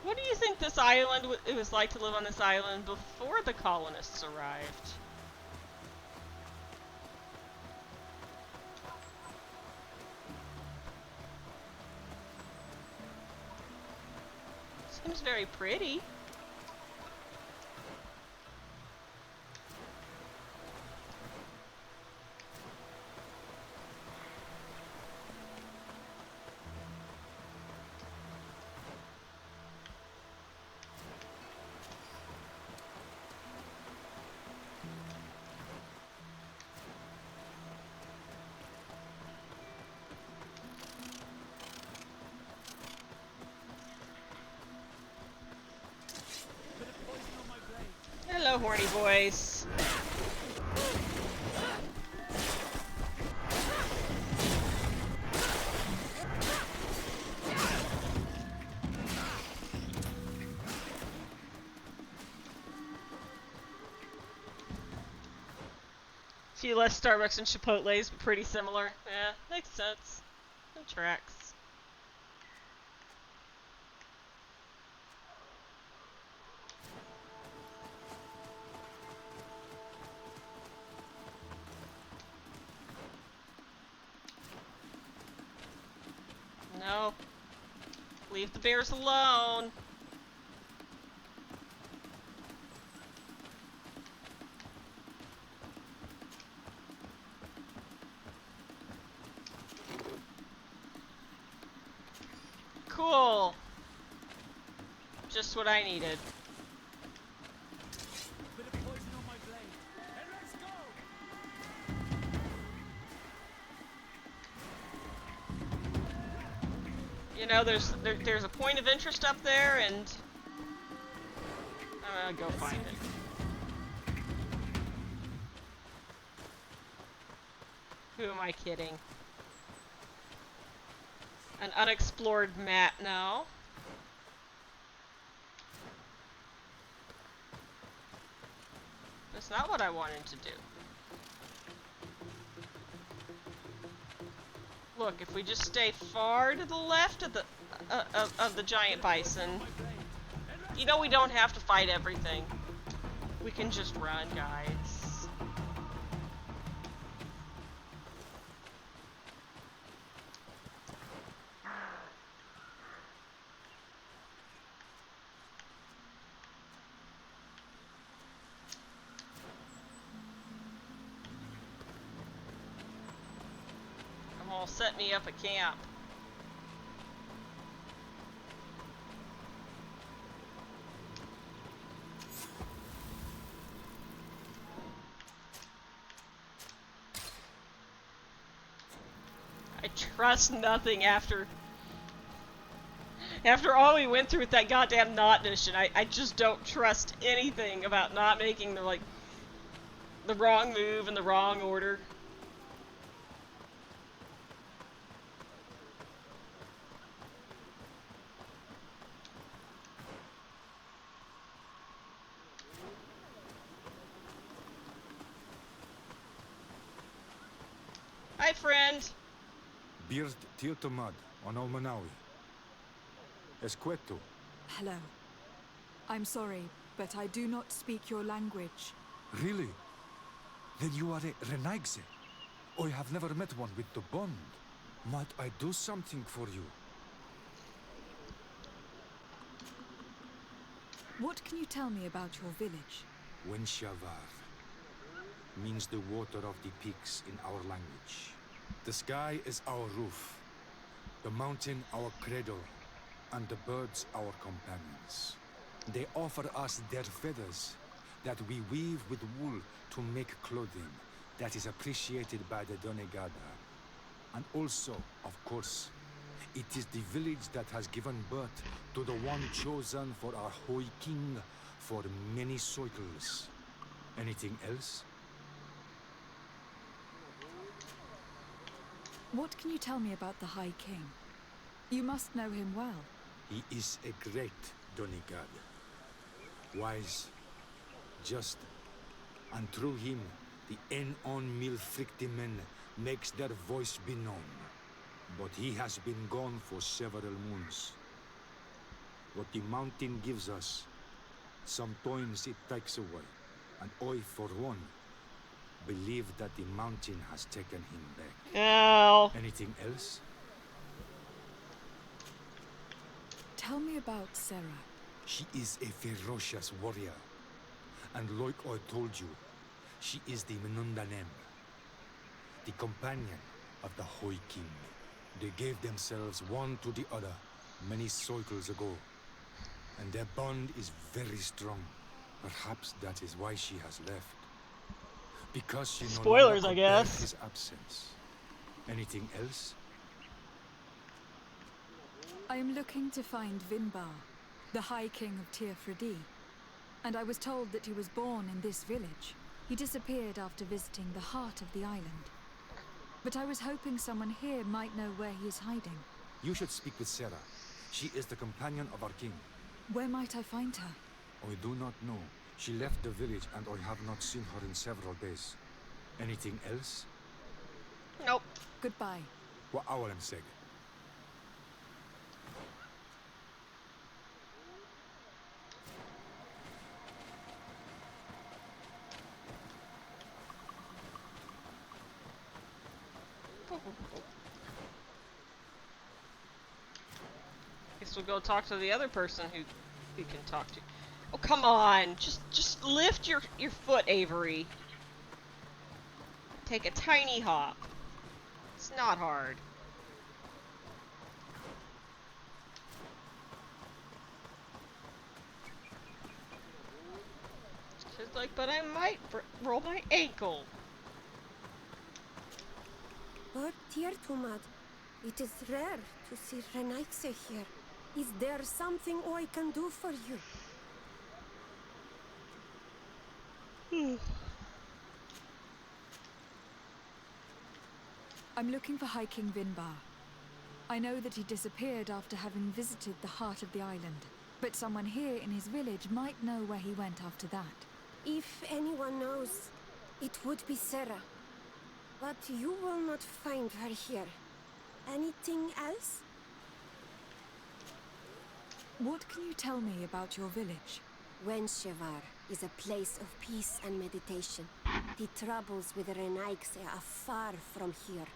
What do you think this island, it was like to live on this island before the colonists arrived? Seems very pretty. horny voice. Few less Starbucks and Chipotle's, but pretty similar. Yeah, makes sense. It tracks. No. Leave the bears alone. Cool. Just what I needed. Bit of poison on my blade. And let's go! You know, there's a point of interest up there, and I'm gonna go find it. Who am I kidding? An unexplored map now. That's not what I wanted to do. Look, if we just stay far to the left of the giant bison, you know we don't have to fight everything. We can just run, guys. Set me up a camp. I trust nothing after all we went through with that goddamn knot mission. I just don't trust anything about not making the wrong move in the wrong order. Hi, friend. Bird Tiltomad on Olmanawi. Esqueto. Hello. I'm sorry, but I do not speak your language. Really? Then you are a Renaigse. I have never met one with the bond. Might I do something for you? What can you tell me about your village? Wenshavar means the water of the peaks in our language. The sky is our roof, the mountain our cradle, and the birds our companions. They offer us their feathers that we weave with wool to make clothing that is appreciated by the Donegada. And also, of course, it is the village that has given birth to the one chosen for our Hoi King for many cycles. Anything else? What can you tell me about the High King? You must know him well. He is a great Donegad. Wise, just, and through him, the Enon Milfrictimen makes their voice be known. But he has been gone for several moons. What the mountain gives us, sometimes it takes away. And I, for one, believe that the mountain has taken him back. Ow. Anything else? Tell me about Sarah. She is a ferocious warrior. And like I told you, she is the Menundanem, the companion of the Hoi King. They gave themselves one to the other many cycles ago. And their bond is very strong. Perhaps that is why she has left. Because she no Spoilers, longer I could bear guess. his absence. Anything else? I am looking to find Vinbar, the High King of Tir Fredi. And I was told that he was born in this village. He disappeared after visiting the heart of the island. But I was hoping someone here might know where he is hiding. You should speak with Sarah. She is the companion of our king. Where might I find her? I do not know. She left the village and I have not seen her in several days. Anything else? Nope. Goodbye. Wa awalem seg. Guess we'll go talk to the other person who we can talk to. Oh, come on. Just lift your foot, Avery. Take a tiny hop. It's not hard. She's like, but I might roll my ankle. But, dear Tumad, it is rare to see Renaikse here. Is there something I can do for you? I'm looking for High King Vinbar. I know that he disappeared after having visited the heart of the island, but someone here in his village might know where he went after that. If anyone knows, it would be Sarah. But you will not find her here. Anything else? What can you tell me about your village? Wenshevar is a place of peace and meditation. The troubles with Renaikse are far from here.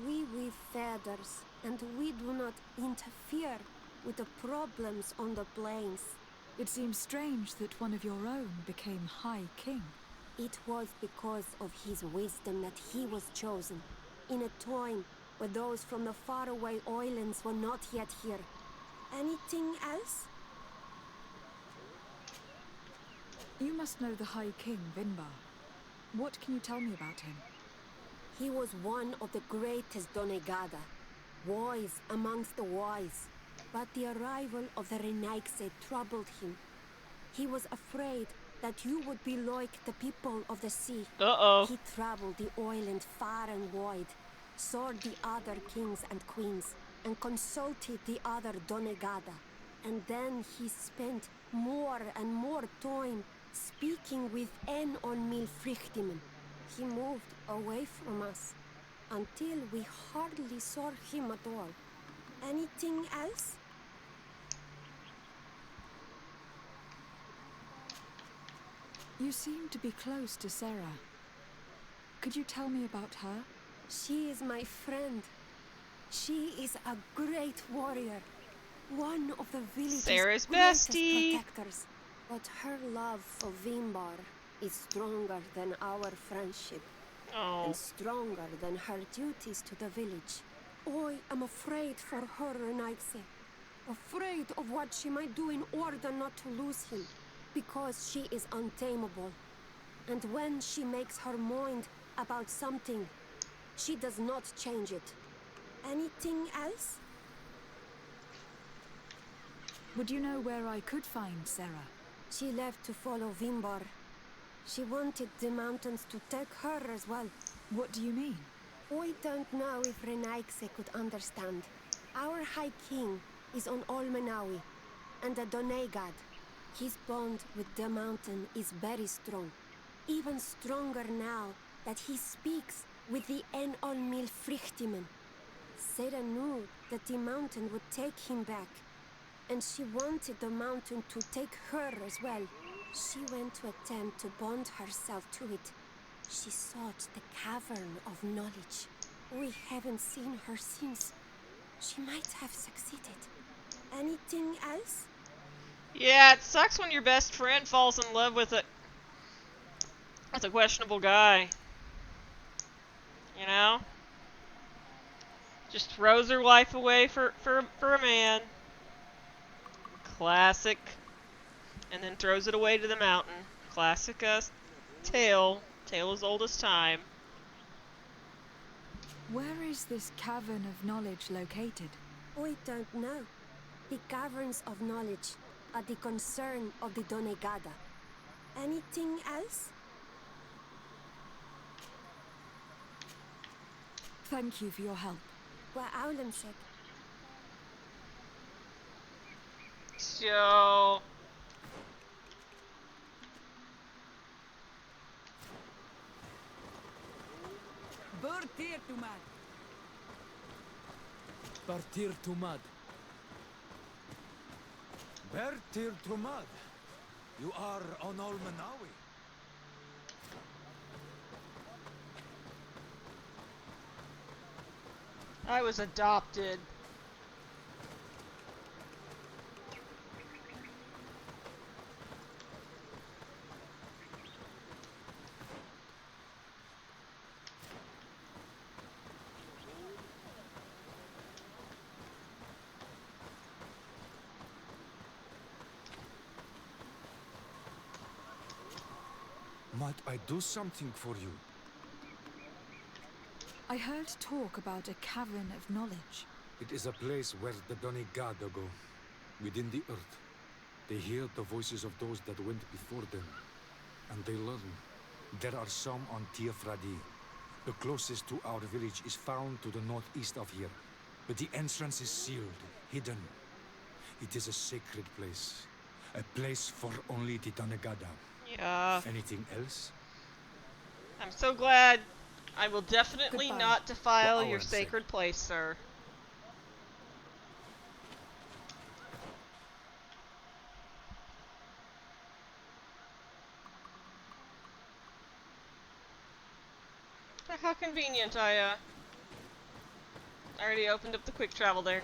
We weave feathers, and we do not interfere with the problems on the plains. It seems strange that one of your own became High King. It was because of his wisdom that he was chosen, in a time where those from the faraway islands were not yet here. Anything else? You must know the High King, Vinbar. What can you tell me about him? He was one of the greatest Donegada, wise amongst the wise. But the arrival of the Renaikse troubled him. He was afraid that you would be like the people of the sea. He traveled the island far and wide, saw the other kings and queens, and consulted the other Donegada. And then he spent more and more time speaking with En on Milfrichtimen. He moved away from us until we hardly saw him at all. Anything else? You seem to be close to Sarah. Could you tell me about her? She is my friend. She is a great warrior. One of the village's Sarah's greatest bestie. protectors. But her love for Vinbar is stronger than our friendship. And stronger than her duties to the village. I am afraid for her, Renaikse. Afraid of what she might do in order not to lose him. Because she is untamable. And when she makes her mind about something, she does not change it. Anything else? Would you know where I could find Sarah? She left to follow Vinbar. She wanted the mountains to take her as well. What do you mean? I don't know if Renaikse could understand. Our High King is on Olmenawi, and a Donegad. His bond with the mountain is very strong. Even stronger now that he speaks with the En on Milfrichtimen. Sarah knew that the mountain would take him back, and she wanted the mountain to take her as well. She went to attempt to bond herself to it. She sought the cavern of knowledge. We haven't seen her since. She might have succeeded. Anything else? Yeah, it sucks when your best friend falls in love with a questionable guy. You know? Just throws her life away for a man. Classic. And then throws it away to the mountain. Classic tale. Tale as old as time. Where is this cavern of knowledge located? I don't know. The caverns of knowledge are the concern of the Donegada. Anything else? Thank you for your help. We're Aulemsek. So... Bertir Tumad. Partir Tumad. Bertir Tumad. You are on Olmanawi. I was adopted. Might I do something for you? I heard talk about a cavern of knowledge. It is a place where the Donegada go, within the earth. They hear the voices of those that went before them, and they learn. There are some on Tiafradi. The closest to our village is found to the northeast of here, but the entrance is sealed, hidden. It is a sacred place, a place for only the Donegada. Yeah. Anything else? I'm so glad. I will definitely Goodbye. not defile For your our sake. sacred place, sir. How convenient. I already opened up the quick travel there.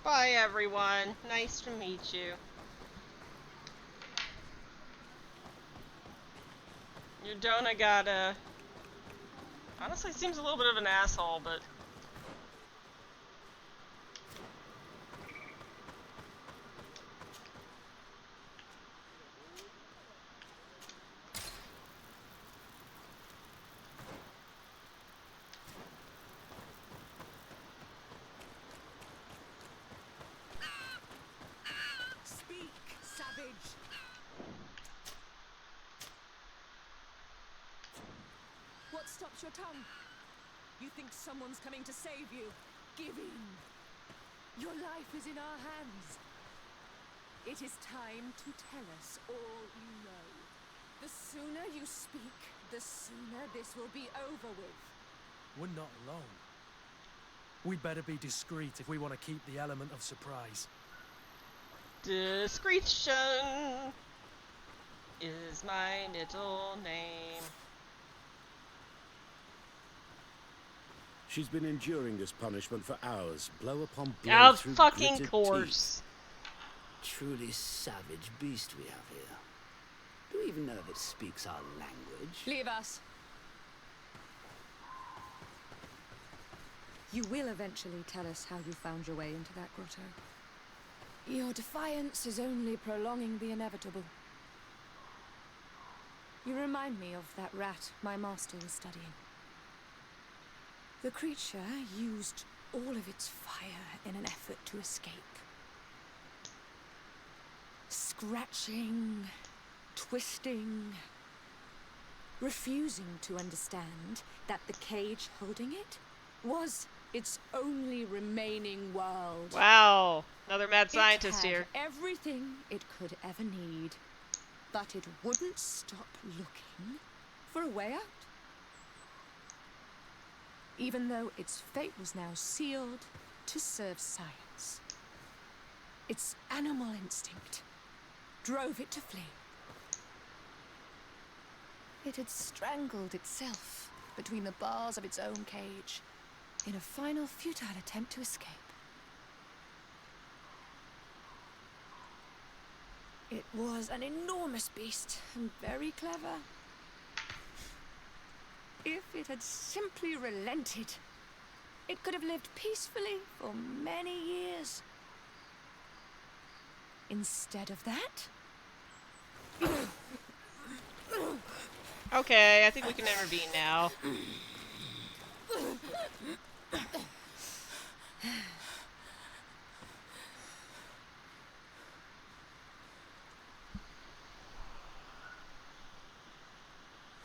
Bye, everyone. Nice to meet you. Your Donegada honestly seems a little bit of an asshole, but... Speak, savage! What stops your tongue? You think someone's coming to save you? Give in! Your life is in our hands. It is time to tell us all you know. The sooner you speak, the sooner this will be over with. We're not alone. We better be discreet if we want to keep the element of surprise. Discretion is my middle name. She's been enduring this punishment for hours, blow upon blow Of through fucking gritted course. Truly savage beast we have here. Do you even know if it speaks our language? Leave us. You will eventually tell us how you found your way into that grotto. Your defiance is only prolonging the inevitable. You remind me of that rat my master was studying. The creature used all of its fire in an effort to escape. Scratching, twisting, refusing to understand that the cage holding it was its only remaining world. Wow, another mad scientist It had here. everything it could ever need, but it wouldn't stop looking for a way out. Even though its fate was now sealed to serve science. Its animal instinct drove it to flee. It had strangled itself between the bars of its own cage in a final futile attempt to escape. It was an enormous beast and very clever. If it had simply relented, it could have lived peacefully for many years. Instead of that, Okay, I think we can intervene now.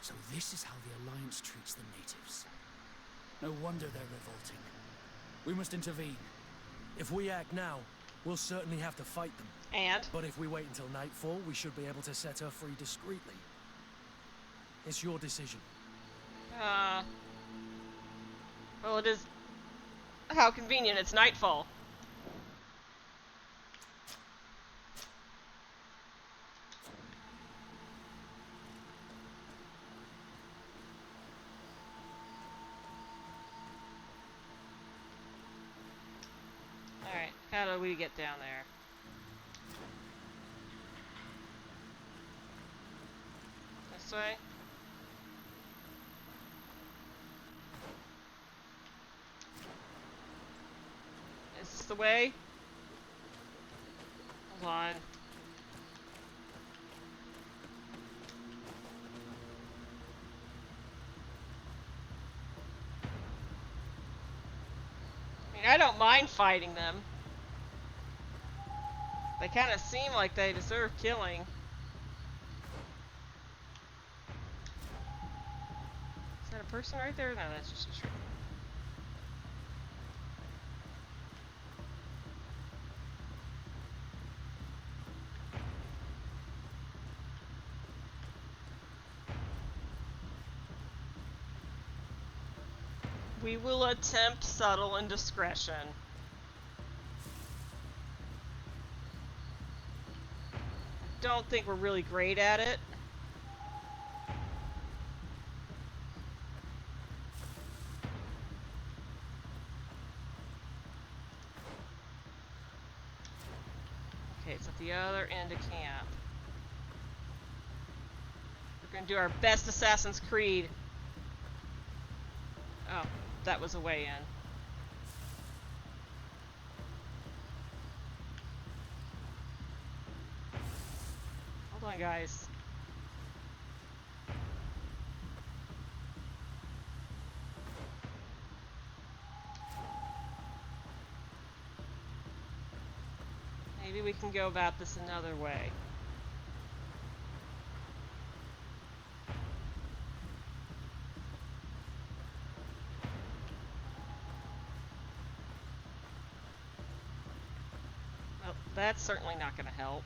So this is how the Alliance treats the natives. No wonder they're revolting. We must intervene. If we act now, we'll certainly have to fight them. And? But if we wait until nightfall, we should be able to set her free discreetly. It's your decision. Well, it is... How convenient, it's nightfall. Alright, how do we get down there? This way? Is this the way? Hold on. I mean, I don't mind fighting them. They kind of seem like they deserve killing. Is that a person right there? No, that's just a tree. We will attempt subtle indiscretion. Don't think we're really great at it. Okay, it's at the other end of camp. We're gonna do our best Assassin's Creed. Oh, that was a way in. Hold on, guys. Maybe we can go about this another way. Well, that's certainly not going to help.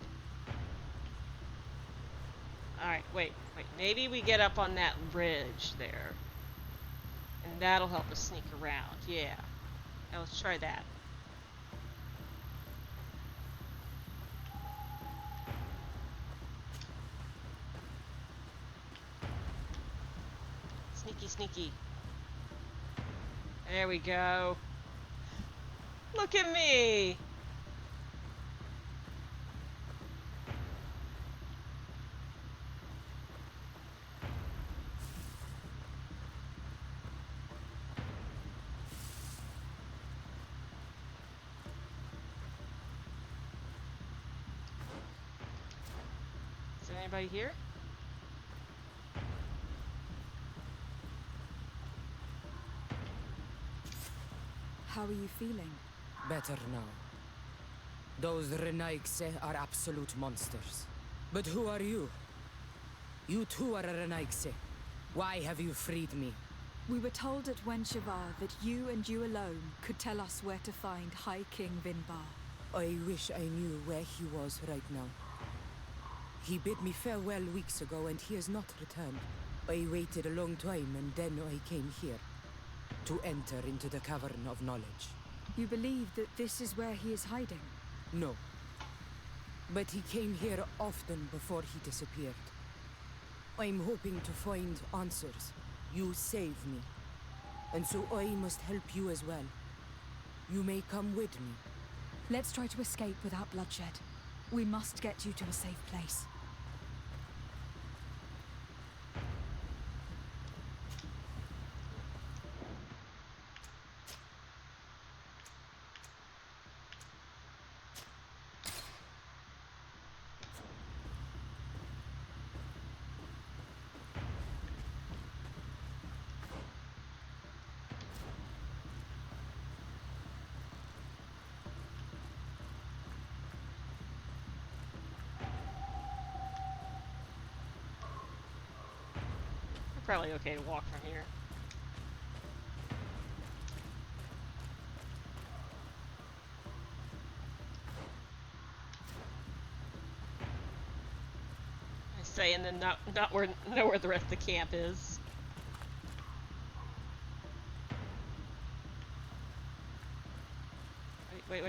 Alright, wait. Maybe we get up on that ridge there. And that'll help us sneak around. Yeah. Now let's try that. Sneaky, sneaky. There we go. Look at me! Is there anybody here? How are you feeling? Better now. Those Renaigse are absolute monsters. But who are you? You too are a Renaigse. Why have you freed me? We were told at Wenshavar that you and you alone could tell us where to find High King Vinbar. I wish I knew where he was right now. He bid me farewell weeks ago and he has not returned. I waited a long time and then I came here. To enter into the Cavern of Knowledge. You believe that this is where he is hiding? No. But he came here often before he disappeared. I'm hoping to find answers. You saved me. And so I must help you as well. You may come with me. Let's try to escape without bloodshed. We must get you to a safe place. Probably okay to walk from here. I say, and then know where the rest of the camp is. Wait.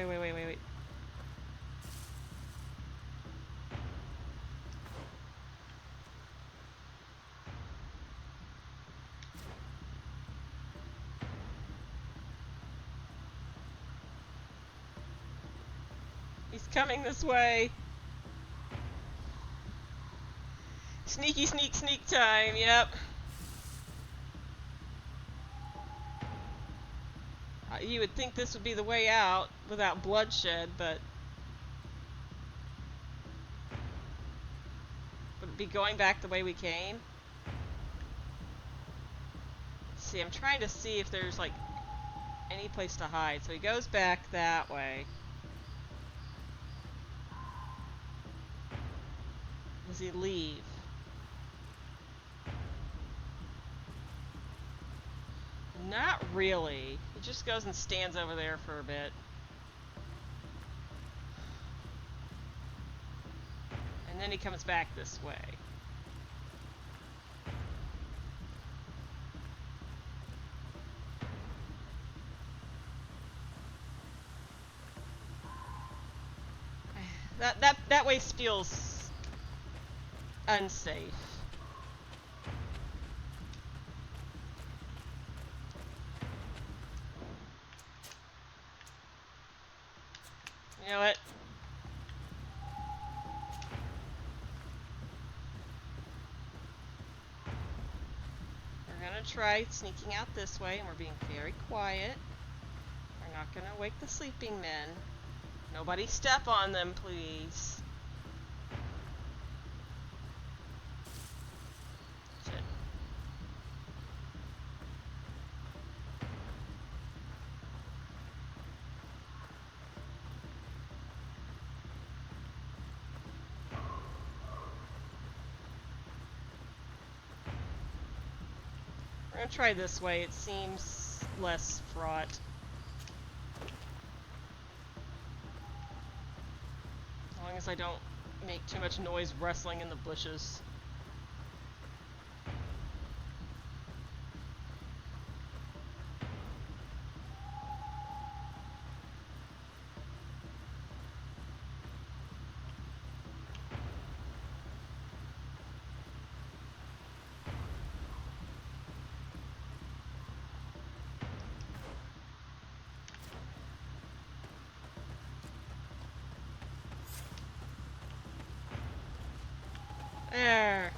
He's coming this way. Sneaky sneak time, yep. You would think this would be the way out without bloodshed, but would it be going back the way we came? Let's see, I'm trying to see if there's like any place to hide. So he goes back that way. Does he leave? Not really. He just goes and stands over there for a bit. And then he comes back this way. That way feels unsafe. You know what? We're gonna try sneaking out this way, and we're being very quiet. We're not gonna wake the sleeping men. Nobody step on them, please. That's it. We're gonna try this way. It seems less fraught. As long as I don't make too much noise rustling in the bushes. There.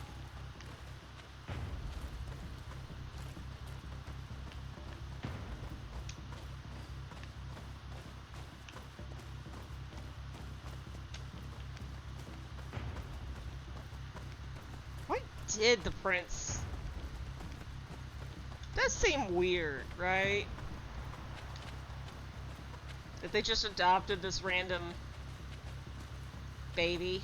What did the prince? Does seem weird, right? That they just adopted this random baby.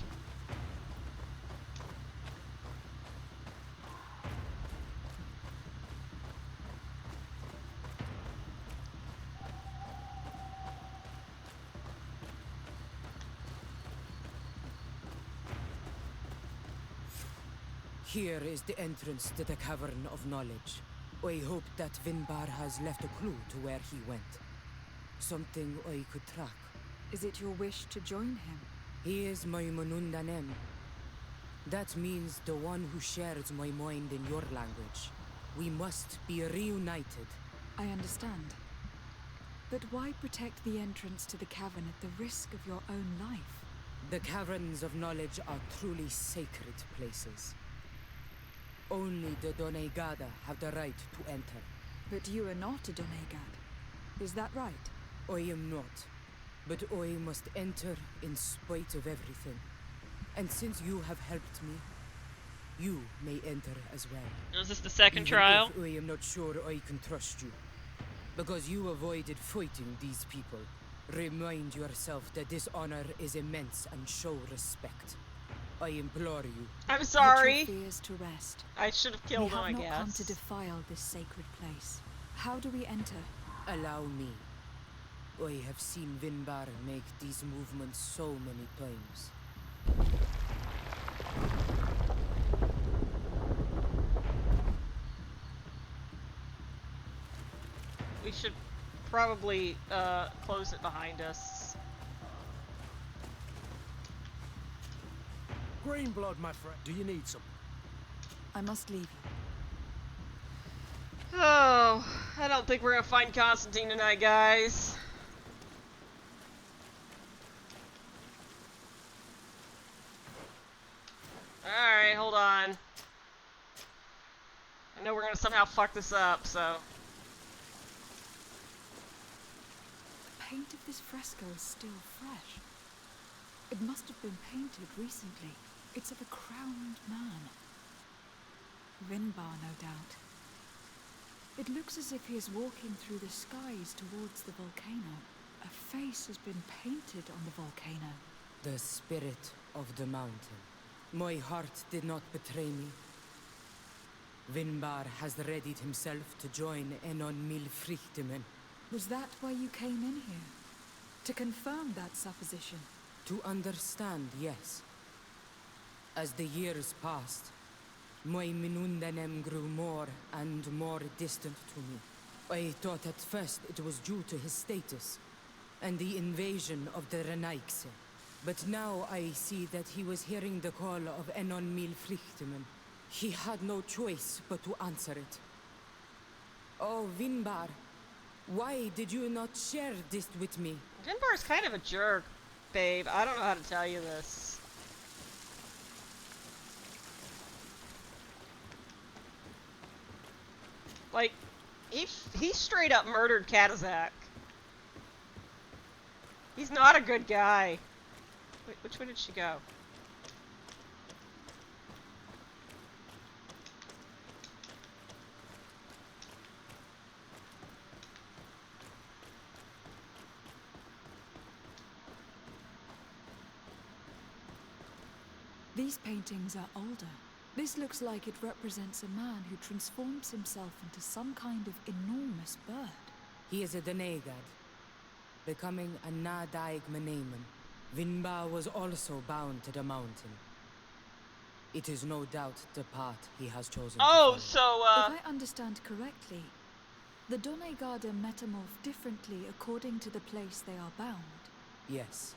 Here is the entrance to the Cavern of Knowledge. I hope that Vinbar has left a clue to where he went. Something I could track. Is it your wish to join him? He is my Manundanem. That means the one who shares my mind in your language. We must be reunited. I understand. But why protect the entrance to the cavern at the risk of your own life? The Caverns of Knowledge are truly sacred places. Only the Doneigada have the right to enter. But you are not a Doneigad. Is that right? I am not. But I must enter in spite of everything. And since you have helped me, you may enter as well. Is this the second Even trial? if I am not sure I can trust you. Because you avoided fighting these people. Remind yourself that this honor is immense and show respect. I implore you. I'm sorry. Put your fears to rest. I should have killed him, I guess. We have not come to defile this sacred place. How do we enter? Allow me. I have seen Vinbar make these movements so many times. We should probably close it behind us. Green blood, my friend. Do you need some? I must leave you. Oh, I don't think we're gonna find Constantine tonight, guys. Alright, hold on. I know we're gonna somehow fuck this up, so... The paint of this fresco is still fresh. It must have been painted recently. It's of a crowned man. Vinbar, no doubt. It looks as if he is walking through the skies towards the volcano. A face has been painted on the volcano. The spirit of the mountain. My heart did not betray me. Vinbar has readied himself to join Enon Milfrichtemen. Was that why you came in here? To confirm that supposition? To understand, yes. As the years passed, my Minundanem grew more and more distant to me. I thought at first it was due to his status and the invasion of the Renaigse. But now I see that he was hearing the call of Enon Milfrichtemen. He had no choice but to answer it. Oh, Vinbar, why did you not share this with me? Vinbar's kind of a jerk, babe. I don't know how to tell you this. Like, he straight up murdered Katazak. He's not a good guy. Wait, which way did she go? These paintings are older. This looks like it represents a man who transforms himself into some kind of enormous bird. He is a Denegad, becoming a Nadaig Menemen. Vinbar was also bound to the mountain. It is no doubt the path he has chosen. Oh, to so, If I understand correctly, the Donegada metamorph differently according to the place they are bound. Yes.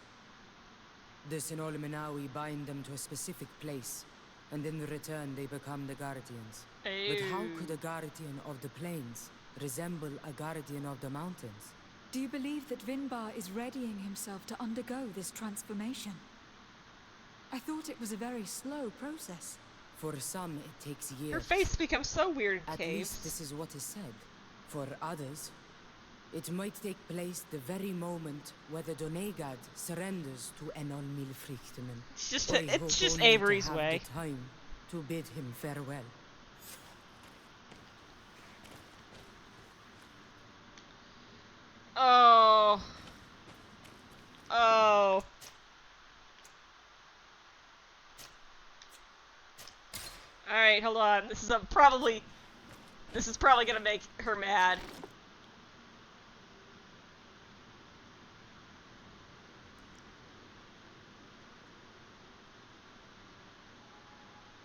The Sinolmenawi bind them to a specific place, and in return they become the Guardians. But how could a Guardian of the Plains resemble a Guardian of the Mountains? Do you believe that Vinbar is readying himself to undergo this transformation? I thought it was a very slow process. For some, it takes years. Her face becomes so weird in At caves. least this is what is said. For others, it might take place the very moment where the Donegad surrenders to Enon Milfrichtemen. It's just Avery's way. The time to bid him farewell. Oh. Oh. Alright, hold on. This is probably gonna make her mad.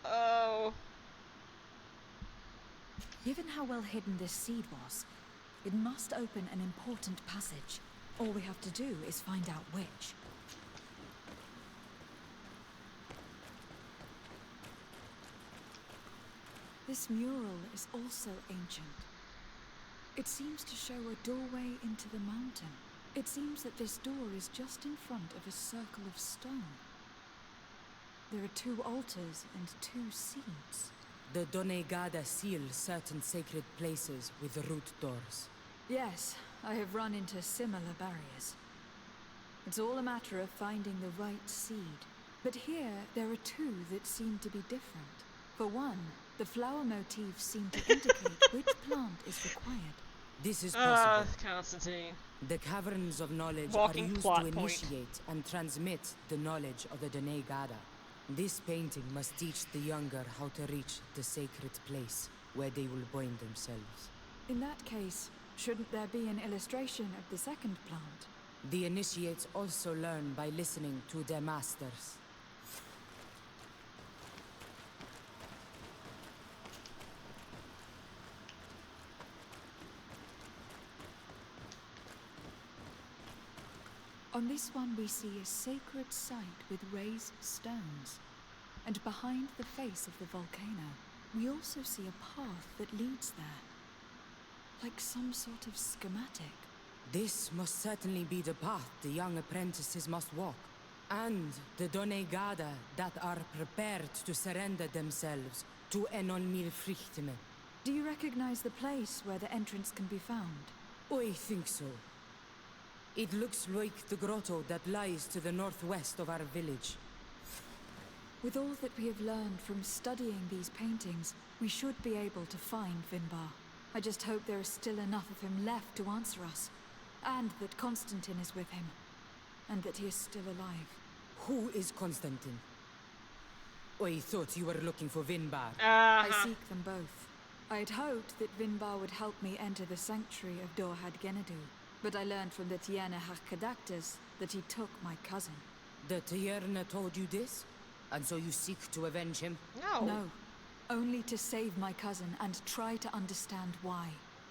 Oh. Given how well hidden this seed was, it must open an important passage. All we have to do is find out which. This mural is also ancient. It seems to show a doorway into the mountain. It seems that this door is just in front of a circle of stone. There are 2 altars and 2 seeds. The Donegada seal certain sacred places with root doors. Yes, I have run into similar barriers. It's all a matter of finding the right seed. But here, there are 2 that seem to be different. For one, the flower motifs seem to indicate which plant is required. This is possible. Constantine. The caverns of knowledge Walking are used plot to point. initiate and transmit the knowledge of the Donegada. This painting must teach the younger how to reach the sacred place where they will bind themselves. In that case, shouldn't there be an illustration of the second plant? The initiates also learn by listening to their masters. On this one we see a sacred site with raised stones. And behind the face of the volcano, we also see a path that leads there. Like some sort of schematic. This must certainly be the path the young apprentices must walk. And the Donegada that are prepared to surrender themselves to Enolmir Frichtime. Do you recognize the place where the entrance can be found? I think so. It looks like the grotto that lies to the northwest of our village. With all that we have learned from studying these paintings, we should be able to find Vinbar. I just hope there is still enough of him left to answer us. And that Constantine is with him. And that he is still alive. Who is Constantine? I thought you were looking for Vinbar. I seek them both. I had hoped that Vinbar would help me enter the sanctuary of Dorhad Genadu. But I learned from the Tierna Hakadactas that he took my cousin. The Tierna told you this? And so you seek to avenge him? No. Only to save my cousin and try to understand why.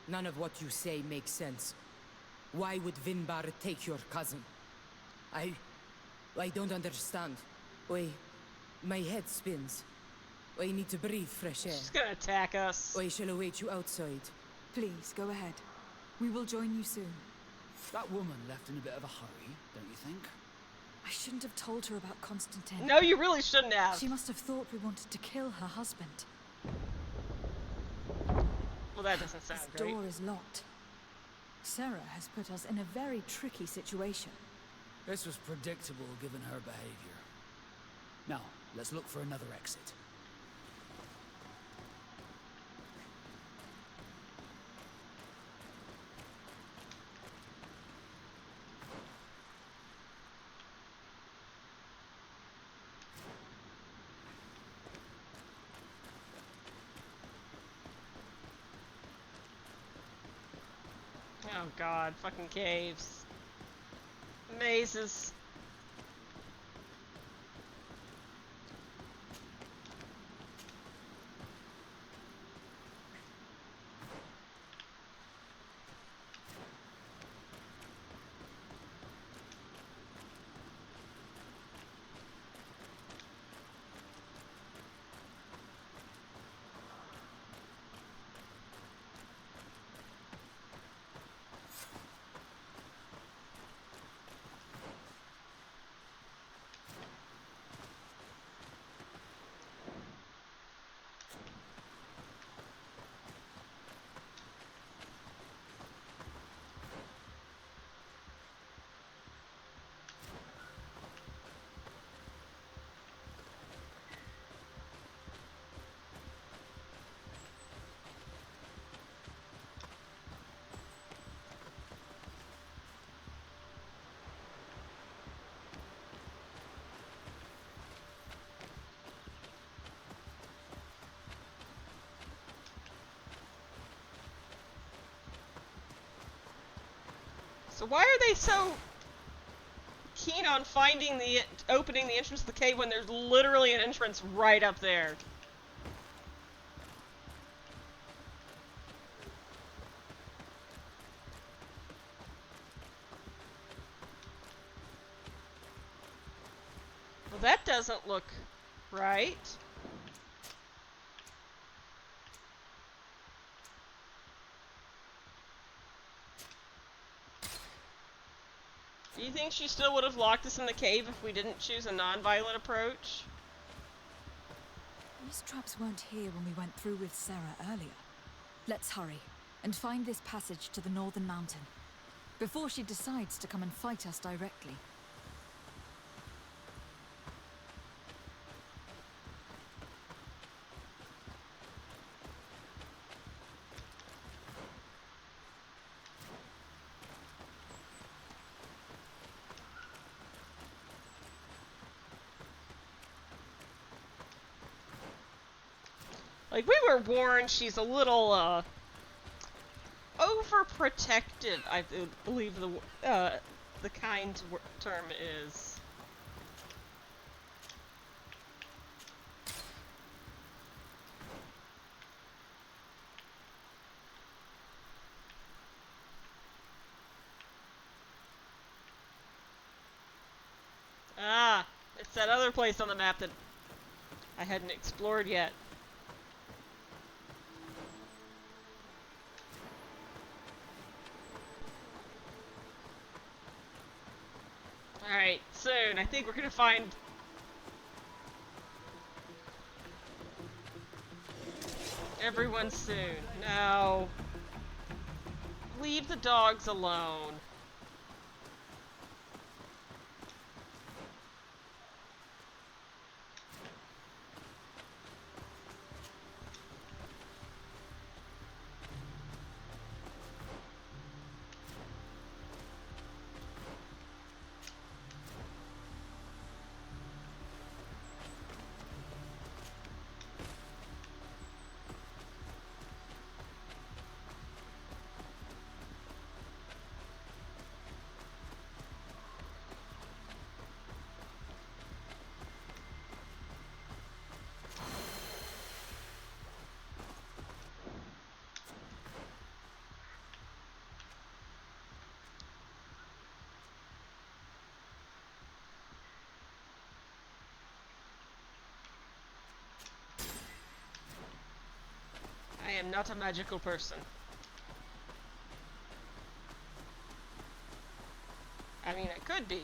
None of what you say makes sense. Why would Vinbar take your cousin? I don't understand. My head spins. I need to breathe fresh air. She's gonna attack us. I shall await you outside. Please, go ahead. We will join you soon. That woman left in a bit of a hurry, don't you think? I shouldn't have told her about Constantine. No, you really shouldn't have. She must have thought we wanted to kill her husband. Well, that doesn't sound This great. door is locked. Sarah has put us in a very tricky situation. This was predictable given her behavior. Now, let's look for another exit. Oh god, fucking caves. Mazes. So why are they so keen on opening the entrance to the cave when there's literally an entrance right up there? Well, that doesn't look right. Do you think she still would have locked us in the cave if we didn't choose a non-violent approach? These traps weren't here when we went through with Sarah earlier. Let's hurry and find this passage to the northern mountain before she decides to come and fight us directly. Like, we were warned she's a little, overprotective, I believe the kind term is. Ah, it's that other place on the map that I hadn't explored yet. Alright, soon. I think we're gonna find... everyone soon. Now... leave the dogs alone. I am not a magical person. I mean, I could be.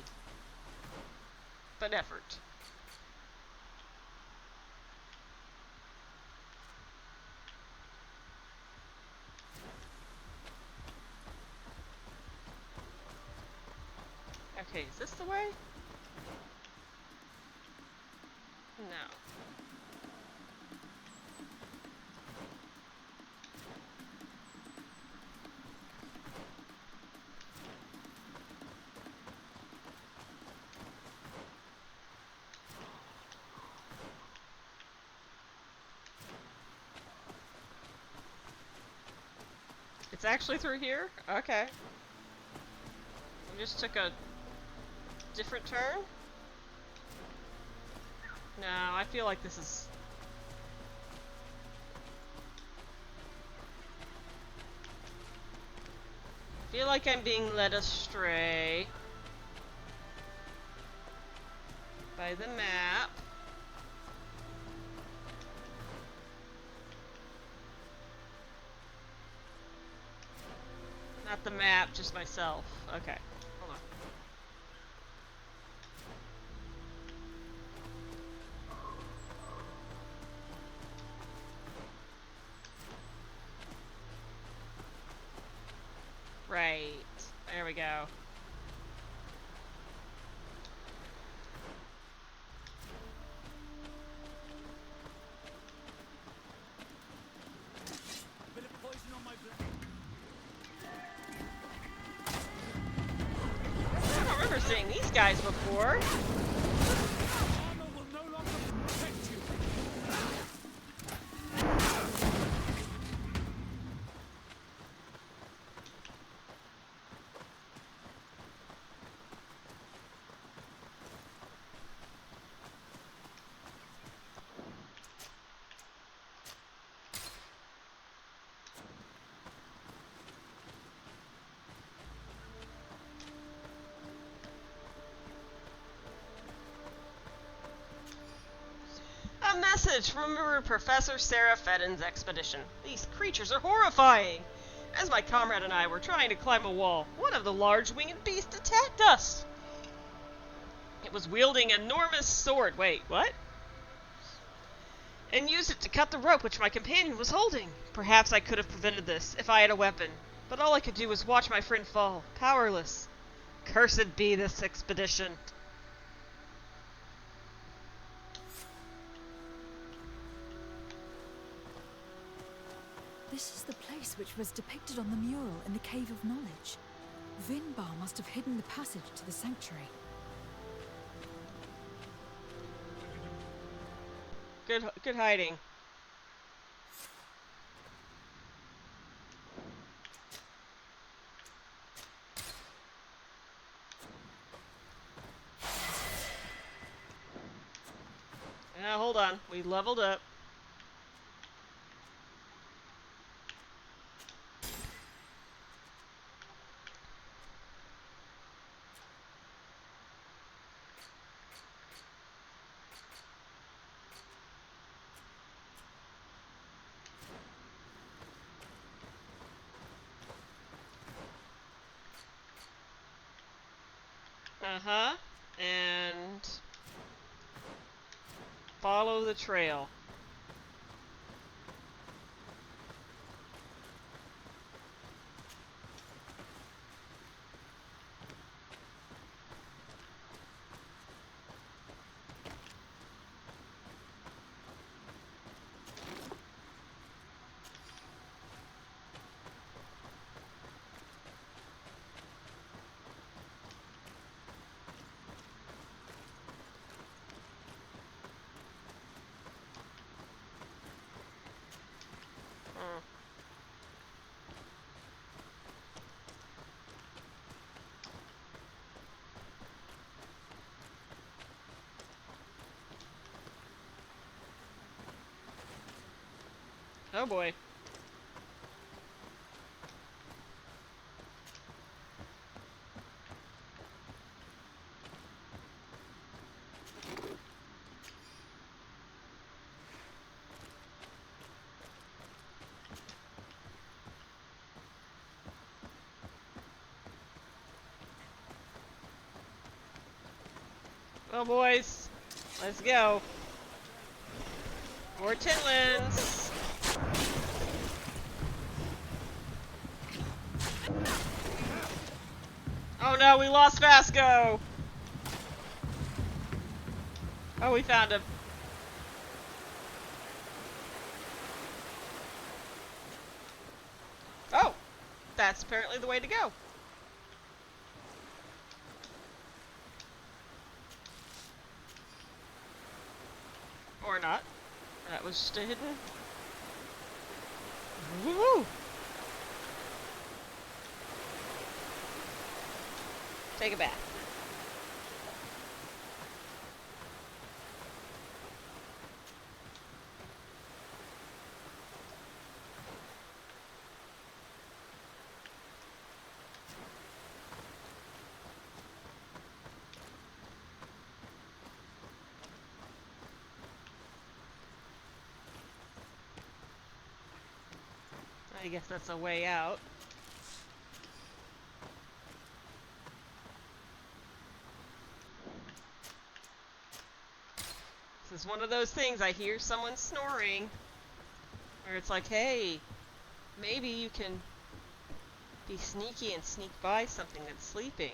But effort. Okay, is this the way? No. It's actually through here? Okay. We just took a different turn? No, I feel like this is... I feel like I'm being led astray by the map. Not the map, just myself. Okay, hold on. Right. There we go. Bit of poison on my blade. I don't remember seeing these guys before. Armor will no longer protect you. A message from Professor Sarah Fedden's expedition. These creatures are horrifying. As my comrade and I were trying to climb a wall, one of the large winged beasts attacked us. It was wielding an enormous sword. Wait, what? And used it to cut the rope which my companion was holding. Perhaps I could have prevented this if I had a weapon, but all I could do was watch my friend fall, powerless. Cursed be this expedition. This is the place which was depicted on the mural in the Cave of Knowledge. Vinbar must have hidden the passage to the sanctuary. Good hiding. Now, hold on. We leveled up. Uh-huh. And follow the trail. Oh boy. Well, boys, let's go. More Tinlins. Oh no, we lost Vasco. Oh, we found him. Oh, that's apparently the way to go. Or not. That was just a hidden. Woo! Take a bath. I guess that's a way out. This is one of those things, I hear someone snoring, where it's like, hey, maybe you can be sneaky and sneak by something that's sleeping.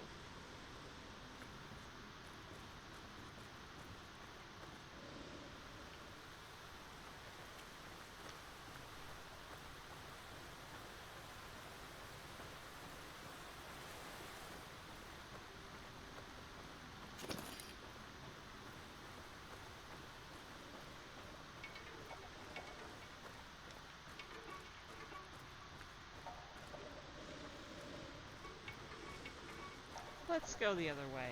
Let's go the other way.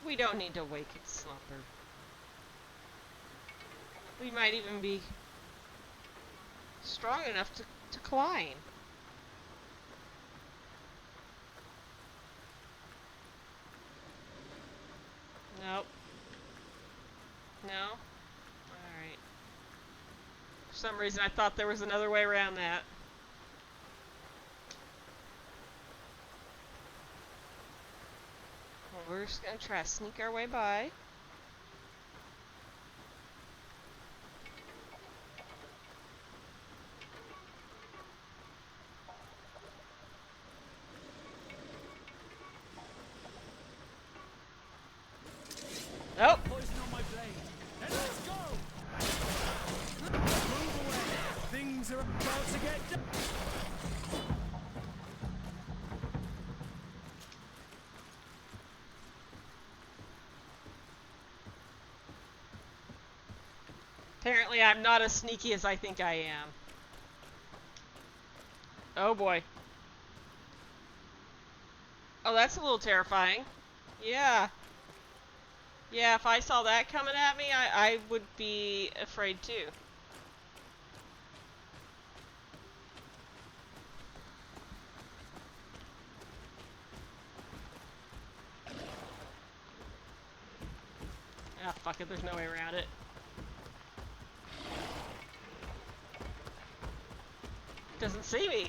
We don't need to wake its slumber. We might even be strong enough to climb. Nope. No? Alright. For some reason I thought there was another way around that. Well, we're just gonna try to sneak our way by. Oh! Poison on my blade. And let's go! Move away. Things are about to get done. Apparently I'm not as sneaky as I think I am. Oh boy. Oh, that's a little terrifying. Yeah. Yeah, if I saw that coming at me, I would be afraid too. Ah, fuck it, there's no way around it. Doesn't see me.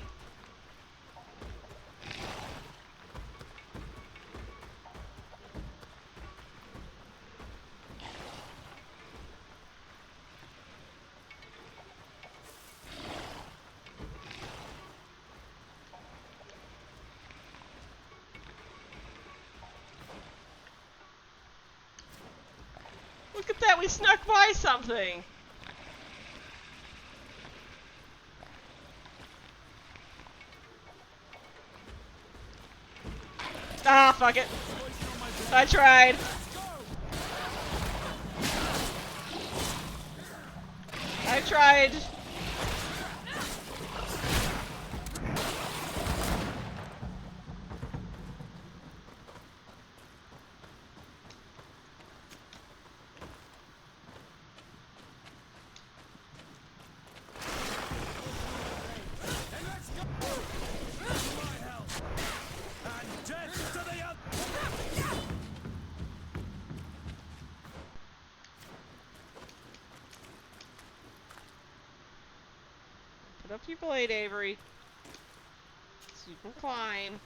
Look at that, we snuck by something! Ah, fuck it. I tried. I tried. Put up your blade, Avery. So you can climb.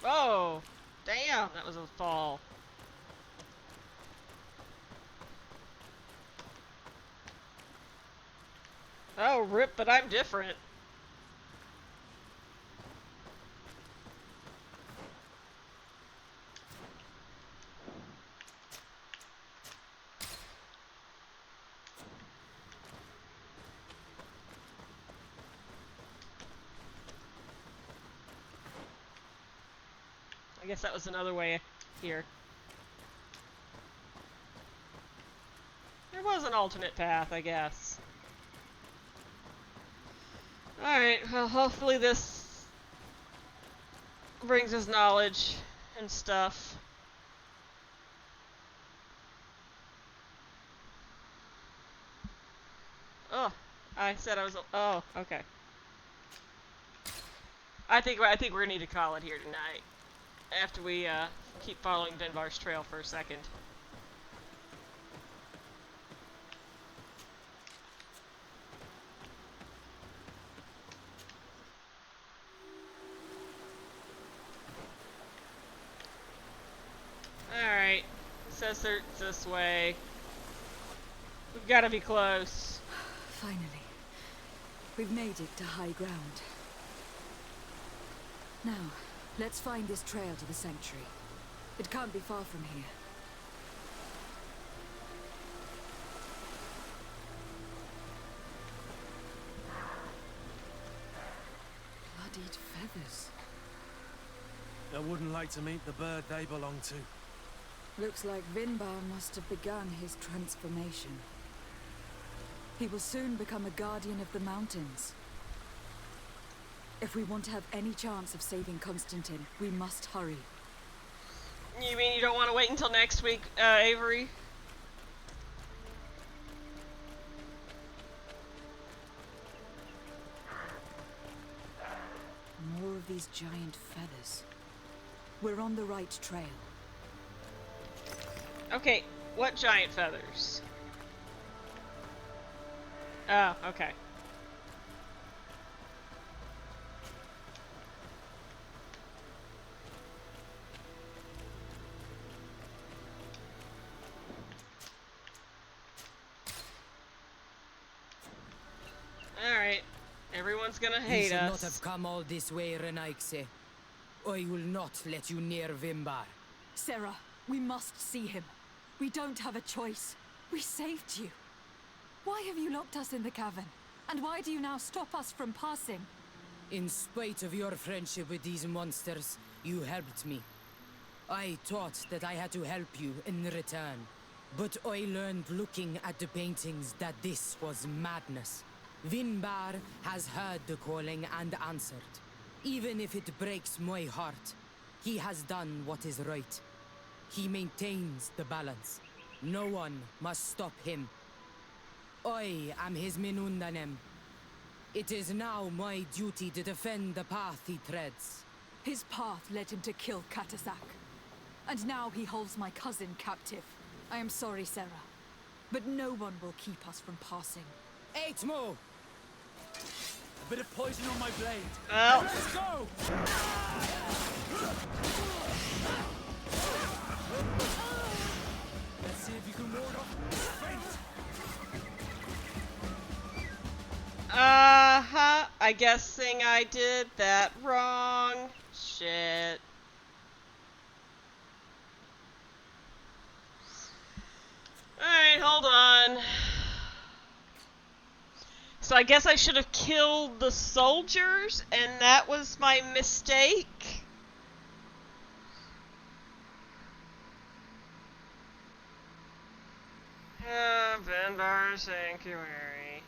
Oh! Damn, that was a fall. Oh, rip, but I'm different. I guess that was another way here. There was an alternate path, I guess. Alright, well, hopefully this brings us knowledge and stuff. Oh, I said I was. Oh, okay. I think we're gonna need to call it here tonight. After we keep following Benbar's trail for a second. Alright. It says it's this way. We've got to be close. Finally. We've made it to high ground. Now, let's find this trail to the sanctuary. It can't be far from here. Bloodied feathers. I wouldn't like to meet the bird they belong to. Looks like Vinbar must have begun his transformation. He will soon become a guardian of the mountains. If we want to have any chance of saving Constantine, we must hurry. You mean you don't want to wait until next week, Avery? More of these giant feathers. We're on the right trail. Okay, what giant feathers? Oh, okay. Alright. Everyone's gonna hate You should us. not have come all this way, Renaikse. I will not let you near Vimbar. Sarah, we must see him. We don't have a choice. We saved you. Why have you locked us in the cavern? And why do you now stop us from passing? In spite of your friendship with these monsters, you helped me. I thought that I had to help you in return. But I learned looking at the paintings that this was madness. Vinbar has heard the calling and answered. Even if it breaks my heart, he has done what is right. He maintains the balance. No one must stop him. I am his Minundanem. It is now my duty to defend the path he treads. His path led him to kill Katasak. And now he holds my cousin captive. I am sorry, Sarah. But no one will keep us from passing. 8 more! A bit of poison on my blade. Well. Let's go! Let's see if you can ward off fate. I guessing I did that wrong. Shit. Alright, hold on. So I guess I should have killed the soldiers, and that was my mistake. Benbar Sanctuary.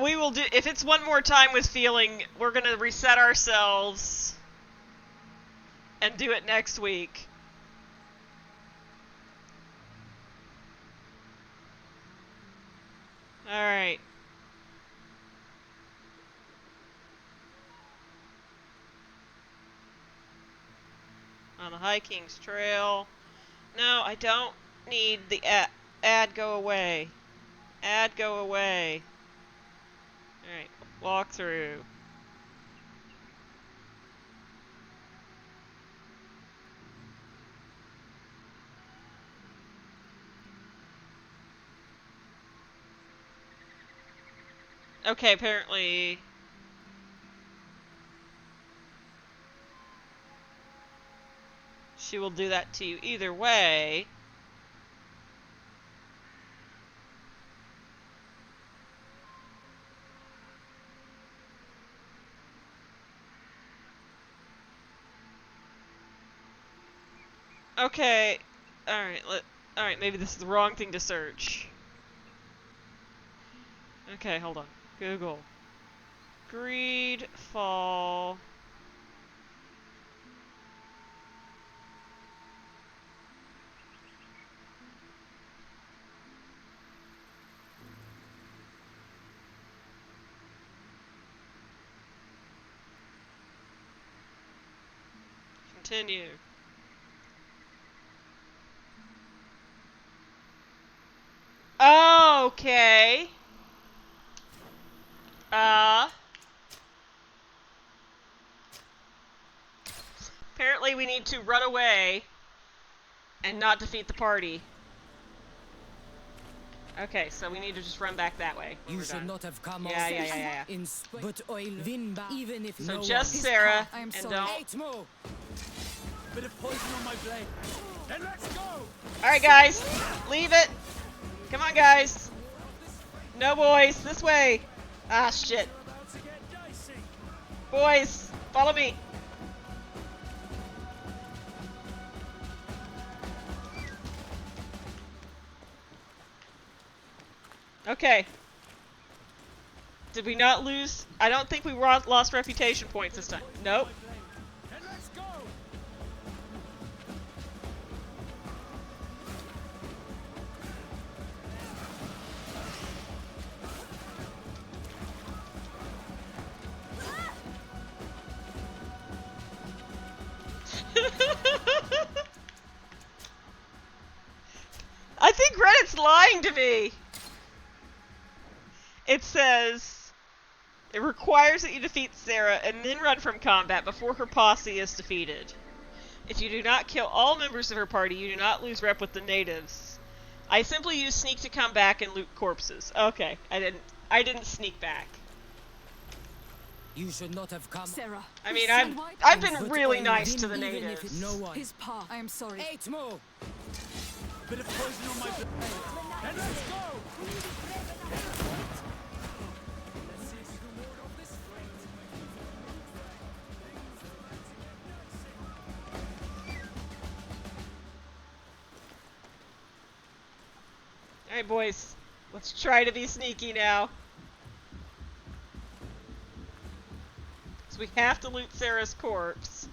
We will do, if it's one more time with feeling, we're gonna reset ourselves and do it next week. Alright. On the High King's Trail. No, I don't need the ad go away. Ad go away. Alright, walk through. Okay, apparently... she will do that to you either way. Okay, alright, maybe this is the wrong thing to search. Okay, hold on. Google. Greedfall. Continue. Okay. Apparently we need to run away and not defeat the party. Okay, so we need to just run back that way. You should not have come Yeah. But I'll win back, even if So no just one... Sarah, I am and sorry. don't... 8 more! Bit of poison on my blade. Then let's go! Alright guys, leave it! Come on guys! No boys, this way! Ah shit. Boys, follow me! Okay. Did we not lose? I don't think we lost reputation points this time. Nope. Then let's go! I think Reddit's lying to me. It says it requires that you defeat Sarah and then run from combat before her posse is defeated. If you do not kill all members of her party, you do not lose rep with the natives. I simply use sneak to come back and loot corpses. Okay, I didn't sneak back. You should not have come. Sarah. I mean, I've been really nice to the natives. No one. His path. I am sorry. 8 more! Bit of poison on my blade. Then let's go! Let's see if you can ward off this Alright, boys. Let's try to be sneaky now. So we have to loot Sarah's corpse.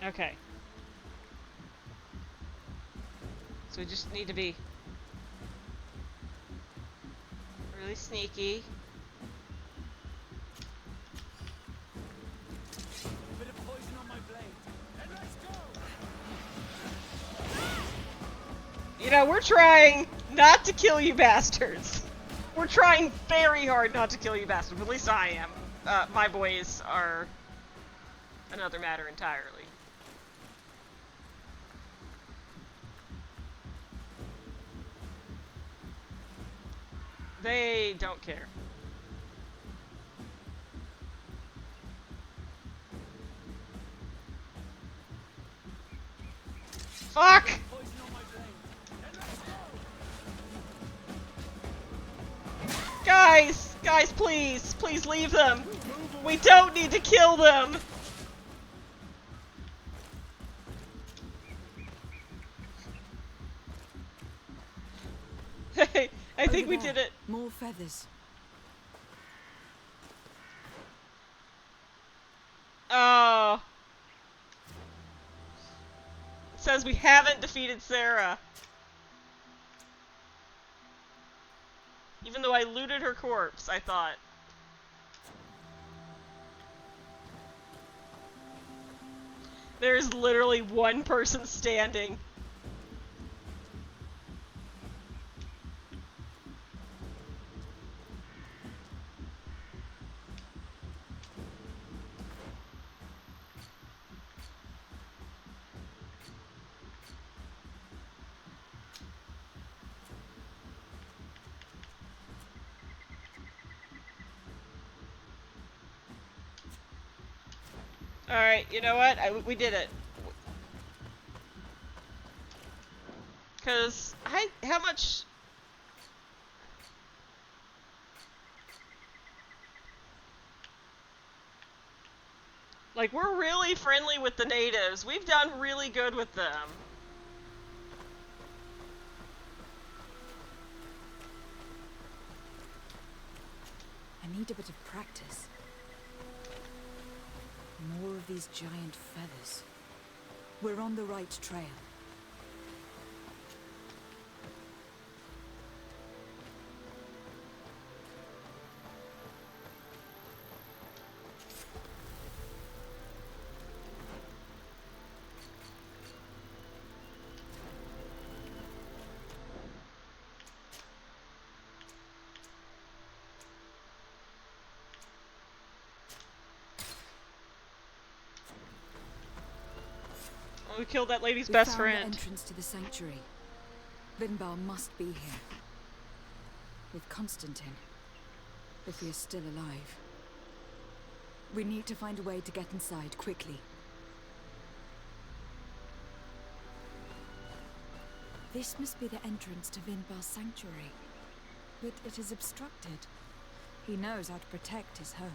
Okay. So we just need to be really sneaky. Bit of poison on my blade. And let's go! You know, we're trying not to kill you bastards. We're trying very hard not to kill you bastards. At least I am. My boys are another matter entirely. They don't care. Fuck! Guys! Guys, please! Please leave them! We don't need to kill them! Hey, I think we did it. More feathers. Oh. It says we haven't defeated Sarah. Even though I looted her corpse, I thought. There's literally one person standing. Alright, you know what? We did it. Because, how much... Like, we're really friendly with the natives. We've done really good with them. I need a bit of practice. More of these giant feathers. We're on the right trail. We killed that lady's best friend. We found the entrance to the sanctuary. Vinbar must be here. With Constantine. If he is still alive. We need to find a way to get inside quickly. This must be the entrance to Vinbar's sanctuary. But it is obstructed. He knows how to protect his home.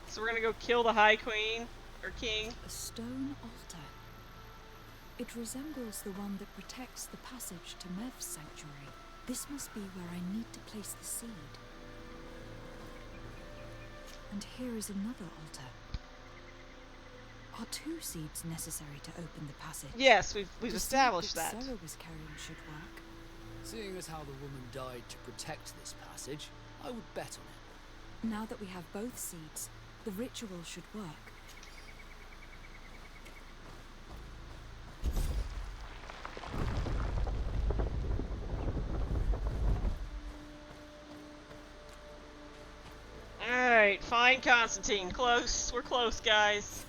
So we're gonna go kill the High Queen, or King. A stone altar. It resembles the one that protects the passage to Mev's sanctuary. This must be where I need to place the seed. And here is another altar. Are 2 seeds necessary to open the passage? Yes, we've established that. that. Sarah was carrying should work. Seeing as how the woman died to protect this passage, I would bet on it. Now that we have both seeds, The ritual should work. Alright, fine, Constantine. Close. We're close, guys.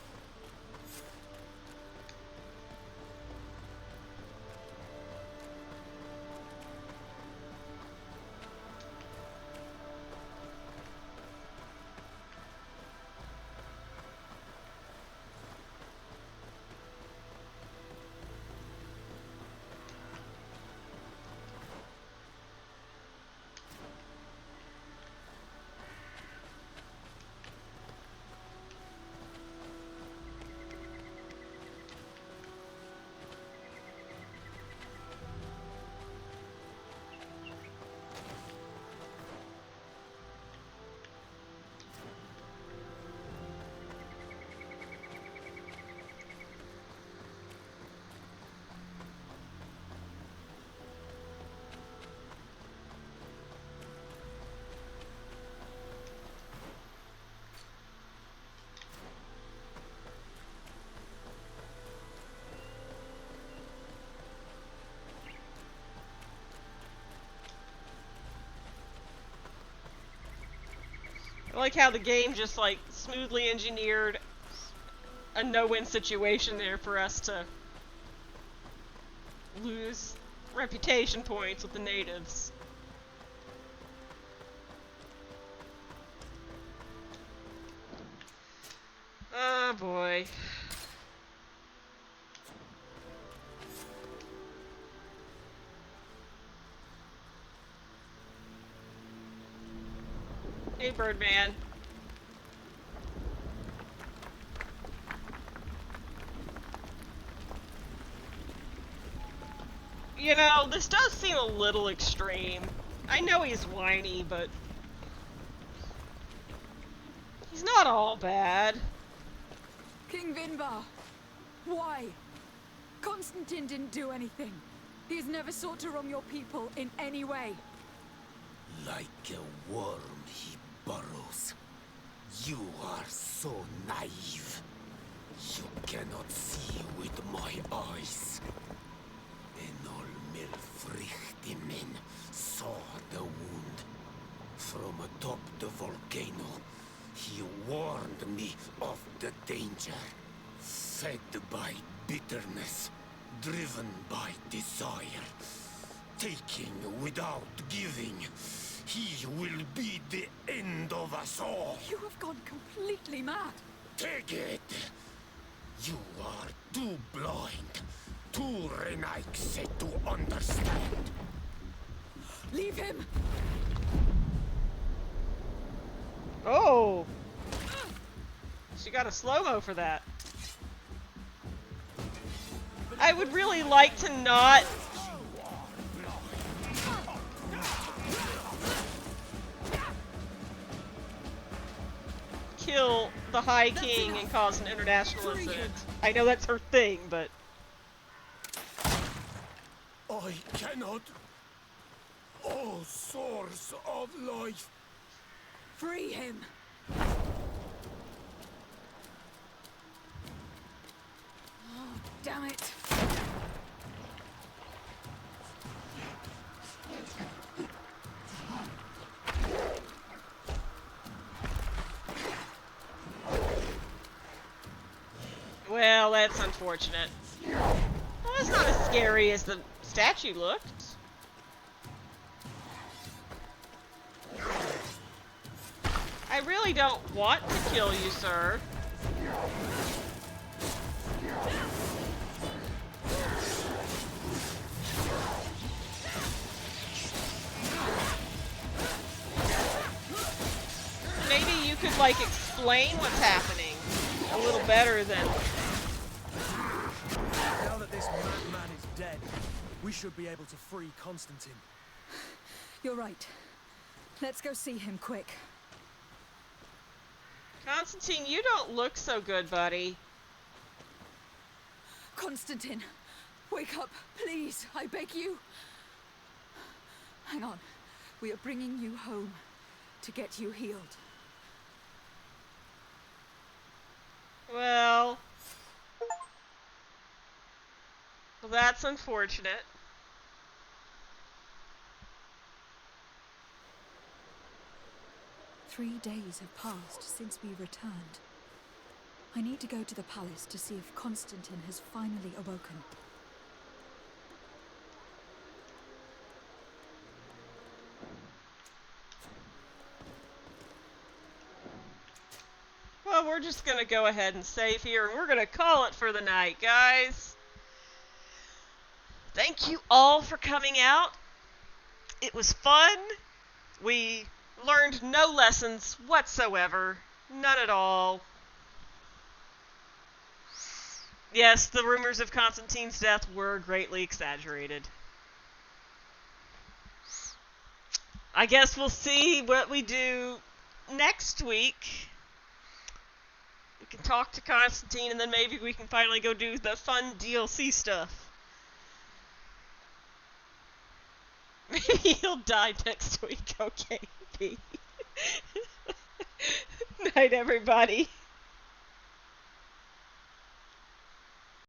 I like how the game just, like, smoothly engineered a no-win situation there for us to lose reputation points with the natives. Oh boy. Hey, Birdman. You know, this does seem a little extreme. I know he's whiny, but he's not all bad. King Vinbar! Why? Constantine didn't do anything. He's never sought to wrong your people in any way. Like a worm he burrows. You are so naive. You cannot see with my eyes. Enol Milfrichtimin saw the wound. From atop the volcano, he warned me of the danger. Fed by bitterness, driven by desire, taking without giving, he will be the end of us all. You have gone completely mad. Take it! You are too blind, too Renaikse to understand. Leave him! Oh! She got a slow-mo for that. I would really like to not kill the High King and cause an international incident. I know that's her thing, but I cannot. Oh, source of life. Free him! Oh, damn it! well, that's unfortunate. Well, it's not as scary as the statue looked. I really don't want to kill you, sir. Maybe you could, like, explain what's happening a little better than... Now that this madman is dead, we should be able to free Constantine. You're right. Let's go see him quick. Constantine, you don't look so good, buddy. Constantine, wake up, please, I beg you. Hang on. We are bringing you home to get you healed. that's unfortunate. Three days have passed since we returned. I need to go to the palace to see if Constantine has finally awoken. Well, we're just going to go ahead and save here, and we're going to call it for the night, guys. Thank you all for coming out. It was fun. We learned no lessons whatsoever. None at all. Yes, the rumors of Constantine's death were greatly exaggerated. I guess we'll see what we do next week. We can talk to Constantine, and then maybe we can finally go do the fun DLC stuff. Maybe he'll die next week. Okay, Night, everybody.